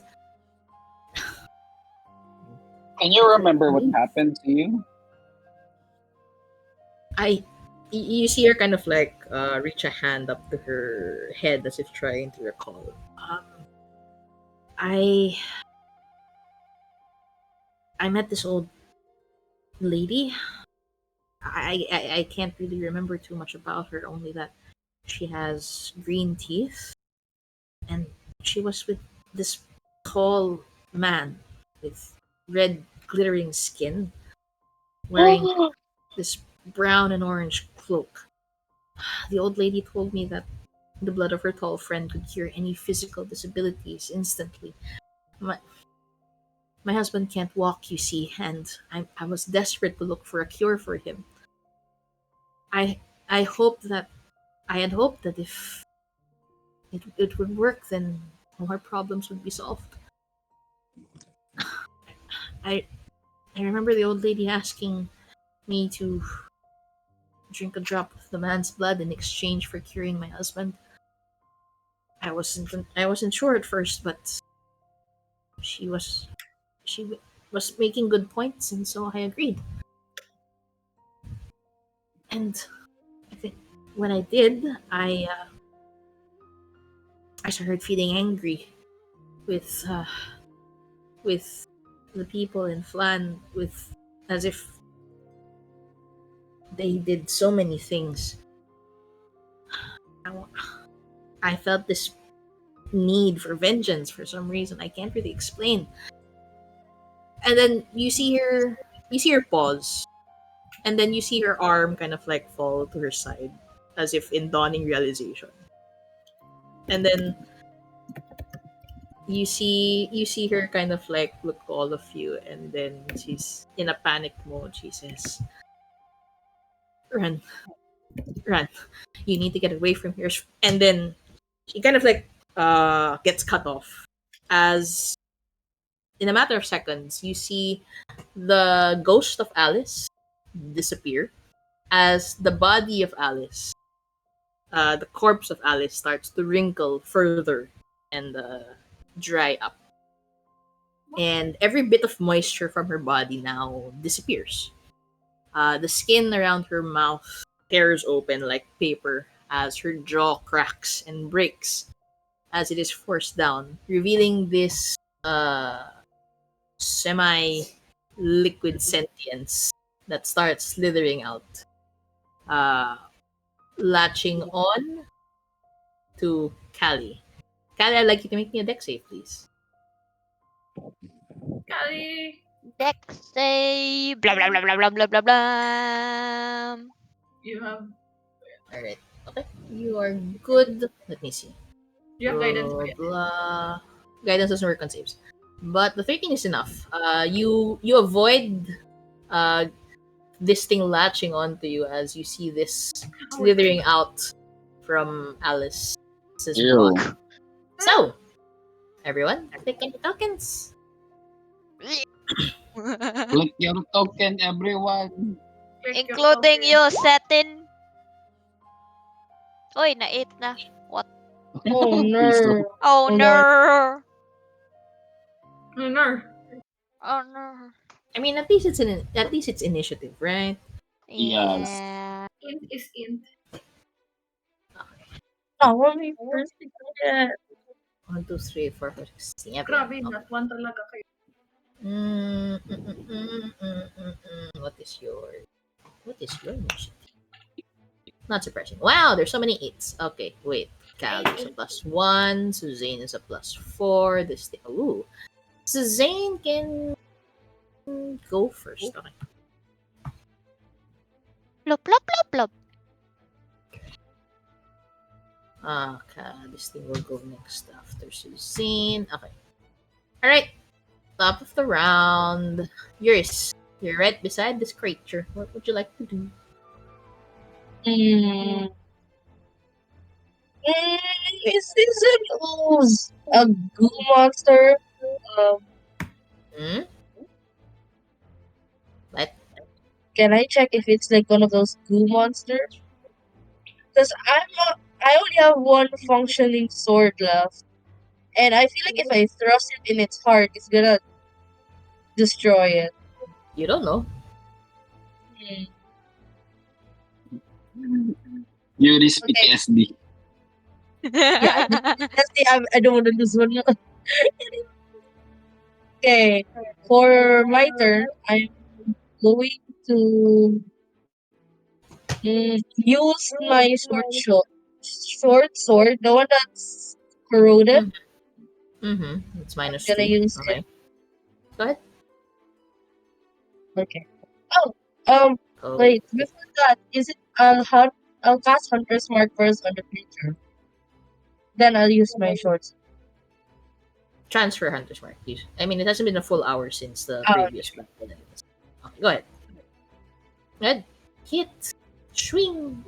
Can you remember what happened to you? You see her kind of like reach a hand up to her head as if trying to recall. I met this old lady. I can't really remember too much about her, only that she has green teeth, and she was with this tall man with red glittering skin, wearing this brown and orange cloak. The old lady told me that the blood of her tall friend could cure any physical disabilities instantly. My, my husband can't walk, you see, and I was desperate to look for a cure for him. I I hoped that I had hoped that if it would work, then all our problems would be solved. I I remember the old lady asking me to drink a drop of the man's blood in exchange for curing my husband. I wasn't sure at first, but she was she was making good points, and so I agreed. And I think when I did, I started feeling angry with with the people in Flan, with as if they did so many things. I, I felt this need for vengeance for some reason I can't really explain. And then you see her pause, and then you see her arm kind of like fall to her side, as if in dawning realization. And then you see her kind of like look to all of you, and then she's in a panic mode. She says, "Run, run! You need to get away from here." And then she kind of like gets cut off as in a matter of seconds you see the ghost of Alice disappear as the body of Alice, the corpse of Alice, starts to wrinkle further and dry up. And every bit of moisture from her body now disappears. The skin around her mouth tears open like paper as her jaw cracks and breaks as it is forced down, revealing this semi liquid sentience that starts slithering out, uh, latching on to Callie. Callie, I'd like you to make me a deck save, please. Kali, Deck say blah blah blah blah blah blah blah blah. you have Alright. Okay. You are good. Let me see. you have guidance, Blah, right? blah. Guidance doesn't work on saves. But the 13 is enough. You avoid uh, this thing latching onto you as you see this slithering out from Alice's Ew. body. So, Everyone, take any tokens. Click your token, everyone. Including you, Cethin. Oy, na-8 na. What? Oh Please no. don't. Oh Hold on. no. No. Oh no. I mean, at least it's initiative, right? Yes. Yeah. Int is int. Oh, let me first get 1, 2, 3, 4, 5, 6, 7. Grabe, Okay. not one talaga kayo. What is your initiative? Not surprising. Wow, there's so many 8s. Okay, wait. Cal is a +1. Suzanne is a +4. This thing. Ooh. Suzanne can go first. Okay. Plop, plop, plop, plop. Okay, this thing will go next after Suzanne. Okay. Alright. Top of the round. Yurris, you're right beside this creature. What would you like to do? mm, is this a goo monster? Um, Hmm? What? can I check if it's like one of those goo monsters? Because I only have one functioning sword left, and I feel like if I thrust it in its heart, it's gonna destroy it. You don't know. Yurris Okay. PTSD. Yeah, let's see. I don't want to lose one. Okay, for my turn, I'm going to use my short sword, the one that's corroded. It's minus I'm gonna 2. use it. Okay. Go ahead. Okay. Oh, wait. Okay. Before that, is it I'll cast Hunter's Mark first on the creature. Then I'll use my short sword. Transfer Hunter's Mark, please. I mean, it hasn't been a full hour since the Oh, previous battle. Okay, go ahead. Go ahead. Hit. Swing.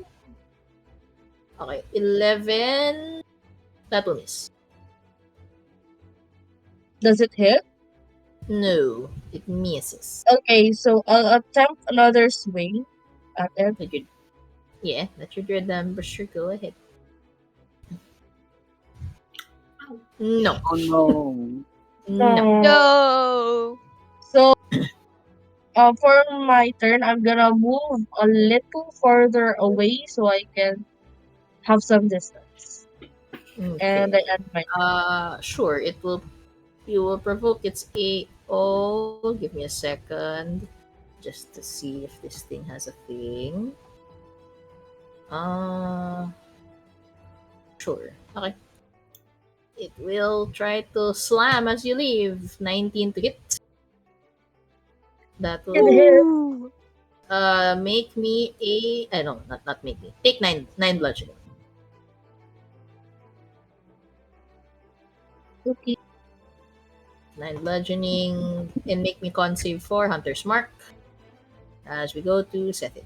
Okay, 11. That will miss. does it hit? No, it misses. Okay, so I'll attempt another swing at it. Yeah, that's your dread number. Sure, go ahead. No. Oh no. No. No. So, for my turn, I'm gonna move a little further away so I can have some distance. And I Okay. end my Sure. You will provoke its AO. Give me a second, just to see if this thing has a thing. Sure. Okay. It will try to slam as you leave. 19 to hit. That will Ooh. make me a. No, not make me. Take nine bludgeoning. Okay. 9 bludgeoning and make me con save for Hunter's Mark. As we go to Cethin.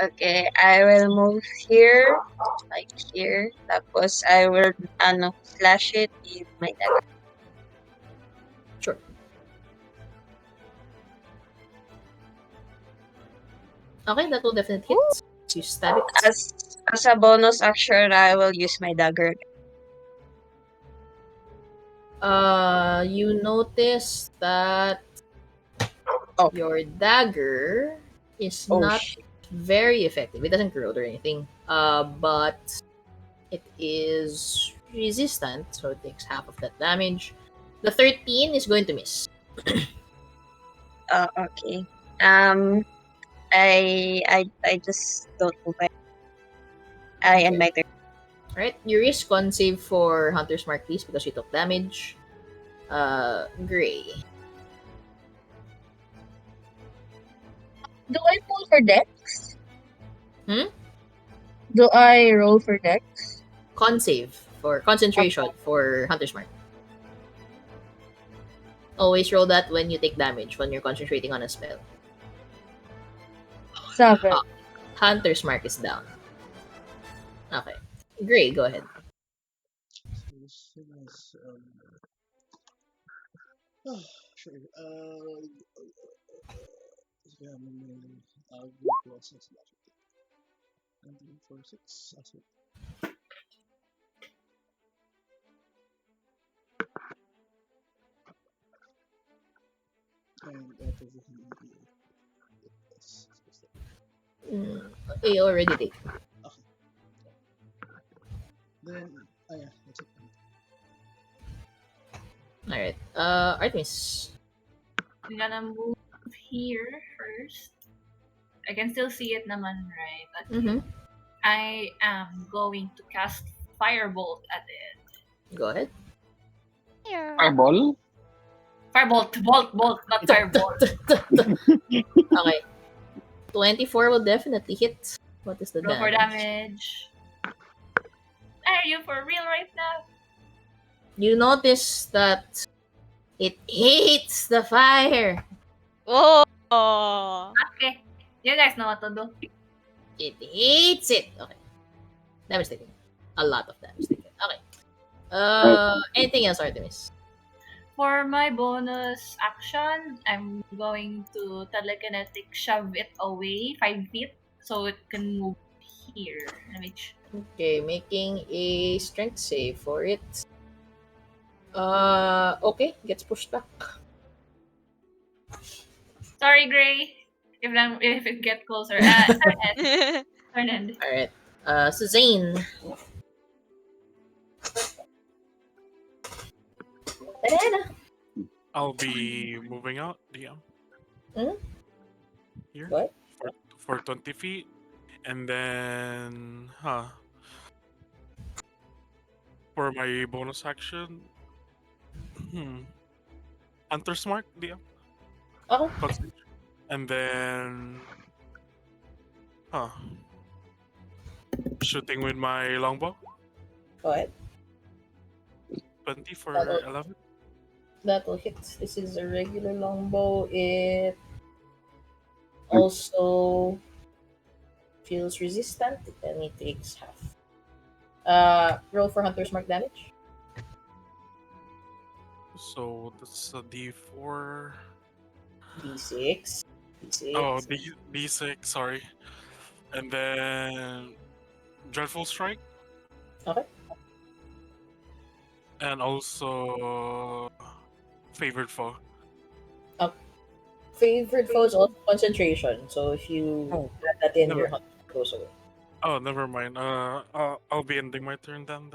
Okay, I will move here, like here. Tapos I will slash it with my dagger. Sure. Okay, that will definitely hit. You stab it. As a bonus action, I will use my dagger. You notice that your dagger is not very effective. It doesn't corrode or anything. But it is resistant, so it takes half of that damage. The 13 is going to miss. Okay. I just don't move. I end my turn. Alright, Yurris con save for Hunter's Mark, please, because you took damage. Gray. Do I roll for dex? Hmm? Do I roll for dex? Con save for concentration for Hunter's Mark. Always roll that when you take damage, when you're concentrating on a spell. 7. Hunter's Mark is down. Okay. Gray, go ahead. Oh, sure. Yeah, group process. 1946. And that is You already did. okay. Then, yeah, that's it. Alright. Artemis. I'm gonna move here first. I can still see it naman, right? Mm-hmm. I am going to cast Firebolt at it. Go ahead. Here. Fireball? Firebolt, bolt, not Firebolt. Okay. 24 will definitely hit. What is the Roll for damage? damage. Are you for real right now? You notice that it hates the fire. Oh. Okay. You guys know what to do. It hates it. Okay. Damage taken. A lot of damage taken. Okay. Anything else, Artemis? For my bonus action, I'm going to telekinetic shove it away 5 feet so it can move here. Let me Okay, making a strength save for it. Okay, gets pushed back. Sorry, Gray. If it get closer. Turn end. Alright. Suzanne. Banana. I'll be moving out, DM. Hmm? Here. What? For 20 feet. And then, for my bonus action, Hunter's Mark, DM. Okay. And then, shooting with my longbow. Go ahead. 20 for That'll- 11. That will hit. This is a regular longbow. It also feels resistant and it takes half. Roll for Hunter's Mark damage. So that's a D4. D6. D6. Oh, D6, sorry. And then Dreadful Strike. Okay. And also Favored Foe. Favorite foe is also concentration. So if you add that in, Never. your hunter goes away. Oh, never mind. I'll be ending my turn then.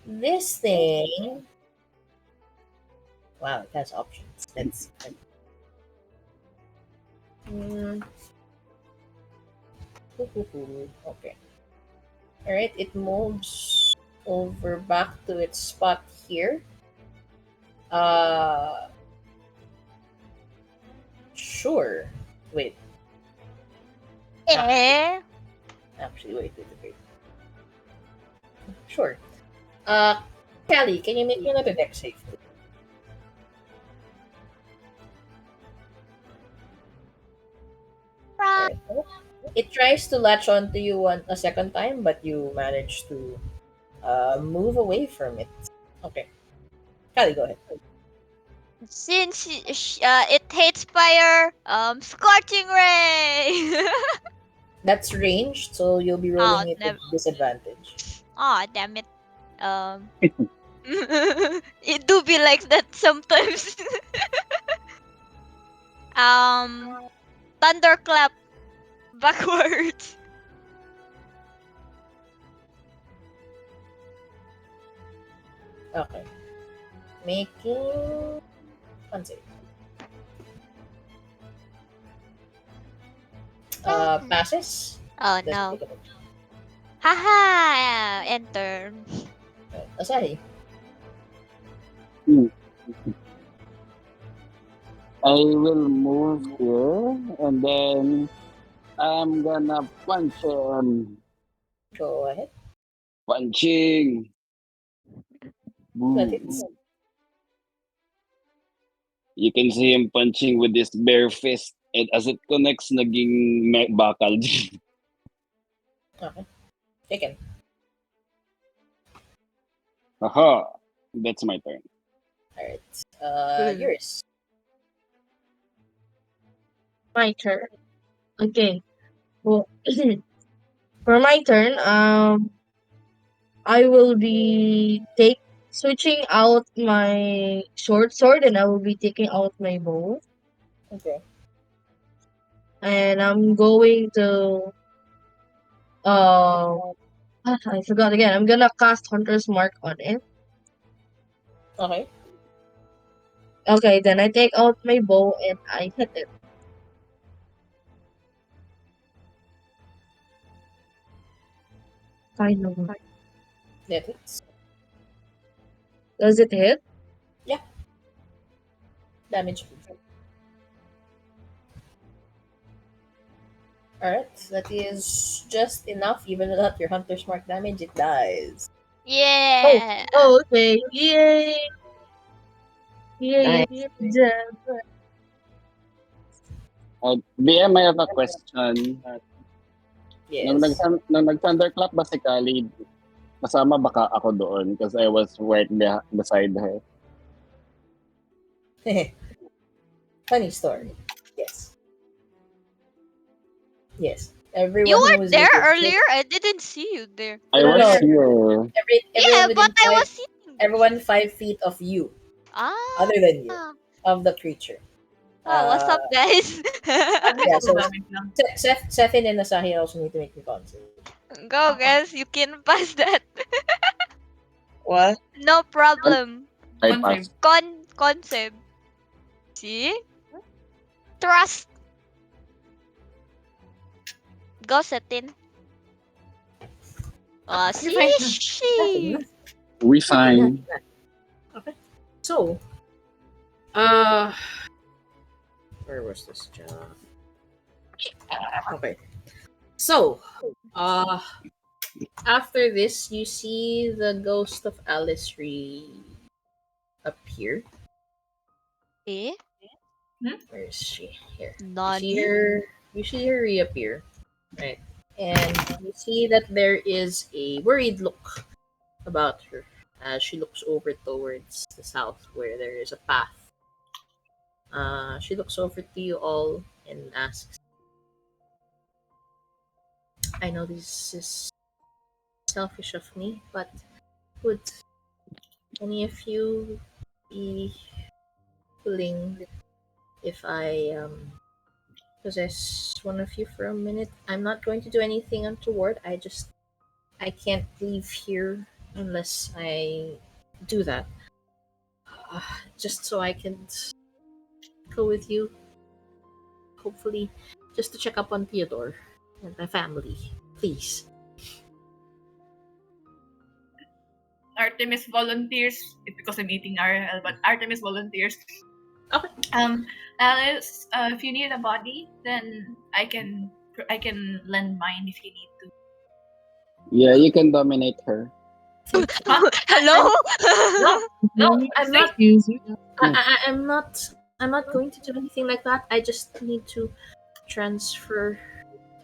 This thing. Wow, it has options. Let's see. Okay. Alright, it moves over back to its spot here. Sure. Wait. Eh? Actually, wait. Sure. Callie, can you make me another deck save? Right. It tries to latch onto you a second time, but you manage to move away from it. Okay. Callie, go ahead. Since it hates fire, scorching ray. That's ranged, so you'll be rolling it with disadvantage. Aw, damn it. It do be like that sometimes. Thunderclap backwards. Okay. Making one save. Passes. Oh Let's no. take a look. Haha! Enter. Asahi. I will move here and then I'm gonna punch him. Go ahead. Punching. That Boom. hits. You can see him punching with his bare fist, and as it connects, naging bakal. Okay. Taken. Aha! That's my turn. Alright. Good. Yours. My turn. Okay. Well, for my turn, I will be take switching out my short sword and I will be taking out my bow. Okay. And I'm going to I forgot again. I'm gonna cast Hunter's Mark on it. Okay. Okay, then I take out my bow and I hit it. Finally. That hits. Does it hit? Yeah. Damage. Alright. That is just enough. Even without your Hunter's Mark damage, it dies. Yeah. Oh, okay. Yay! Yay! Nice. Yeah. BM, I have a question. Yes. Nung nag-thunderclap ba si Khalid, kasama baka ako doon because I was right beside her. Funny story. Yes. Yes. You Everyone who were was there within earlier. I didn't see you there. I No, was no. here. Yeah, Everyone but within I was five. sitting there. Everyone 5 feet of you, Ah. other than you, of the creature. Oh, what's up, guys? Yeah. So damage lang. Cethin and Asahi also need to make me consent. Go, guys. You can pass that. What? No problem. I Confirm. passed. Concept. See? Trust. Go, Cethin. You're fine. See? We Nothing. fine. Okay. So, uh, where was this job? Okay. So, after this, you see the ghost of Alice appear. Eh? Where is she? Here. Nani? You see her reappear, right? And you see that there is a worried look about her as she looks over towards the south where there is a path. She looks over to you all and asks, I know this is selfish of me, but would any of you be willing if I possess one of you for a minute? I'm not going to do anything untoward. I can't leave here unless I do that. Just so I can go with you, hopefully, just to check up on Theodore and my family. Please. Artemis volunteers because I'm eating RL, but Artemis volunteers. Okay. Alice, if you need a body, then I can lend mine if you need to. Yeah, you can dominate her. Hello? No, I'm not. Excuse me. I'm not. I'm not going to do anything like that. I just need to transfer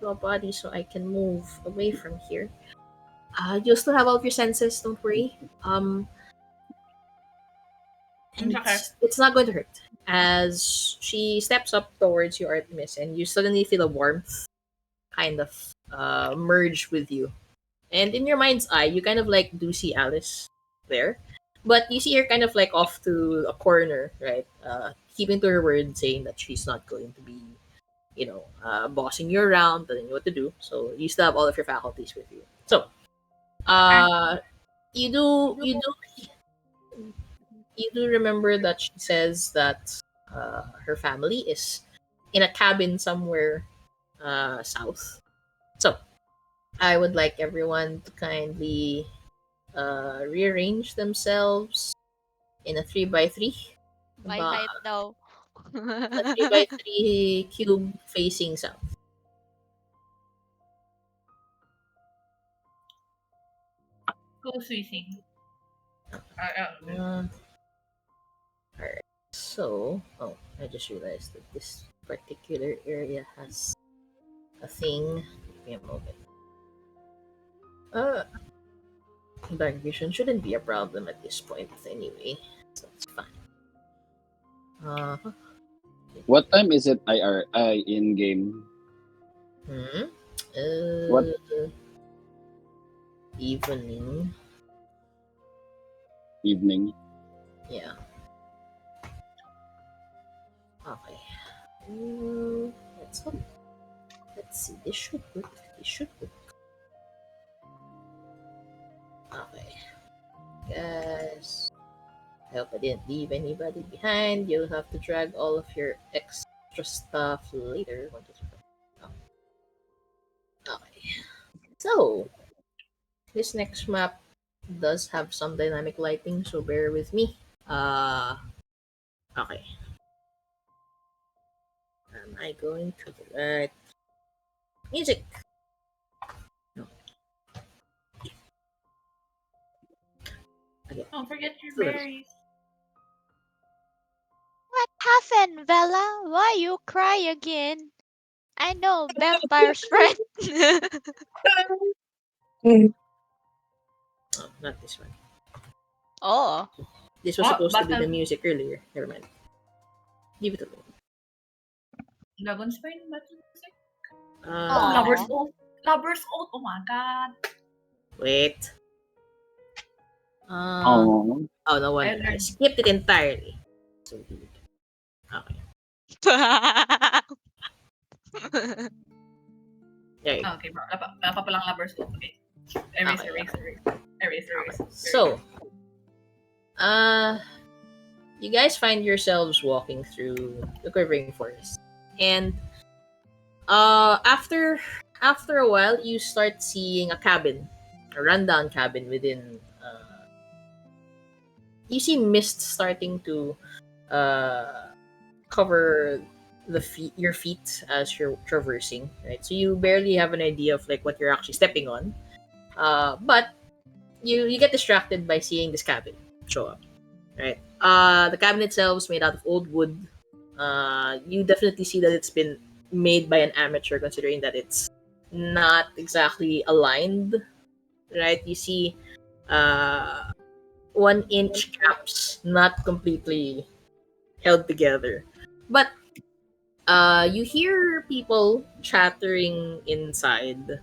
to a body so I can move away from here. You'll still have all of your senses. Don't worry. And Okay. it's not going to hurt. As she steps up towards you, Artemis, and you suddenly feel a warmth kind of merge with you. And in your mind's eye, you kind of like do see Alice there. But you see her kind of like off to a corner, right? Keeping to her word, saying that she's not going to be, bossing you around, telling you what to do. So you still have all of your faculties with you. So, you do, you do, you do remember that she says that her family is in a cabin somewhere south. So I would like everyone to kindly rearrange themselves in a 3x3. My height now. A 3x3 cube facing south. Go switching. Alright. So, I just realized that this particular area has a thing. Give me a moment. Dark vision shouldn't be a problem at this point anyway. So it's fine. Uh, What time is it in game? hmm. What? Evening. Evening? Yeah. Okay. Let's look. Let's see. This should work. This should work. Okay. Guys. I hope I didn't leave anybody behind. You'll have to drag all of your extra stuff later. 1, 2, 3, 4. Oh. Okay. So, this next map does have some dynamic lighting, so bear with me. Okay. Am I going to the right music? No. Okay. Don't forget your Sorry. berries. What happened, Bella? Why you cry again? I know, vampire's friend. Oh, not this one. Oh. This was supposed to be the button. music earlier. Never mind. Leave it alone. Dragon's Brain button music. Aw. Lover's Oath. Lover's Oath. Oh my god. Wait. Oh. Oh, no wonder. I skipped it entirely. So weird. Okay. There you go. Okay, bro. Wala pa lang Lover's Oath. Okay. Erase. So, you guys find yourselves walking through the quivering forest, and after a while, you start seeing a cabin, a rundown cabin within. You see mist starting to cover your feet as you're traversing, right? So you barely have an idea of like what you're actually stepping on. But you get distracted by seeing this cabin show up, right? The cabin itself is made out of old wood. You definitely see that it's been made by an amateur, considering that it's not exactly aligned, right? You see 1-inch caps not completely held together, but you hear people chattering inside.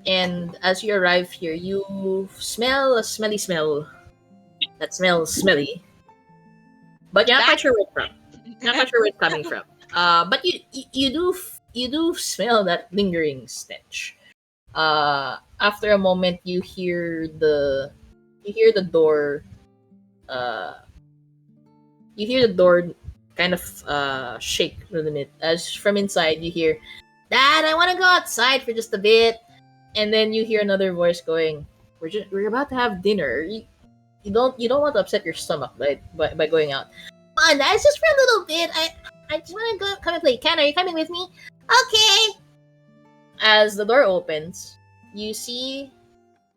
And as you arrive here, you smell a smelly smell that smells smelly, but you're not quite sure where it's from. Not quite sure where it's coming from. But you do smell that lingering stench. After a moment, you hear the door. You hear the door kind of shake a little bit as from inside you hear, "Dad, I want to go outside for just a bit." And then you hear another voice going, "We're about to have dinner. You don't want to upset your stomach by going out. Come on, that's just for a little bit. I just want to go come and play. Ken, are you coming with me? Okay." As the door opens, you see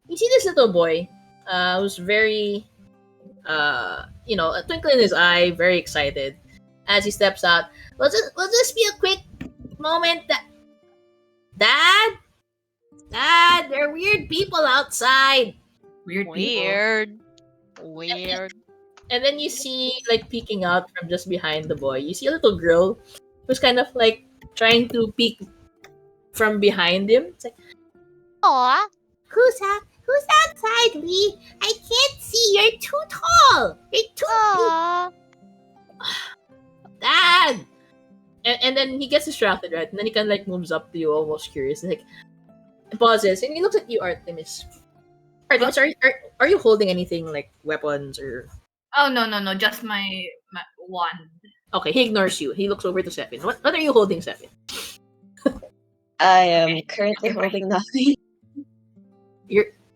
this little boy, who's very, a twinkle in his eye, very excited as he steps out. Will this be a quick moment? Dad, there are weird people outside. Weird. And then you see, like, peeking out from just behind the boy, you see a little girl who's kind of like trying to peek from behind him. It's like, Aw. Who's outside, Lee? I can't see. You're too tall. You're too Aw. Dad. And then he gets distracted, right? And then he kind of like moves up to you, almost curious, and like pauses, and he looks at you, Artemis. Artemis, are you holding anything like weapons or? Oh no, just my wand. Okay, he ignores you. He looks over to Cethin. What are you holding, Cethin? I am currently holding nothing.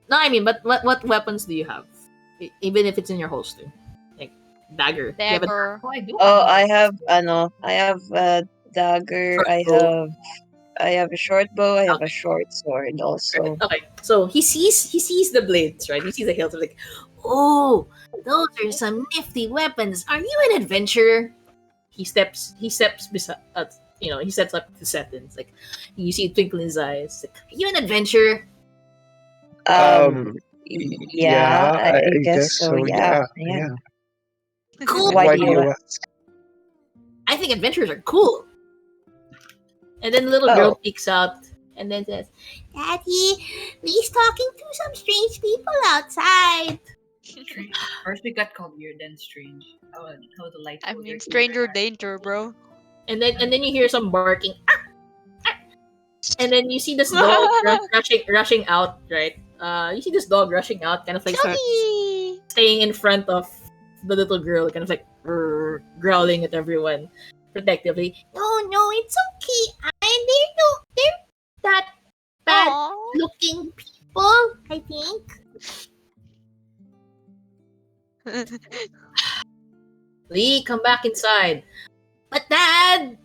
No, I mean, but what weapons do you have? Even if it's in your holster, like dagger. Do you have a Dagger. Oh, I do. I have a dagger. Short I have a short bow. I have a short sword also. Okay, so he sees the blades, right? He sees the hilts. Like, oh, those are some nifty weapons. Are you an adventurer? He steps beside, he steps up to Cethin. It's like, you see a twinkle in his eyes. It's like, are you an adventurer? Yeah, I guess so. Yeah. Cool. Why Why do do you? you ask? I think adventures are cool. And then the little girl Oh, peeks out and then says, Daddy, Lee's talking to some strange people outside. First we got called weird, then strange. How the light I older mean, children stranger are. danger, bro. And then you hear some barking. And then you see this dog rushing out, right? You see this dog rushing out, kind of like starts Doggy! staying in front of the little girl, kind of like growling at everyone protectively. No, it's okay. They're not bad Aww. looking people, I think. Lee, come back inside. But Dad,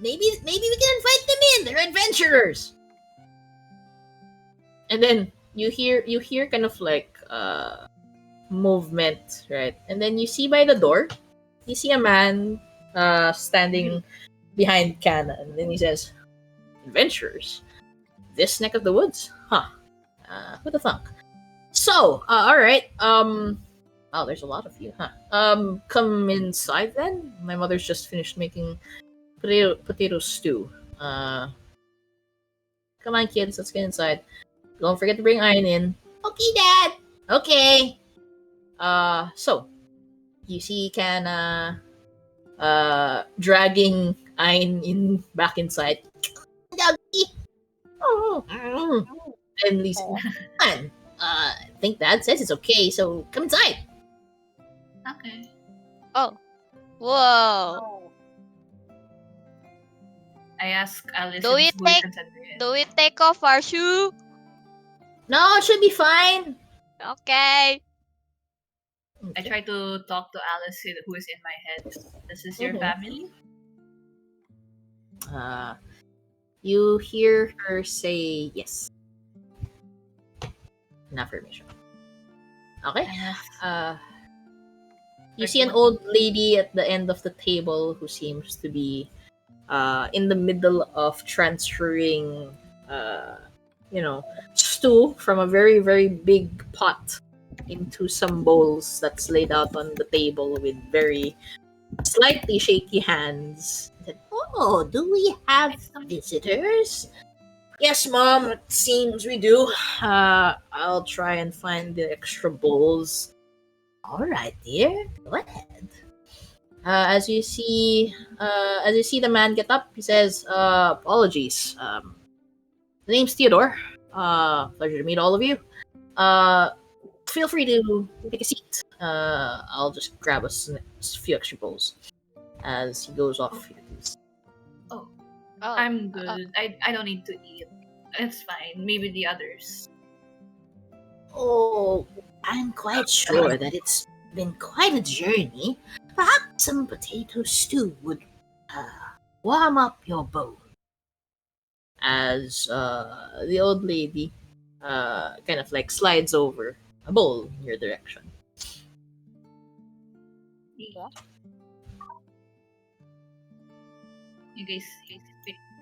maybe we can invite them in. They're adventurers. And then you hear kind of like movement, right? And then you see by the door, you see a man standing behind Kana, and then he says, "Adventurers, this neck of the woods, huh? Who the thunk? So, all right. Oh, there's a lot of you, huh? Come inside then. My mother's just finished making potato stew. Come on, kids, let's get inside. Don't forget to bring Iron in. Okay, Dad. Okay. So you see Kana dragging Ein in back inside. Doggy. Oh. And Lisa, come on. I think Dad says it's okay, so come inside. Okay. Oh. Whoa. I asked Alice Do we if voice take and said it. do we take off our shoe? No, it should be fine. Okay. I try to talk to Alice who is in my head. This is your Mhm. family? You hear her say yes. An affirmation. Okay. You see an old lady at the end of the table who seems to be in the middle of transferring, stew from a very, very big pot into some bowls that's laid out on the table with very slightly shaky hands. Said, oh, do we have visitors? Yes, Mom, it seems we do. I'll try and find the extra bowls. All right, dear. Go ahead. As you see the man get up, he says, "Apologies. The name's Theodore. Pleasure to meet all of you. Feel free to take a seat. I'll just grab a few extra bowls." As he goes off. Oh, Oh. I'm good. I don't need to eat. It's fine. Maybe the others. Oh, I'm quite sure that it's been quite a journey. Perhaps some potato stew would warm up your bone. As the old lady kind of like slides over a bowl in your direction. You guys, wait,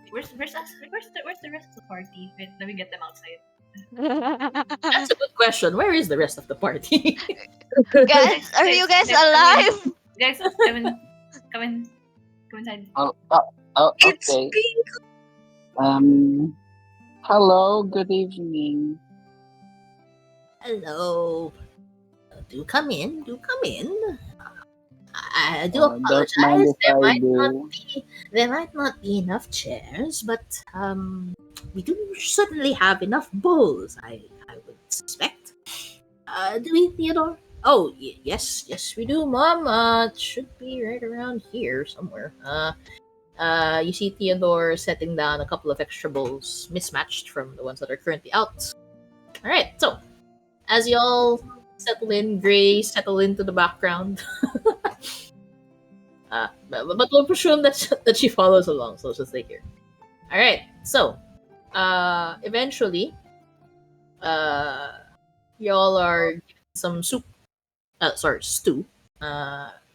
where's the rest of the party? Wait, let me get them outside. That's a good question. Where is the rest of the party? Guys, are you guys alive? Guys, come inside. Oh, It's okay. pink. Hello, good evening. Hello. Do come in. I do Don't mind apologize. if I There might not be enough chairs, but we do certainly have enough bowls. I would suspect. Do we, Theodore? Oh, yes, we do, Mom. It should be right around here somewhere. You see Theodore setting down a couple of extra bowls, mismatched from the ones that are currently out. All right, so as y'all settle in, Gray settle into the background. But we'll presume that she follows along, so she'll stay here. All right, so eventually, y'all are given some soup. Stew.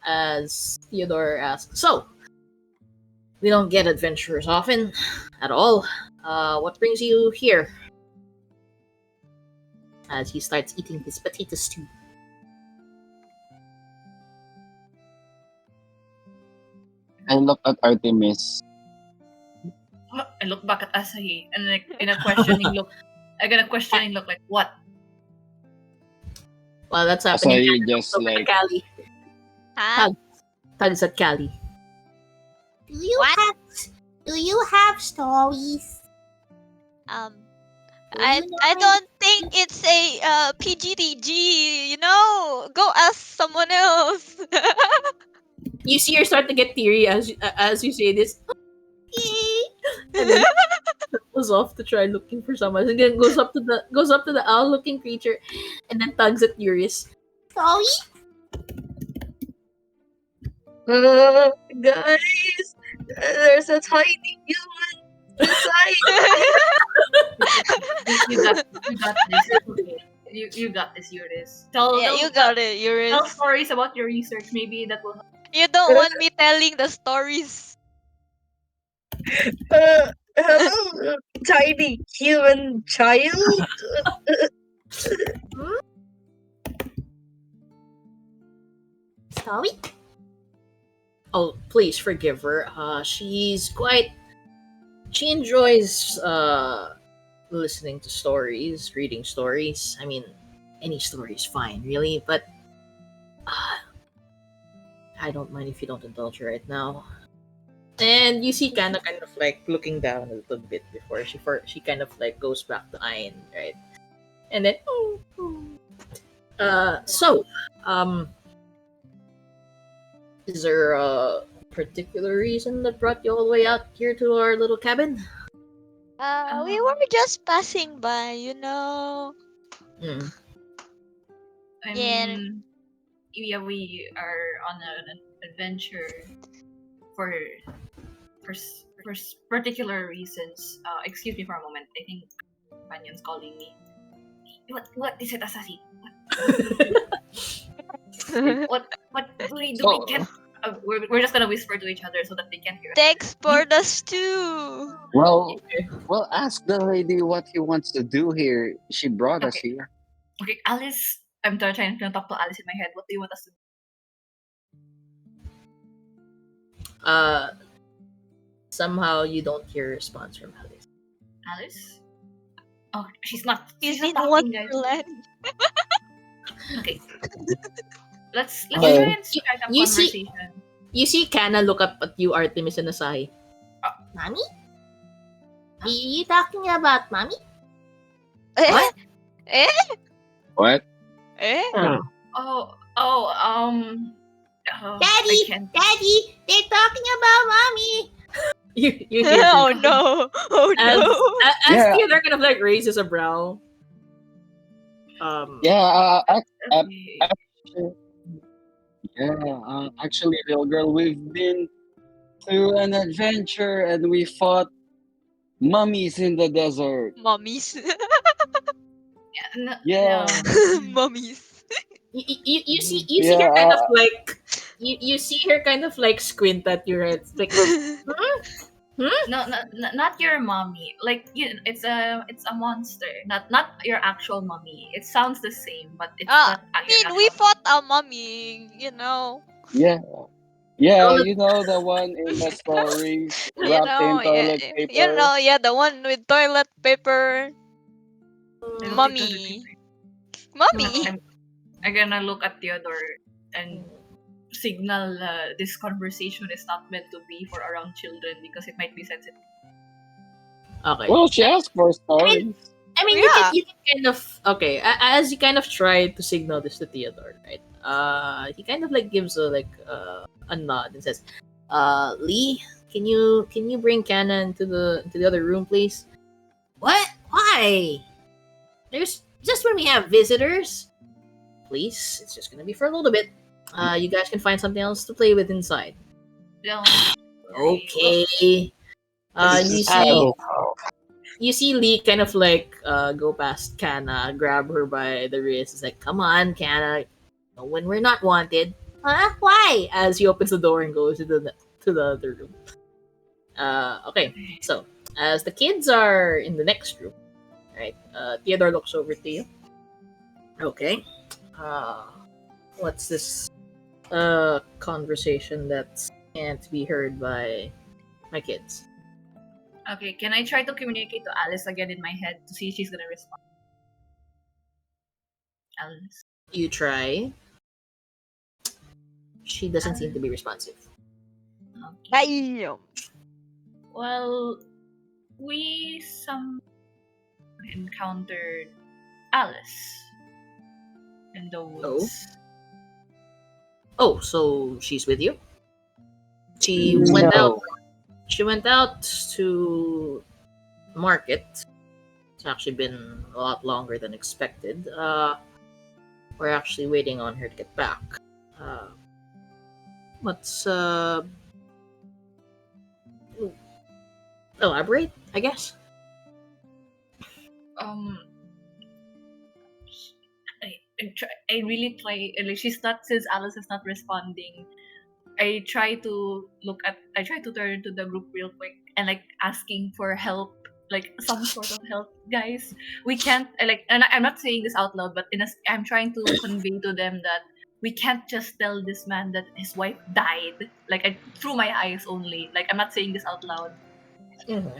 As Theodore asks, so we don't get adventurers often, at all. What brings you here? As he starts eating his potato stew. I look at Artemis. I look back at Asahi and like in a questioning look. I got a questioning look like what? Well, that's happening. Asahi just Look at like Callie. Huh? Tugs at Callie. What? Do you have stories? Um, Do I you know I any- don't think it's a PGDG. You know, go ask someone else. You see her start to get teary as you say this. And then goes off to try looking for someone. And then goes up to the owl looking creature and then tugs at Yurris. Story? Guys, there's a tiny human inside. You got this. Okay. You got this, Yurris. Tell Yeah, you got it, Tell Yurris. stories about your research. Maybe that will help. You don't want me telling the stories. Hello, tiny human child. Story? Oh, please forgive her. She enjoys listening to stories, reading stories. I mean, any story is fine, really, but I don't mind if you don't indulge her right now. And you see kind of like looking down a little bit before she kind of like goes back to Ayn, right? And then is there a particular reason that brought you all the way out here to our little cabin? We were just passing by, you know. Hmm. I Yeah. mean, yeah, we are on an adventure for particular reasons. Excuse me for a moment. I think companion's calling me. What is it, Asahi? What do we do? We can't. We're just gonna whisper to each other so that they can't hear us. They explored us too. well, ask the lady what he wants to do here. She brought us Okay. here. Okay, Alice. I'm trying to talk to Alice in my head. What do you want us to do? Somehow you don't hear a response from Alice. Alice? Oh, she's not. He's She's in not talking, guys. Wonderland. Okay. Let's Uh, try and strike up you see- conversation. You see Kana look up at you, Artemis and Asahi. Mommy? Are you talking about mommy? What? Eh? What? Eh? Oh, Daddy! I can't. Daddy! They're talking about mommy! You hear Oh no! Oh as no! as Yeah. Theodore kind of like raises a brow. Yeah, Okay. actually, little girl, we've been to an adventure and we fought mummies in the desert. Mummies. Yeah. Mummies. You see her Yeah, kind of like you see her kind of like squint at you, right? It's like No, not your mommy. Like it's a monster. Not your actual mummy. It sounds the same, but it's not. I mean, we fought a mummy, you know. yeah, yeah. You know the one in the stories You wrapped know, in toilet yeah, paper. you know, yeah, the one with toilet paper. I don't think Mummy. so. Mummy. I'm gonna look at Theodore and signal this conversation is not meant to be for around children because it might be sensitive. okay. Well, she asked for stories. I mean, Yeah. you can kind of okay. As you kind of try to signal this to Theodore, right? He kind of like gives a nod and says, Lee, can you bring Kana into the other room, please?" "What? Why? There's just when we have visitors. Please, it's just gonna be for a little bit. You guys can find something else to play with inside." Don't worry. Okay. You see Lee kind of like go past Kana, grab her by the wrist. It's like, "Come on, Kana. When we're not wanted." "Huh? Why?" As he opens the door and goes to the other room. Okay. So as the kids are in the next room, right? Theodore looks over to you. Okay. What's this conversation that's can't be heard by my kids. Okay, can I try to communicate to Alice again in my head to see if she's gonna respond? Alice. You try. She doesn't seem to be responsive. Okay. Damn. Well, we encountered Alice in the woods. Oh, so she's with you? She went out. She went out to market. It's actually been a lot longer than expected. We're actually waiting on her to get back. Let's elaborate, I guess. I really try. Like she's not, since Alice is not responding. I try to turn to the group real quick and like asking for help, like some sort of help, guys. We can't and I'm not saying this out loud, but I'm trying to convey to them that we can't just tell this man that his wife died. Through my eyes only. Like I'm not saying this out loud. Mm-hmm.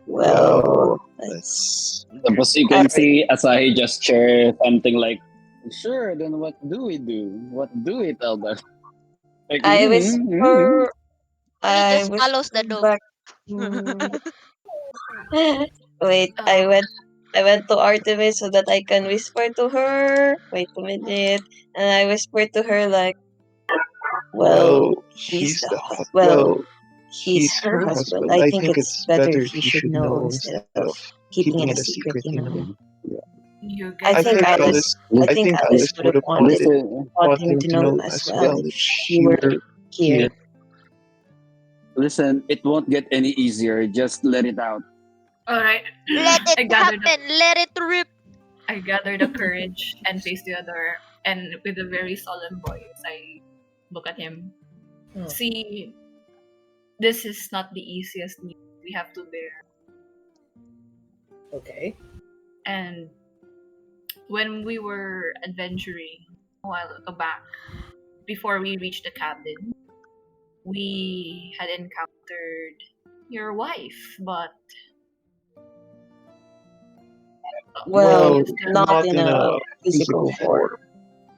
Well, Suppose you can see Asahi just share something like, "Sure, then what do we do? What do we tell them?" Like, I whisper. He just follows the dog. Back. Wait, I went to Artemis so that I can whisper to her. Wait a minute, and I whispered to her like, "Well, he's he's her husband. I think it's better he should know instead of keeping it a secret, you know." I think Alice would have want him to know as well if she were here. Listen, it won't get any easier. Just let it out. All right. Let it happen. Let it rip. I gather the courage and face the other, and with a very solemn voice, I look at him. See, this is not the easiest news we have to bear. Okay. And when we were adventuring a while back, before we reached the cabin, we had encountered your wife, but well, not in a physical form.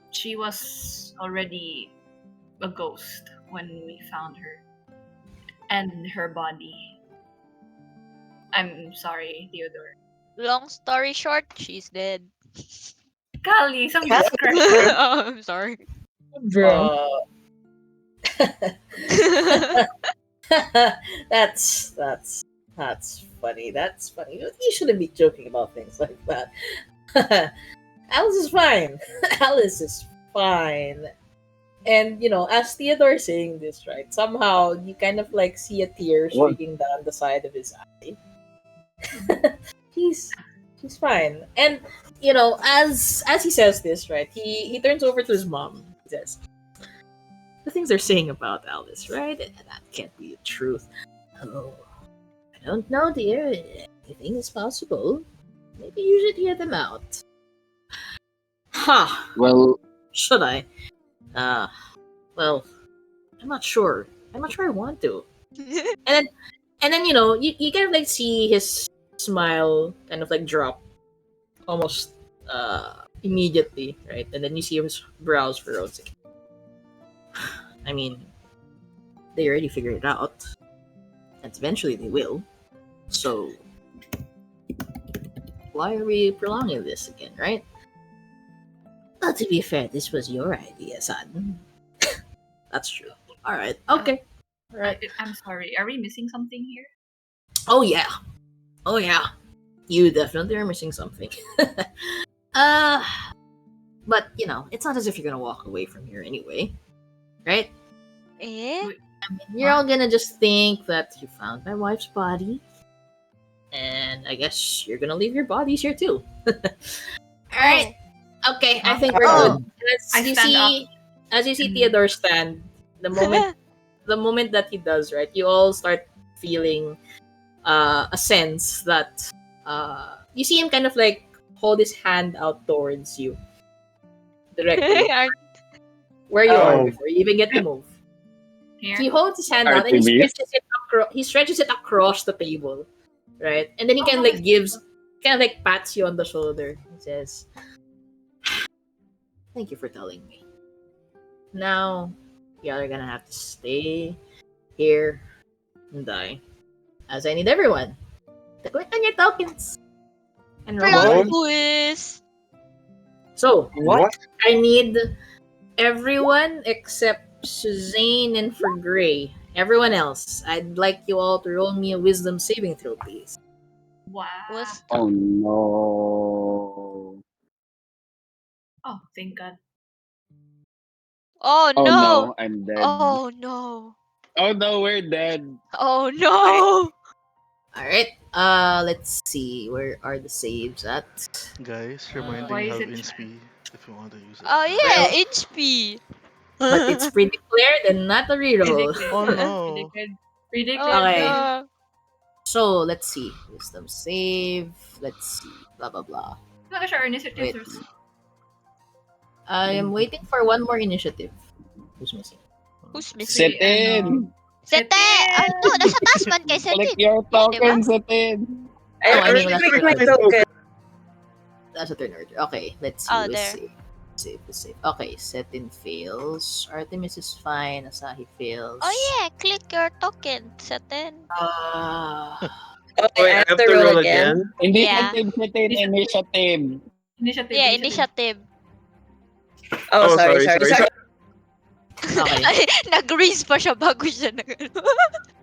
She was already a ghost when we found her, and her body. I'm sorry, Theodore. Long story short, she's dead. Kali, some discretion. Oh, I'm sorry. That's funny. That's funny. You shouldn't be joking about things like that. Alice is fine. Alice is fine. And as Theodore's saying this, right? Somehow you kind of like see a tear streaking down the side of his eye. He's fine. And as he says this, right? He turns over to his mom. He says, "The things they're saying about Alice, right? That can't be the truth." "Oh, I don't know, dear. Anything is possible. Maybe you should hear them out." Well, should I? Well, I'm not sure. I'm not sure I want to. And then you kind of like see his smile kind of like drop almost immediately, right? And then you see his brows furrowed. I mean, they already figured it out, and eventually they will. So why are we prolonging this again, right? Well, to be fair, this was your idea, son. That's true. All right. Okay. All right. I'm sorry. Are we missing something here? Oh yeah. You definitely are missing something. But it's not as if you're gonna walk away from here anyway, right? You're all gonna just think that you found my wife's body, and I guess you're gonna leave your bodies here too. All right. Okay, I think we're good. As you see Theodore stand, the moment that he does, right, you all start feeling a sense that you see him kind of like hold his hand out towards you directly where you are before you even get to move. Here. He holds his hand out and he Artemis. stretches it across the table, right? And then he kind of like pats you on the shoulder. He says, "Thank you for telling me. Now, y'all are gonna have to stay here and die, as I need everyone to click on your tokens and roll Plot on. twist. So, What? I need everyone except Suzanne and for Gray. Everyone else, I'd like you all to roll me a wisdom saving throw, please." Wow. Oh no. Oh, thank God. Oh Oh no. no, I'm dead. Oh no. Oh no, we're dead. Oh no. Alright, let's see. Where are the saves at? Guys, Uh, reminding Why you is have it inspi if you want to use it. Oh Well, yeah, HP. but it's pre-declared and not a reroll. Oh no. Oh Okay, no. so let's see. Wisdom save. Let's see. Blah blah blah. Look at our initiative. Wait. I am waiting for one more initiative. Who's missing? Who's missing? Sit in. Sete! Ay, no, nasa taas man kay Collect Cethin. your Yan, diba? tokens, Sit in. No, I mean, already that's clicked turn my order. token. That's a turn order. Okay, let's see. Oh, Let's there. save. Okay, Cethin fails. Artemis is fine. Asahi fails. Oh yeah, click your token, Cethin. Oh, wait, I have to roll again? Yeah. Initiative, Sit in. Initiative. Yeah, initiative. Oh, sorry. Okay. Nag-raise pa siya bago siya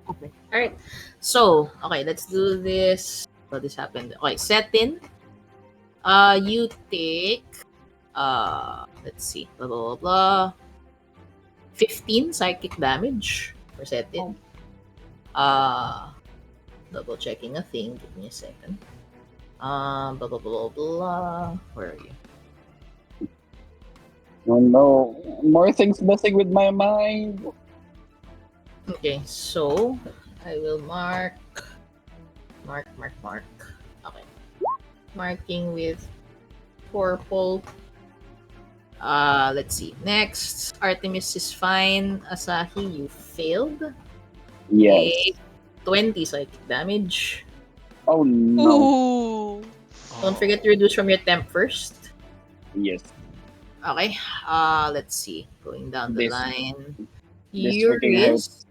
Okay. Alright. So, okay, let's do this. So this happened. Okay, Cethin. You take let's see. Blah blah blah. 15 psychic damage for Cethin. Double checking a thing. Give me a second. Blah blah blah blah. Where are you? Oh no. More things messing with my mind. Okay, so I will mark. Okay. Marking with purple. Let's see. Next, Artemis is fine. Asahi, you failed. Yes. Take 20 psychic damage. Oh no. Ooh. Don't forget to reduce from your temp first. Yes. Okay. Let's see. Going down the This- line. this freaking Yurris.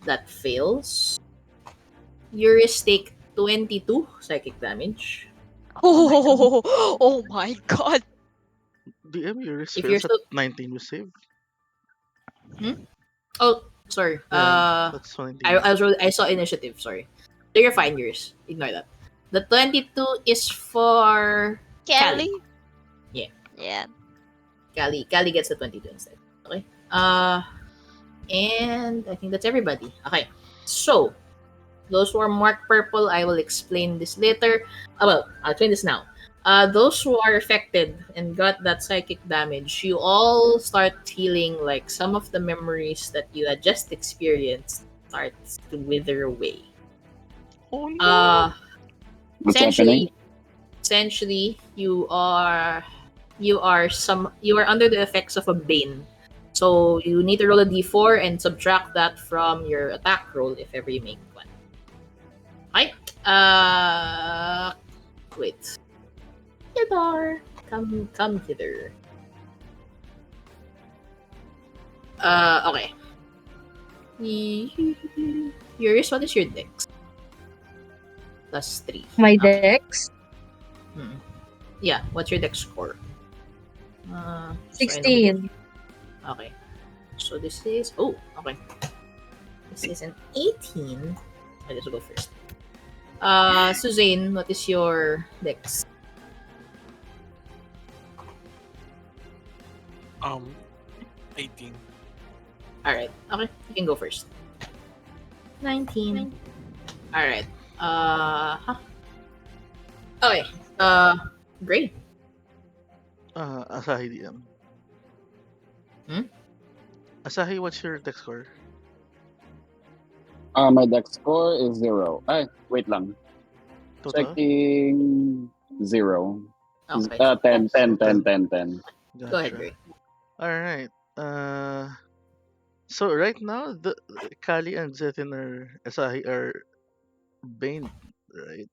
That fails. Yurris take 22 psychic damage. Oh my god. DM Yurris If you're fails at still 19 you save. Oh, sorry. Yeah, that's 19. I saw initiative. Sorry. So you're fine, yours. Ignore that. The 22 is for Kelly? Yeah. Yeah. Callie gets the 22 instead. Okay. And I think that's everybody. Okay. So, those who are marked purple, I will explain this later. Well, I'll explain this now. Those who are affected and got that psychic damage, you all start feeling like some of the memories that you had just experienced starts to wither away. Oh no. What's happening? Essentially, you are under the effects of a bane. So you need to roll a d4 and subtract that from your attack roll if ever you make one. Right? Wait. Yadar, come hither. Okay. Yurris, what is your dex? +3. My Okay. dex? Yeah, what's your dex score? So I know 16. Okay. So this is... Oh, okay. This is an 18. I just go first. Suzanne, what is your dex? 18. Alright. Okay, you can go first. 19. Alright. Okay. Great. Asahi DM. Hmm? Asahi, what's your dex score? My dex score is 0. Ay, wait lang. Total? Checking 0. Okay. 10. Go ahead, Gotcha. Gray. Alright. So right now, the Kali and Cethin or Asahi are Bane, right?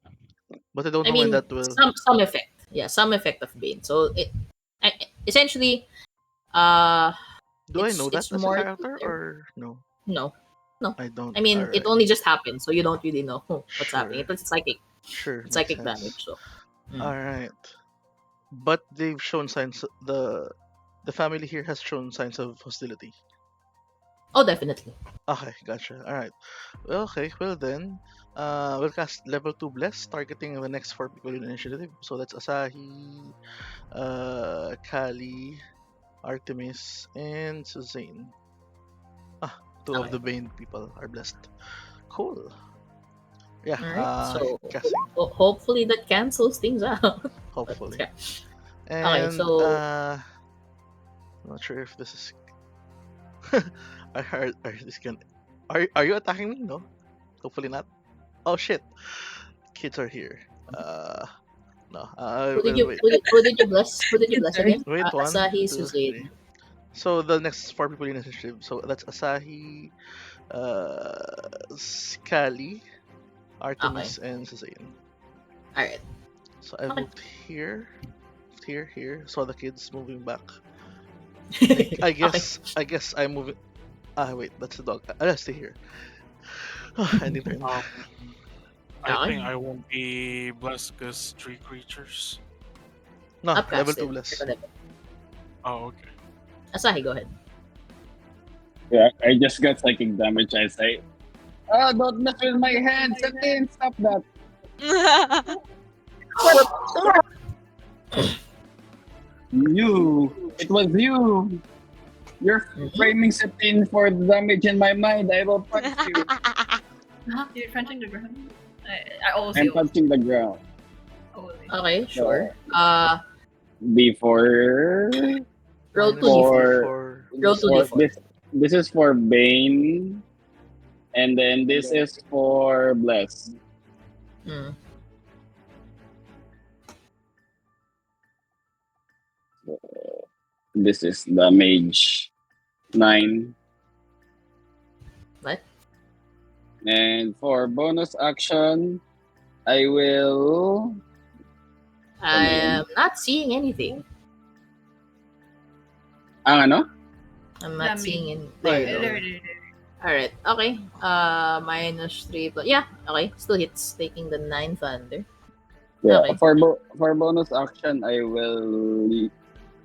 But I don't I know when mean, that will. some effect. Yeah, some effect of Bane. So essentially, uh, Do I know that it's as a more character or no? no, no. I don't. I mean, it Alright. only just happened, so you don't really know what's happening. Sure. It's psychic. Sure. It's Makes psychic sense. damage. So. Alright. But they've shown signs. The family here has shown signs of hostility. Oh, definitely. Okay, gotcha. Alright. Well, okay, well then, we'll cast level 2 Bless, targeting the next 4 people in initiative. So that's Asahi, Kali, Artemis, and Suzanne. Ah, two of Okay. the Bane people are blessed. Cool. Yeah, All right. So casting, hopefully that cancels things out. But, hopefully. yeah. Okay. And, So I'm not sure if this is. Are this can. Are you attacking me? No? Hopefully not. Oh shit. Kids are here. No. who did Well, you wait. who did you bless? Who did you bless Sorry. again? Wait, one, Asahi, two, Suzanne. three. So the next 4 people in initiative. So that's Asahi, Kali, Okay. Artemis, and Suzanne. All right. So I Okay. moved here, here. Saw the kids moving back. Okay. I guess I'm moving. Ah, wait, that's the dog. I'll stay here. Ending turn. I Okay. think I won't be blessed because 3 creatures. No, level 2 Upcasted. bless. Second level. Oh, okay. Asahi, go ahead. Yeah, I just got psychic damage. I say, oh, don't mess with my hands. Cethin, stop that. You. It was you. You're framing Cethin for the damage in my mind. I will punch you. You're punching the ground. I also. I'm punching the ground. Okay, sure. Before Roll 2d4. for Roll 2d4. this is for Bane, and then this is for Bless. Mm. This is the Mage 9. What? And for bonus action, I will. I am not seeing anything. Ano? I'm not Damage. seeing any. There you go. There. Alright, okay. -3, but yeah, okay. Still hits, taking the 9 thunder. Yeah. Okay. For bonus action, I will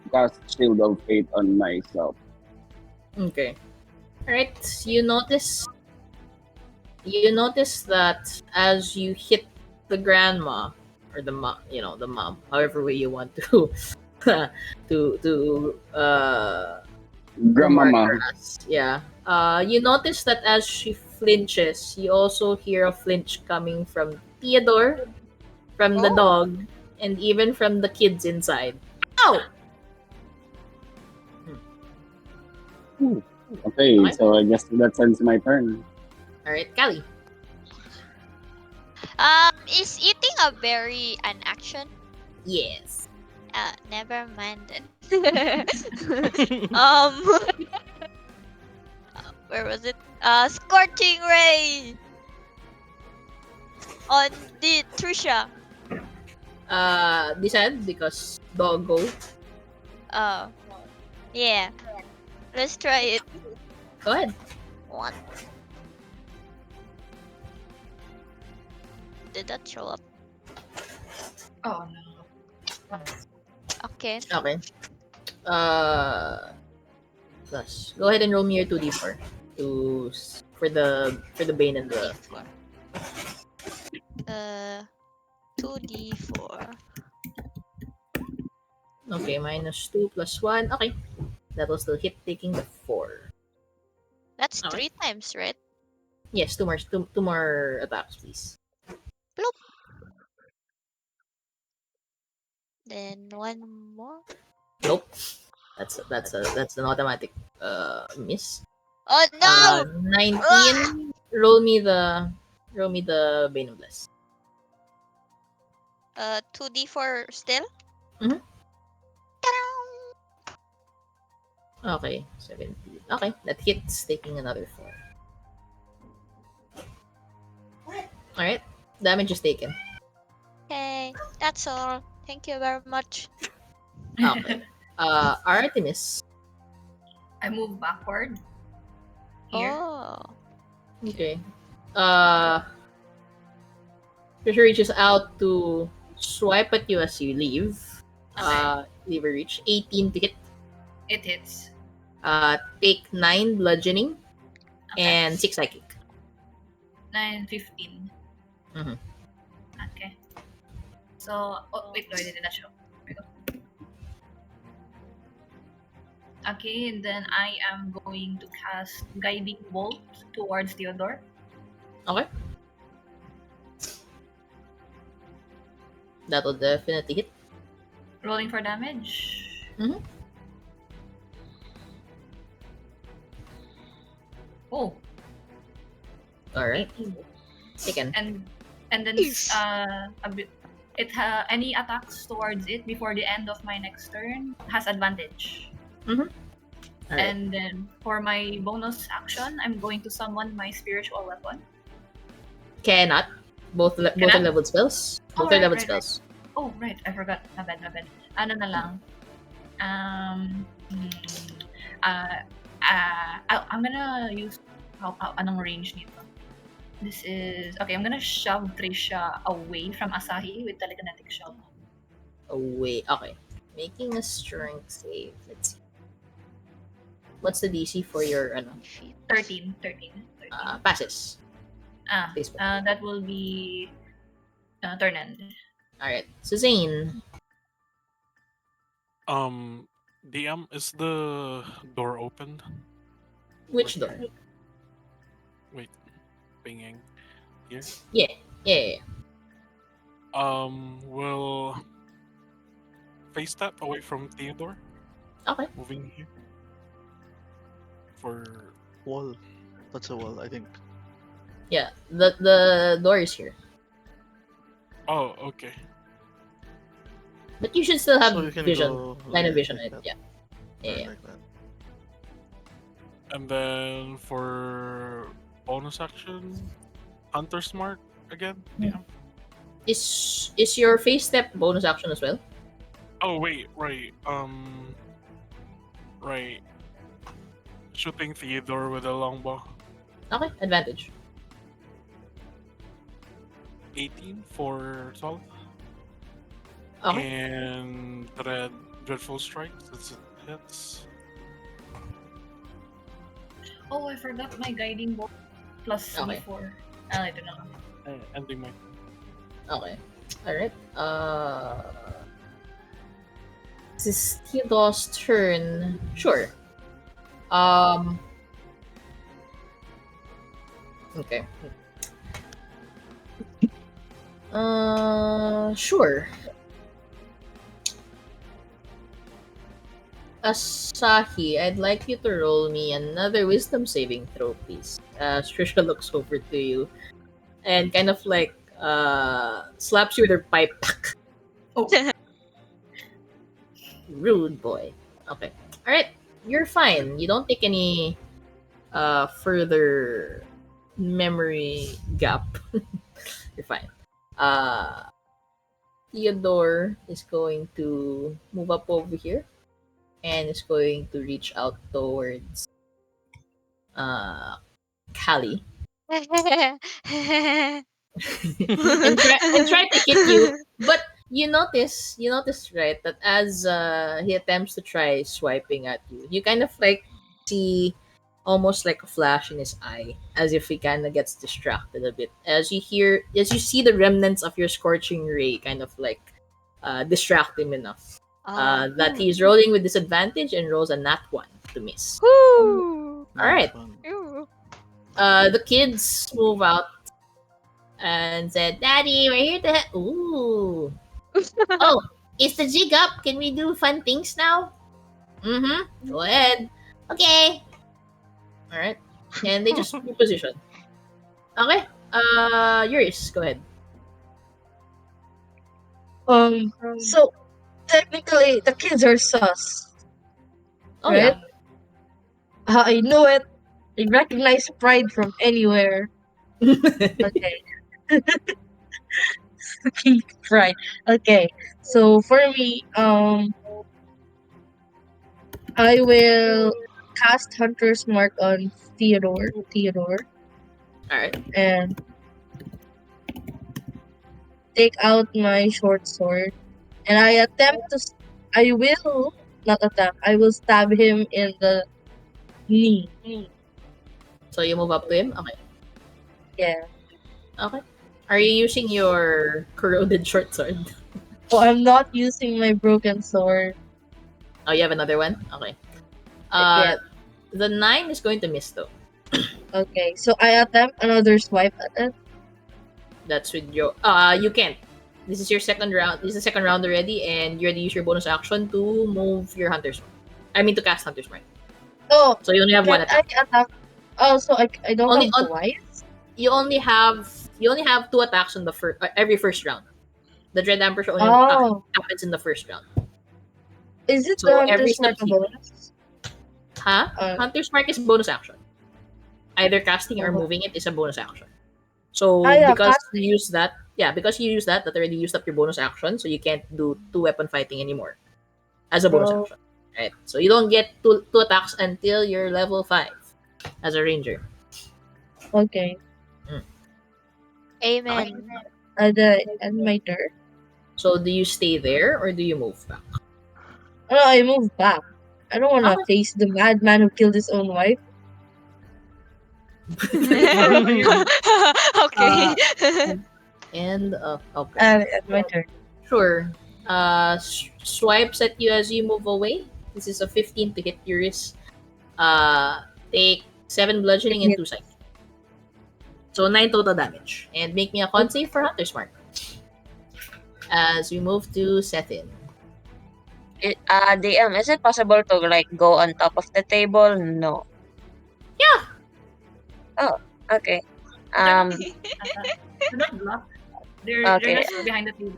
cast Shield of Fate on myself. Okay. Alright, you notice that as you hit the grandma, or the mom, the mom, however way you want to Grandmama. remark her as. Yeah. You notice that as she flinches, you also hear a flinch coming from Theodore, from the dog, and even from the kids inside. Ow! Okay, so I guess that ends my turn. Alright, Callie. Is eating a berry an action? Yes. Never mind then. Where was it? Scorching ray on the Trisha. Decide because doggo. Yeah. Let's try it. Go ahead. One. Did that show up? Oh no. Okay. Okay. Plus, go ahead and roll me your 2d4 for the bane and the. 2d4. Okay, -2 plus 1. Okay, that will still hit, taking the 4. That's Okay. 3 times, right? Yes, two more attacks, please. Bloop. Then one more. Nope. That's an automatic miss. Oh no! 19. Roll me the bane and bless. 2d4 still? Mhm. Okay, 17. Okay, that hits, taking another 4. Alright, damage is taken. Okay, that's all. Thank you very much. Okay. Artemis. I move backward. Here. Oh. Okay. Trisha reaches out to swipe at you as you leave. Leave a reach. 18 to hit. It hits. Take 9 bludgeoning and 6 psychic. 9, 15. Mhm. Okay. So, wait, no, I did not show. There we go. Okay, and then I am going to cast Guiding Bolt towards Theodore. Okay. That'll definitely hit. Rolling for damage. Mhm. Oh, Alright. Taken. and then any attacks towards it before the end of my next turn has advantage. Alright. And then for my bonus action, I'm going to summon my spiritual weapon. Cannot. Both are Cannot? leveled spells. Oh, Both are right, leveled right, right. spells. Oh, right. I forgot. My bad. Ano na lang. I'm gonna use anong range nito. This is okay. I'm gonna shove Trisha away from Asahi with telekinetic shove. Away. Okay. Making a strength save. Let's see. What's the DC for your 13. passes? Please. That will be turn end. Alright. Suzanne. DM, is the door open? Which door? Wait, pinging here. Yeah. We'll face step away from Theodore. Okay. Moving here. For Wall. That's a wall, I think. Yeah. The door is here. oh, okay. But you should still have So you can vision. go Line of like vision. that. Yeah. Yeah. Like that. And then for bonus action, Hunter Smart again. DM. Is your face step bonus action as well? Oh wait, right. Right. Shooting Theodore with a longbow. Okay. Advantage. 18 for 12. Okay. And Dreadful Strike, since it hits. Oh, I forgot my guiding bolt plus Okay. C4. I don't know. Ending my. Okay. Alright. This is Theodore's turn. Sure. Okay. Sure. Asahi, I'd like you to roll me another wisdom saving throw, please. Trisha looks over to you and kind of like slaps you with her pipe. Oh. Rude boy. Okay. Alright. You're fine. You don't take any further memory gap. You're fine. Theodore is going to move up over here and is going to reach out towards Callie and try to hit you. But you notice right that as he attempts to try swiping at you, you kind of like see almost like a flash in his eye, as if he kind of gets distracted a bit. As you see the remnants of your scorching ray kind of like distract him enough that he's rolling with disadvantage and rolls a nat 1 to miss. Woo! Alright. Ew. The kids move out and said, Daddy, we're here to ooh. Oh, is the jig up? Can we do fun things now? Mm-hmm. Go ahead. Okay. Alright. And they just reposition. Okay. Yurris, go ahead. So technically the kids are sus. Oh Right? yeah. I knew it. I recognize pride from anywhere. Okay. Okay, pride. Okay. So for me, I will cast Hunter's Mark on Theodore, Alright. and take out my short sword, and I will not attempt. I will stab him in the knee. So you move up to him? Okay. Yeah. Okay. Are you using your corroded short sword? Oh, I'm not using my broken sword. Oh, you have another one? Okay. Yeah. The 9 is going to miss though. Okay. So I attempt another swipe at it. That's with your you can't. This is your second round. This is the second round already, and you already use your bonus action to move your Hunter's Mark. I mean to cast Hunter's Mark. Oh, So you only have one can I attack. attack? Oh, so I don't Only have on twice? you only have 2 attacks on the first every first round. The Dread Ambush only Oh, happens in the first round. is it the So every Hunter's Mark a subsequent bonus? Hunter's Mark is bonus action. Either casting or Oh. moving it is a bonus action. So Yeah, because casting. you use that, that already used up your bonus action, so you can't do 2-weapon fighting anymore as a bonus Oh, action. Right? So you don't get two attacks until you're level 5 as a ranger. okay. Amen. And my turn. So do you stay there or do you move back? Oh, I move back. I don't want to Okay. face the madman who killed his own wife. Okay. And okay. And my turn. Sure. Swipes at you as you move away. This is a 15 to hit Yurris. Take 7 bludgeoning and 2 psychic. So 9 total damage. And make me a con save for Hunter's Mark. As we move to Cethin. DM, is it possible to like go on top of the table? No. Yeah. Oh, okay. They're not blocked. They're Okay. just behind the table.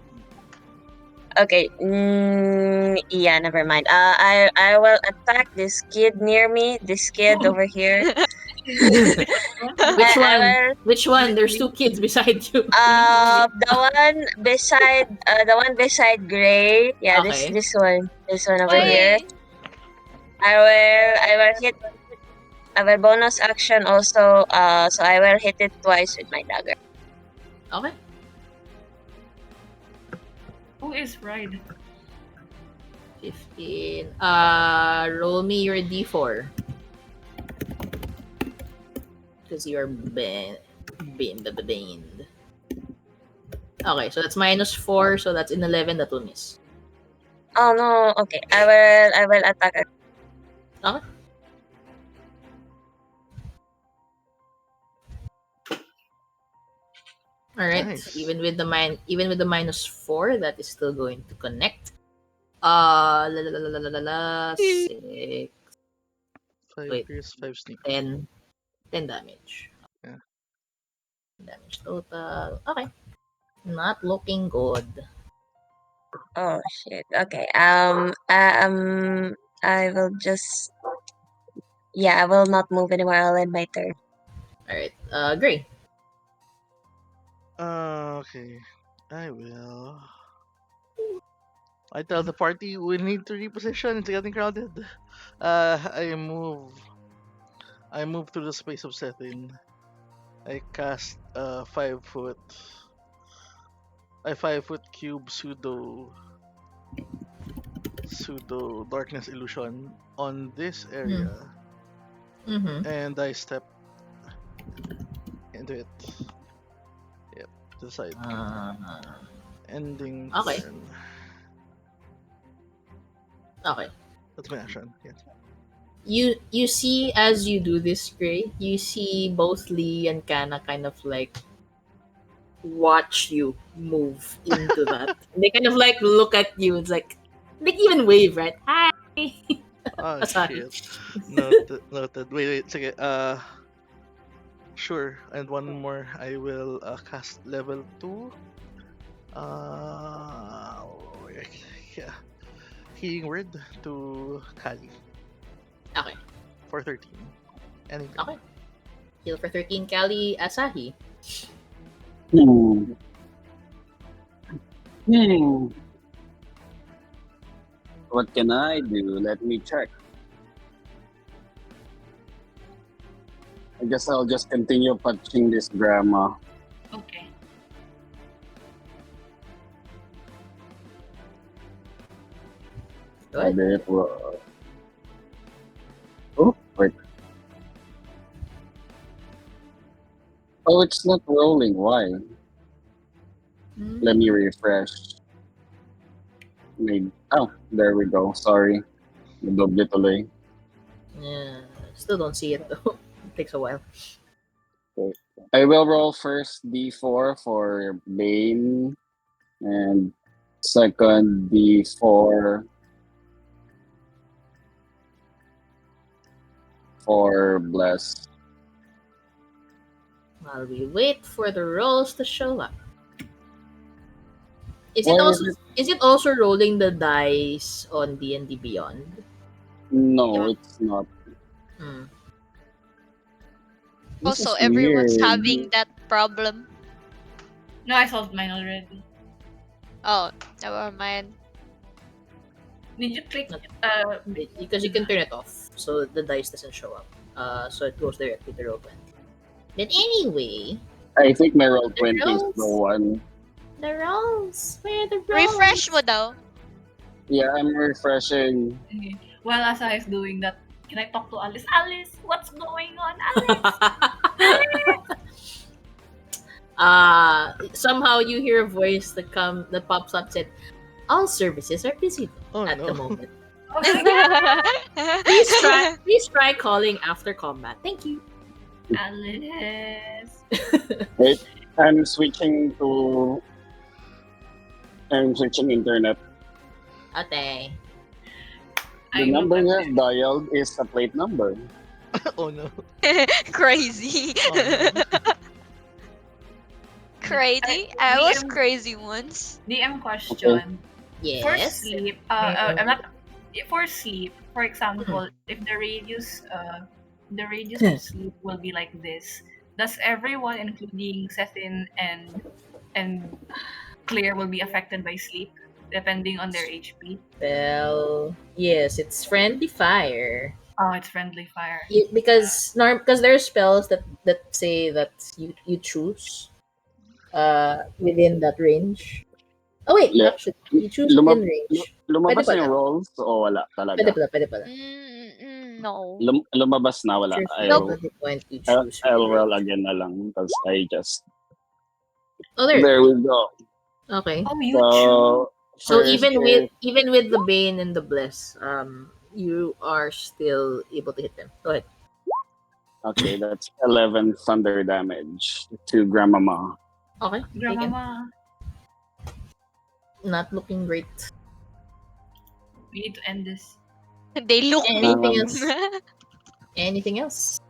Okay. Yeah, never mind. I will attack this kid near me. This kid over here. Which one? I will. Which one? There's 2 kids beside you. The one beside Gray. Yeah, Okay. this one over Sure. here. Wait. I will hit. I will bonus action also. So I will hit it twice with my dagger. Okay. Who is Ride? 15. Roll me your d4. Because you are banned. Okay, so that's -4, so that's in 11, that will miss. Oh no. Okay. I will attack it. Okay. Alright. Nice. Even with the -4, that is still going to connect. 6 5 Wait. pierce, 5 sneak. 10 damage. Yeah. Damage total. Okay. Not looking good. Oh shit. Okay. I will just. Yeah, I will not move anymore. I'll end my turn. Alright. Gray. Okay. I will. I tell the party we need to reposition. It's getting crowded. I move through the space of Cethin. I cast 5 foot cube pseudo darkness illusion on this area, Mm-hmm. and I step into it. Yep, to the side. Ending Okay. turn. Okay. That's my action. Yeah. You see, as you do this, Gray, you see both Lee and Kana kind of like watch you move into that. They kind of like look at you. It's like they even wave, right? Hi. Oh Asahi. shit. Noted. Wait. Sige. Sure. And one more. I will cast level 2. Yeah. Healing word to Kali. Okay. for 13. Anything. Okay. Heal for 13, Kali, Asahi. Hmm. Hmm. What can I do? Let me check. I guess I'll just continue punching this grandma. Okay. Go ahead. Sabi ko, oh, wait. Oh, it's not rolling. Why? Let me refresh. Maybe. Oh, there we go. Sorry. Nadoble tuloy. Yeah, still don't see it though. It takes a while. Okay. I will roll first D4 for Bane and second D4 for Bless. While we wait for the rolls to show up. Is Why it is also it- is it also rolling the dice on D&D Beyond? No, it's not. Hmm. This Also, is everyone's weird. having that problem. No, I solved mine already. Oh, never mind. Did you click? Because you can turn it off, so the dice doesn't show up. So it goes directly to roll 20. But anyway, I think my roll 20 is rolls. the one. the rolls. Where are the rolls? Refresh mo daw. Yeah, I'm refreshing. Okay. While Asa is doing that, can I talk to Alice? Alice, what's going on, Alice? Somehow you hear a voice that pops up said, "All services are busy at the moment. Oh my God, Please try calling after combat. Thank you." Alice. Wait, I'm switching internet. Okay. The number you have dialed is a plate number. Oh no. Crazy. Oh, no. Crazy? I- I was DM crazy once. DM question. Yes. For sleep, I'm not. For sleep, for example, if the radius of sleep will be like this, does everyone, including Cethin and Clearer, will be affected by sleep, depending on their HP? Well, yes, it's friendly fire. Oh, it's friendly fire. Because there are spells that say that you choose within that range. Oh wait, Yeah. actually, you choose within range. Lumabas Pwede na yung pala. rolls o wala talaga? Pwede pala. No. Lumabas na wala. Choose at the point you choose. I'll within roll range. again na lang because I just... Oh, there. There we go. Okay. Oh, you choose. So first even with the Bane and the Bless, you are still able to hit them. Go ahead. Okay, that's 11 thunder damage to Grandmama. Okay. taken. Grandmama, Not looking great. we need to end this. They look Anything me. else? Anything else?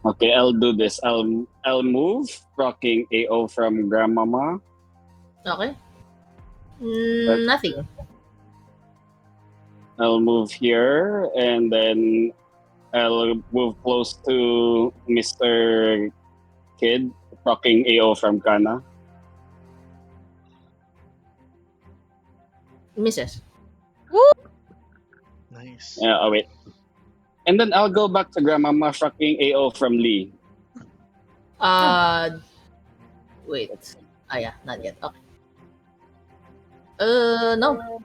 Okay, I'll do this. I'll move, rocking AO from Grandmama. Okay. Nothing. I'll move here, and then I'll move close to Mr. Kid, rocking AO from Kana. Misses. Nice. Yeah, oh wait. And then I'll go back to Grandmama, rocking AO from Lee. Wait. Yeah, not yet. Okay. No.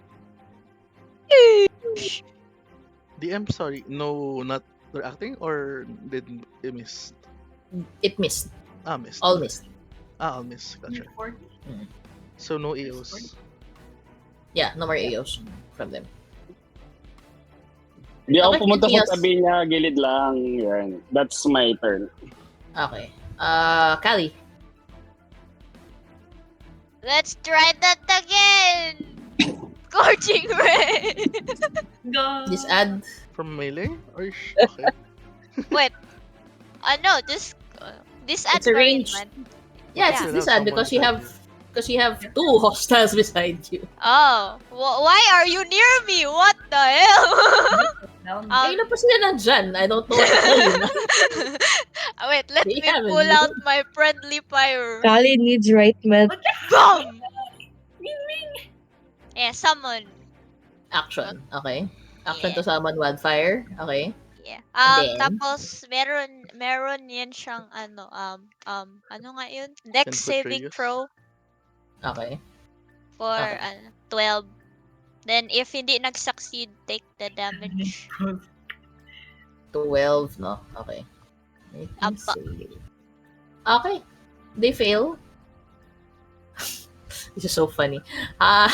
DM, sorry. No, not reacting or did it miss? It missed. Missed. All missed. I'll miss. Gotcha. So no AOs. Yeah, no more AOs from them. Di ako Okay, pumunta anything sa else? tabi niya, gilid lang. Yan. That's my turn. Okay. Kali. Let's try that again. Scorching ray. Go. Just add. From melee? Or okay. Wait. No, this It's a range. man. Yeah, Yeah. it's this ad because you have two hostiles beside you. Oh, why are you near me? What the hell? Tell me. Ayun na pa sila nandyan. I don't know what to tell you. Wait, let They me haven't pull out moved. my friendly fire. Kali needs right med. What the Boom! Wing wing! Summon. Action. Okay. Action Yeah. to summon Wildfire. Okay. Yeah. And then, Tapos meron yan siyang ano nga yun? Dex Can saving portray us. throw okay. for Okay. 12. Then if hindi nag-succeed, take the damage. 12, no? Okay. Making Apa. save. Okay. They fail. This is so funny. As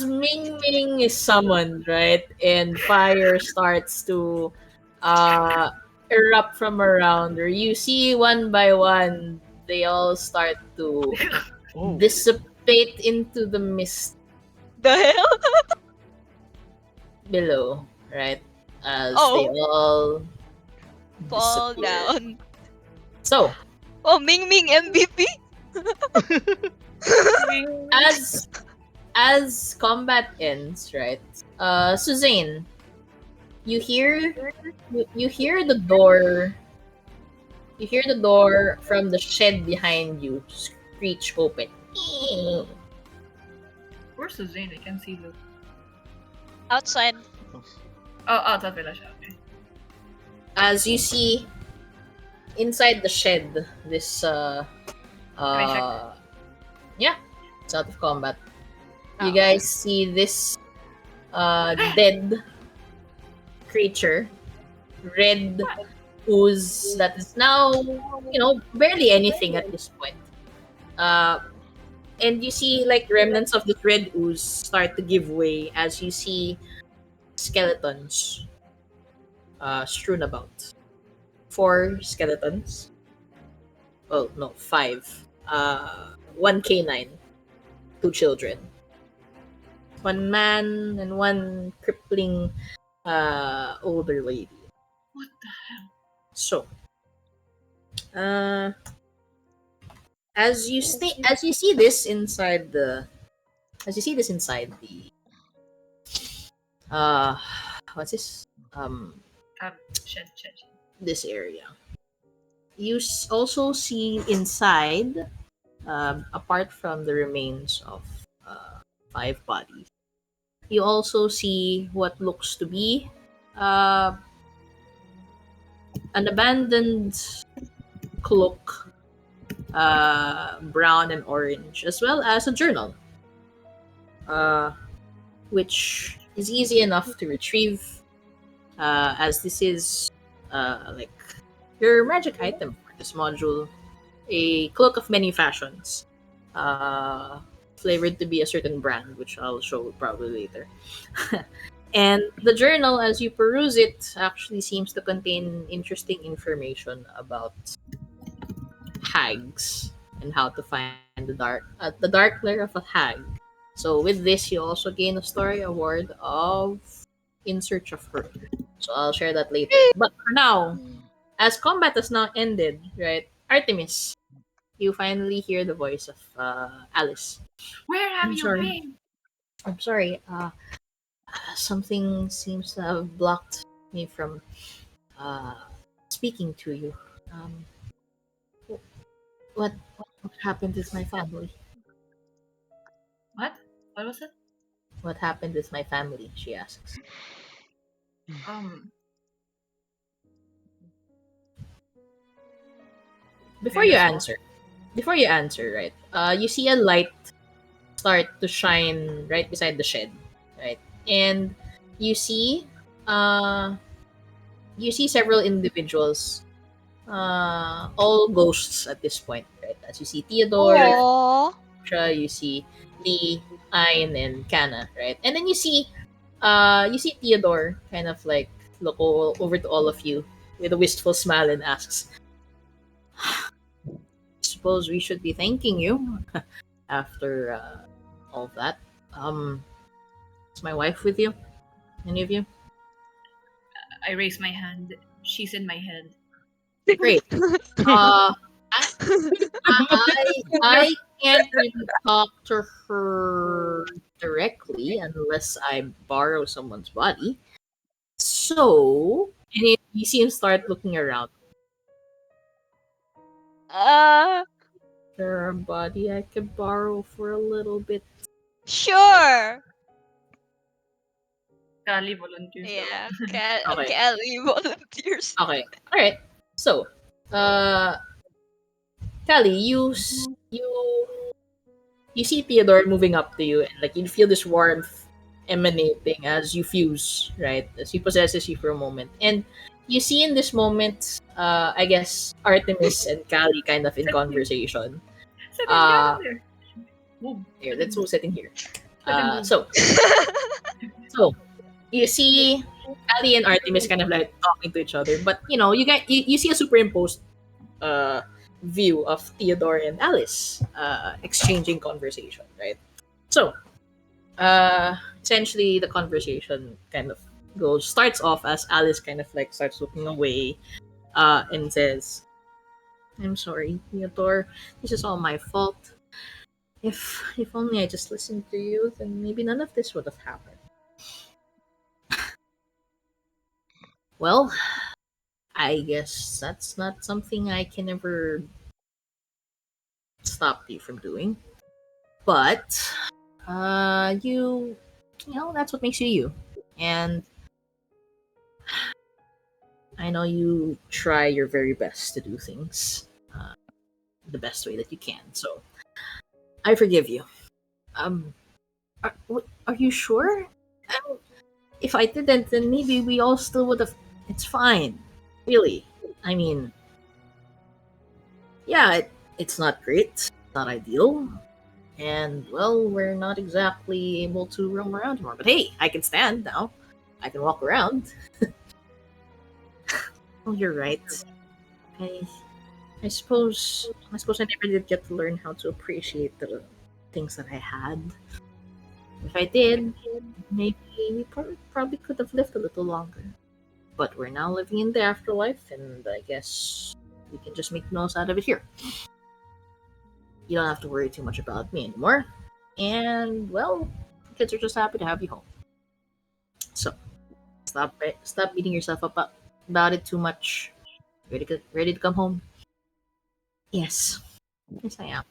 Ming Ming is summoned, right, and fire starts to erupt from around her, you see one by one they all start to Oh. dissipate into the mist The hell? below, right? As Oh. they all Fall disappear. down. So, Oh, Ming Ming MVP? as combat ends, right? Suzanne, you hear the door. You hear the door from the shed behind you screech open. Where's Suzanne? I can't see the... Outside. Oh, that's pala siya. Okay. As you see inside the shed, this I yeah, it's out of combat. You Oh. guys see this dead creature, red ooze that is now, barely anything at this point. And you see like remnants of the red ooze start to give way as you see skeletons strewn about. 4 skeletons. Well, no, 5. 1 canine, 2 children. 1 man and 1 crippling older lady. What the hell? So, as you see this inside the what's this Shed. this area, you also see inside, apart from the remains of 5 bodies, you also see what looks to be an abandoned cloak, brown and orange, as well as a journal, which is easy enough to retrieve, as this is like your magic item for this module, a cloak of many fashions, flavored to be a certain brand, which I'll show probably later. And the journal, as you peruse it, actually seems to contain interesting information about hags and how to find the dark lair of a hag. So with this, you also gain a story award of In Search of Her. So I'll share that later. But for now, as combat has now ended, right, Artemis, you finally hear the voice of Alice. Where have I'm you sorry. been? I'm sorry. Something seems to have blocked me from speaking to you. What happened with my family? What? What was it? What happened with my family? She asks. Before you answer, right? You see a light start to shine right beside the shed, right? And you see several individuals, all ghosts at this point, right? As you see Theodore, Aww. you see Lee, Ayn, and Kana, right? And then you see Theodore kind of like look over to all of you with a wistful smile and asks, suppose we should be thanking you after all that. Is my wife with you? Any of you? I raise my hand. She's in my head. Great. I can't really talk to her directly unless I borrow someone's body. So, and you see him start looking around. Uh, There a body I could borrow for a little bit? sure. Kali volunteers. Yeah, Okay. Kelly volunteers. Okay. All right. So, Callie, you see Theodore moving up to you, and like you feel this warmth emanating as you fuse, right? As he possesses you for a moment, and you see in this moment, I guess Artemis and Callie kind of in conversation. Sit Uh, there. Boom. Here, let's move setting here. Move. So you see Ali and Artemis kind of like talking to each other, but you see a superimposed view of Theodore and Alice exchanging conversation, right? So essentially the conversation kind of starts off as Alice kind of like starts looking away and says, "I'm sorry, Theodore. This is all my fault. If only I just listened to you, then maybe none of this would have happened." Well, I guess that's not something I can ever stop you from doing. But that's what makes you you. And I know you try your very best to do things the best way that you can. So I forgive you. Are, are you sure? If I didn't, then maybe we all still would have. It's fine. Really. I mean, yeah, it's not great. It's not ideal. And, well, we're not exactly able to roam around anymore. But hey, I can stand now. I can walk around. Oh, you're right. I suppose I never did get to learn how to appreciate the things that I had. If I did, maybe we probably could have lived a little longer. But we're now living in the afterlife, and I guess we can just make the most out of it here. You don't have to worry too much about me anymore. And, well, the kids are just happy to have you home. So, stop beating yourself up about it too much. Ready to come home? Yes. Yes, I am.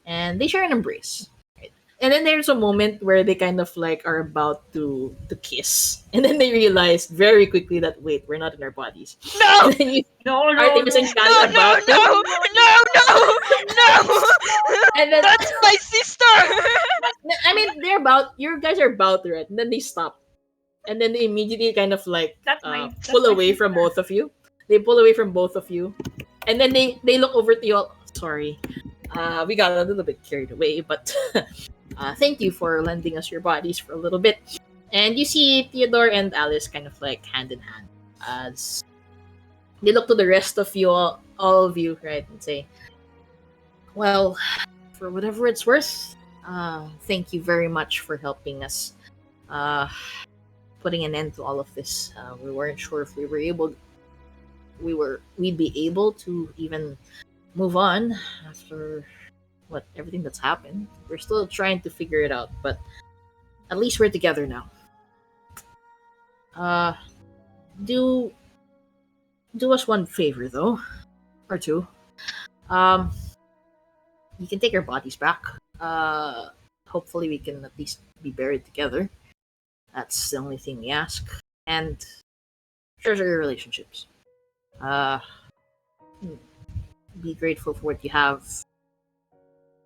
And they share an embrace. Right? And then there's a moment where they kind of like are about to kiss. And then they realize very quickly that, wait, we're not in our bodies. No! And then No. Artemis and Cal No, about no! And then, That's my sister! I mean, you guys are about to, right? And then they stop. And then they immediately kind of like pull away from both of you. They pull away from both of you. And then they look over to you all. Sorry. We got a little bit carried away, but thank you for lending us your bodies for a little bit. And you see Theodore and Alice kind of like hand in hand as they look to the rest of you, all of you, right, and say, well, for whatever it's worth, thank you very much for helping us putting an end to all of this. We weren't sure if we'd be able to even move on after everything that's happened. We're still trying to figure it out, but at least we're together now. Do us one favor though, or two. You can take our bodies back. Hopefully we can at least be buried together. That's the only thing we ask. And treasure your relationships. Be grateful for what you have.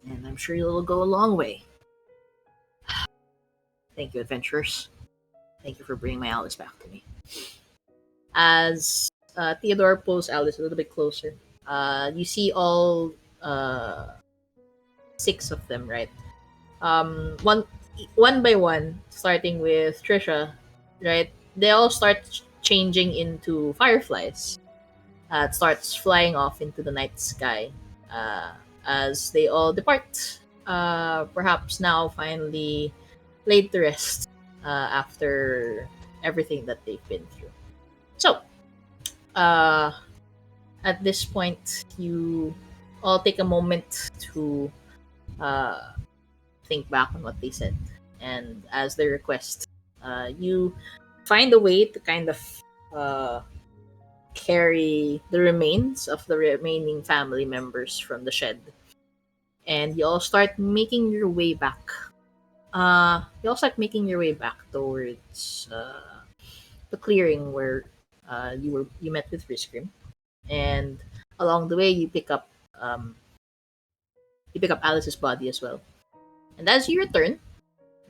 And I'm sure you'll go a long way. Thank you, adventurers. Thank you for bringing my Alice back to me. As Theodore pulls Alice a little bit closer, you see all 6 of them, right? One by one, starting with Trisha, right? They all start changing into fireflies. It starts flying off into the night sky as they all depart. Perhaps now finally laid to rest after everything that they've been through. So, at this point, you all take a moment to think back on what they said. And as their request, you find a way to kind of uh, carry the remains of the remaining family members from the shed, and you all start making your way back. Towards the clearing where you met with Risgrim, and along the way you pick up Alice's body as well. And as you return,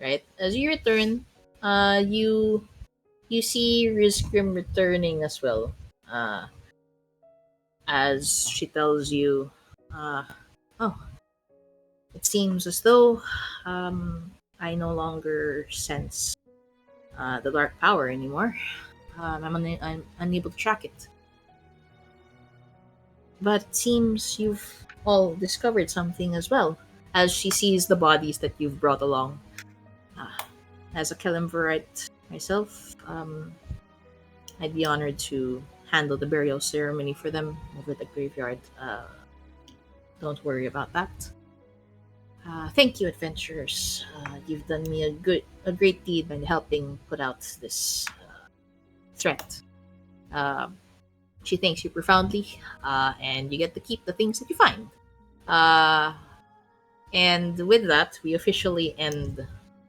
right? As you return, you see Risgrim returning as well. Uh, as she tells you, uh, "Oh, it seems as though I no longer sense the dark power anymore. I'm unable to track it. But it seems you've all discovered something as well." As she sees the bodies that you've brought along. As a Kelemverite myself, I'd be honored to handle the burial ceremony for them over the graveyard. Don't worry about that. Thank you, adventurers. You've done me a great deed by helping put out this threat. She thanks you profoundly, and you get to keep the things that you find. And with that, we officially end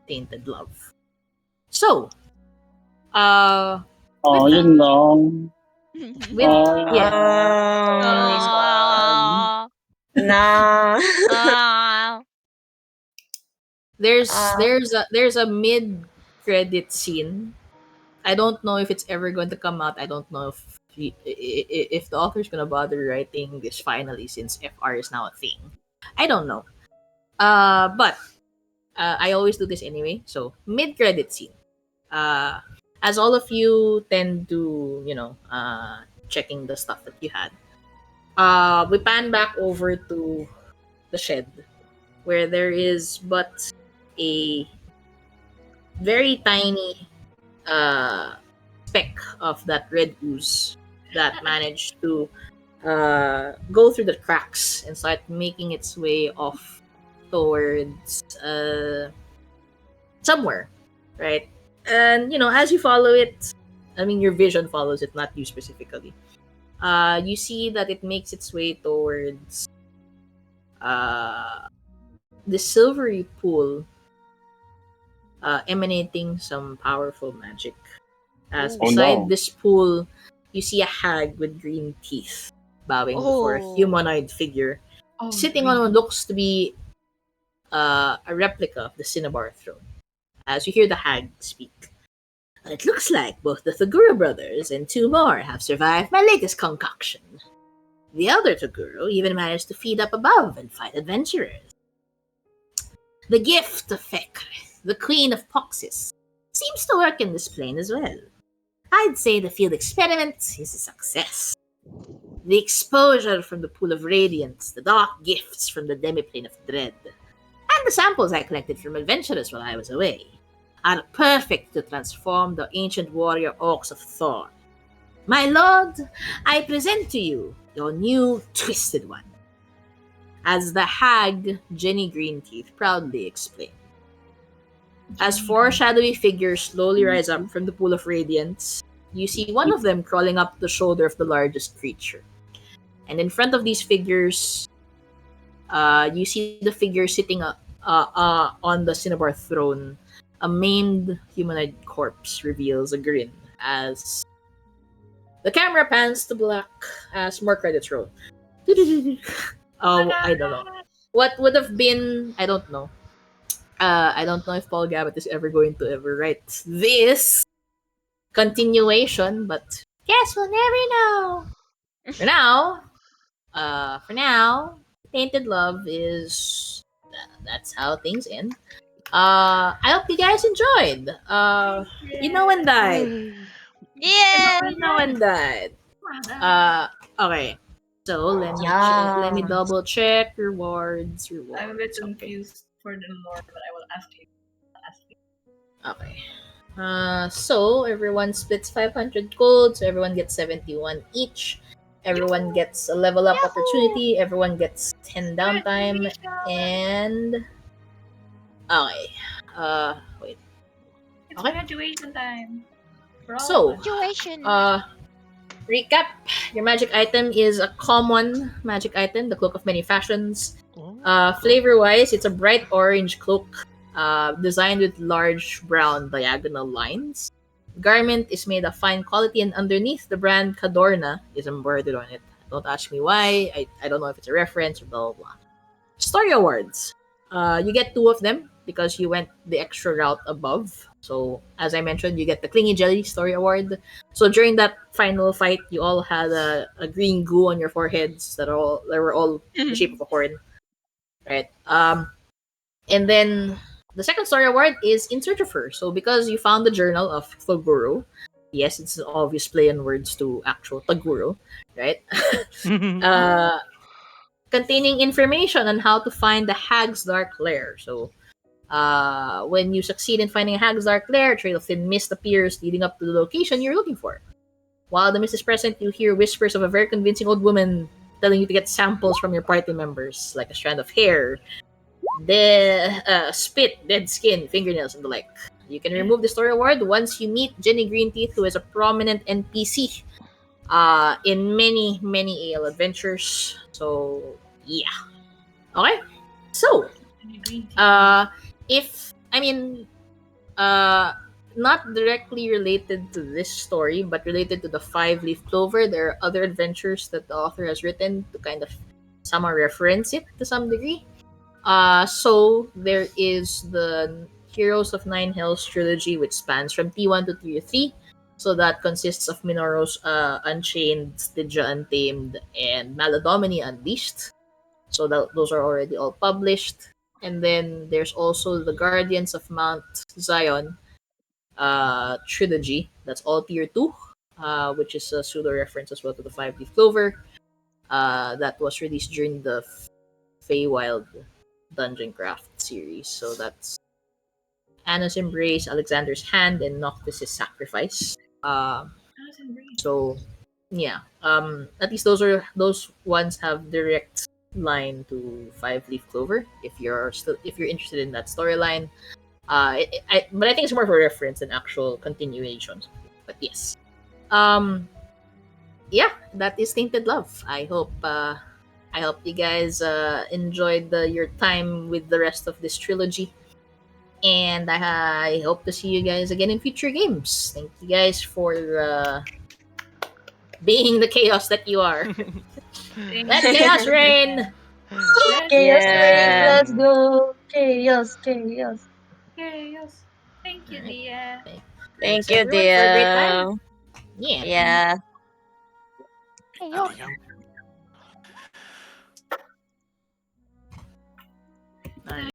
Tainted Love. So, Oh, with that, yun long. with yeah, Um, Nice one. nah. there's uh, there's a there's a mid credit scene. I don't know if it's ever going to come out. I don't know if the author's gonna bother writing this finally, since FR is now a thing. I don't know. But I always do this anyway. So mid credit scene. As all of you tend to, checking the stuff that you had. We pan back over to the shed, where there is but a very tiny speck of that red ooze that managed to go through the cracks and start making its way off towards somewhere, right? And as you follow it, I mean, your vision follows it, not you specifically. You see that it makes its way towards the silvery pool, emanating some powerful magic. As Oh beside no. this pool, you see a hag with green teeth bowing before a Oh. humanoid figure Oh, sitting on what looks to be a replica of the Cinnabar throne. As you hear the hag speak, "It looks like both the Thagura brothers and two more have survived my latest concoction. The elder Toguro even managed to feed up above and fight adventurers. The gift of Fekre, the queen of Poxis, seems to work in this plane as well. I'd say the field experiment is a success. The exposure from the pool of radiance, the dark gifts from the demiplane of dread, and the samples I collected from adventurers while I was away are perfect to transform the ancient warrior orcs of Thorn. My lord, I present to you your new Twisted One." As the hag, Jenny Greenteeth, proudly explained. As four shadowy figures slowly rise up from the pool of radiance, you see one of them crawling up the shoulder of the largest creature. And in front of these figures, you see the figure sitting on the Cinnabar throne. A maimed humanoid corpse reveals a grin as the camera pans to black as more credits roll. Oh, I don't know. What would have been, I don't know. I don't know if Paul Gabbett is ever going to ever write this continuation, but guess we'll never know. For now, Tainted Love is that's how things end. I hope you guys enjoyed. You know when died. Yeah. You know when died. Okay. So let me yeah. double check rewards. I'm a bit Okay. confused for the lore, but I will ask you. Okay. So everyone splits 500 gold, so everyone gets 71 each. Everyone gets a level up opportunity. Everyone gets 10 downtime, and okay. Wait. It's Okay. graduation time. So, Situation. recap. Your magic item is a common magic item, the Cloak of Many Fashions. Flavor-wise, it's a bright orange cloak designed with large brown diagonal lines. Garment is made of fine quality, and underneath the brand Cadorna is embroidered on it. Don't ask me why. I don't know if it's a reference or blah blah blah. Story awards. You get 2 of them because you went the extra route above. So, as I mentioned, you get the Clingy Jelly Story Award. So, during that final fight, you all had a green goo on your foreheads that were all the shape of a horn. Right? And then the second story award is In Search of Her. So, because you found the journal of Toguro, yes, it's an obvious play on words to actual Toguro, right? Containing information on how to find the Hag's Dark Lair. So, when you succeed in finding a Hag's Dark Lair, a trail of thin mist appears leading up to the location you're looking for. While the mist is present, you hear whispers of a very convincing old woman telling you to get samples from your party members, like a strand of hair, spit, dead skin, fingernails, and the like. You can remove the story award once you meet Jenny Greenteeth, who is a prominent NPC in many, many AL adventures. So, yeah. Okay. So, if, I mean, not directly related to this story, but related to the 5-leaf clover, there are other adventures that the author has written to kind of somehow reference it to some degree. So there is the Heroes of Nine Hells trilogy, which spans from T1 to T3. So that consists of Minoros Unchained, Stygia Untamed, and Maladomini Unleashed. So those are already all published. And then there's also the Guardians of Mount Zion trilogy. That's all tier 2, which is a pseudo reference as well to the 5-leaf clover. That was released during the Feywild Dungeon Craft series. So that's Anna's Embrace, Alexander's Hand, and Noctis' Sacrifice. So yeah, at least those ones have direct line to 5-leaf clover. If you're interested in that storyline, but I think it's more of a reference than actual continuations. But yes, yeah, that is Tainted Love. I hope you guys enjoyed your time with the rest of this trilogy. And I hope to see you guys again in future games. Thank you guys for being the chaos that you are. Let chaos reign! Chaos reign, Yeah. let's go! Chaos, chaos. Chaos. Thank you, Alright. Dia. Thanks Thank you, everyone for a great time. dear. Yeah. Yeah. Hey, yo. Adios. Alright.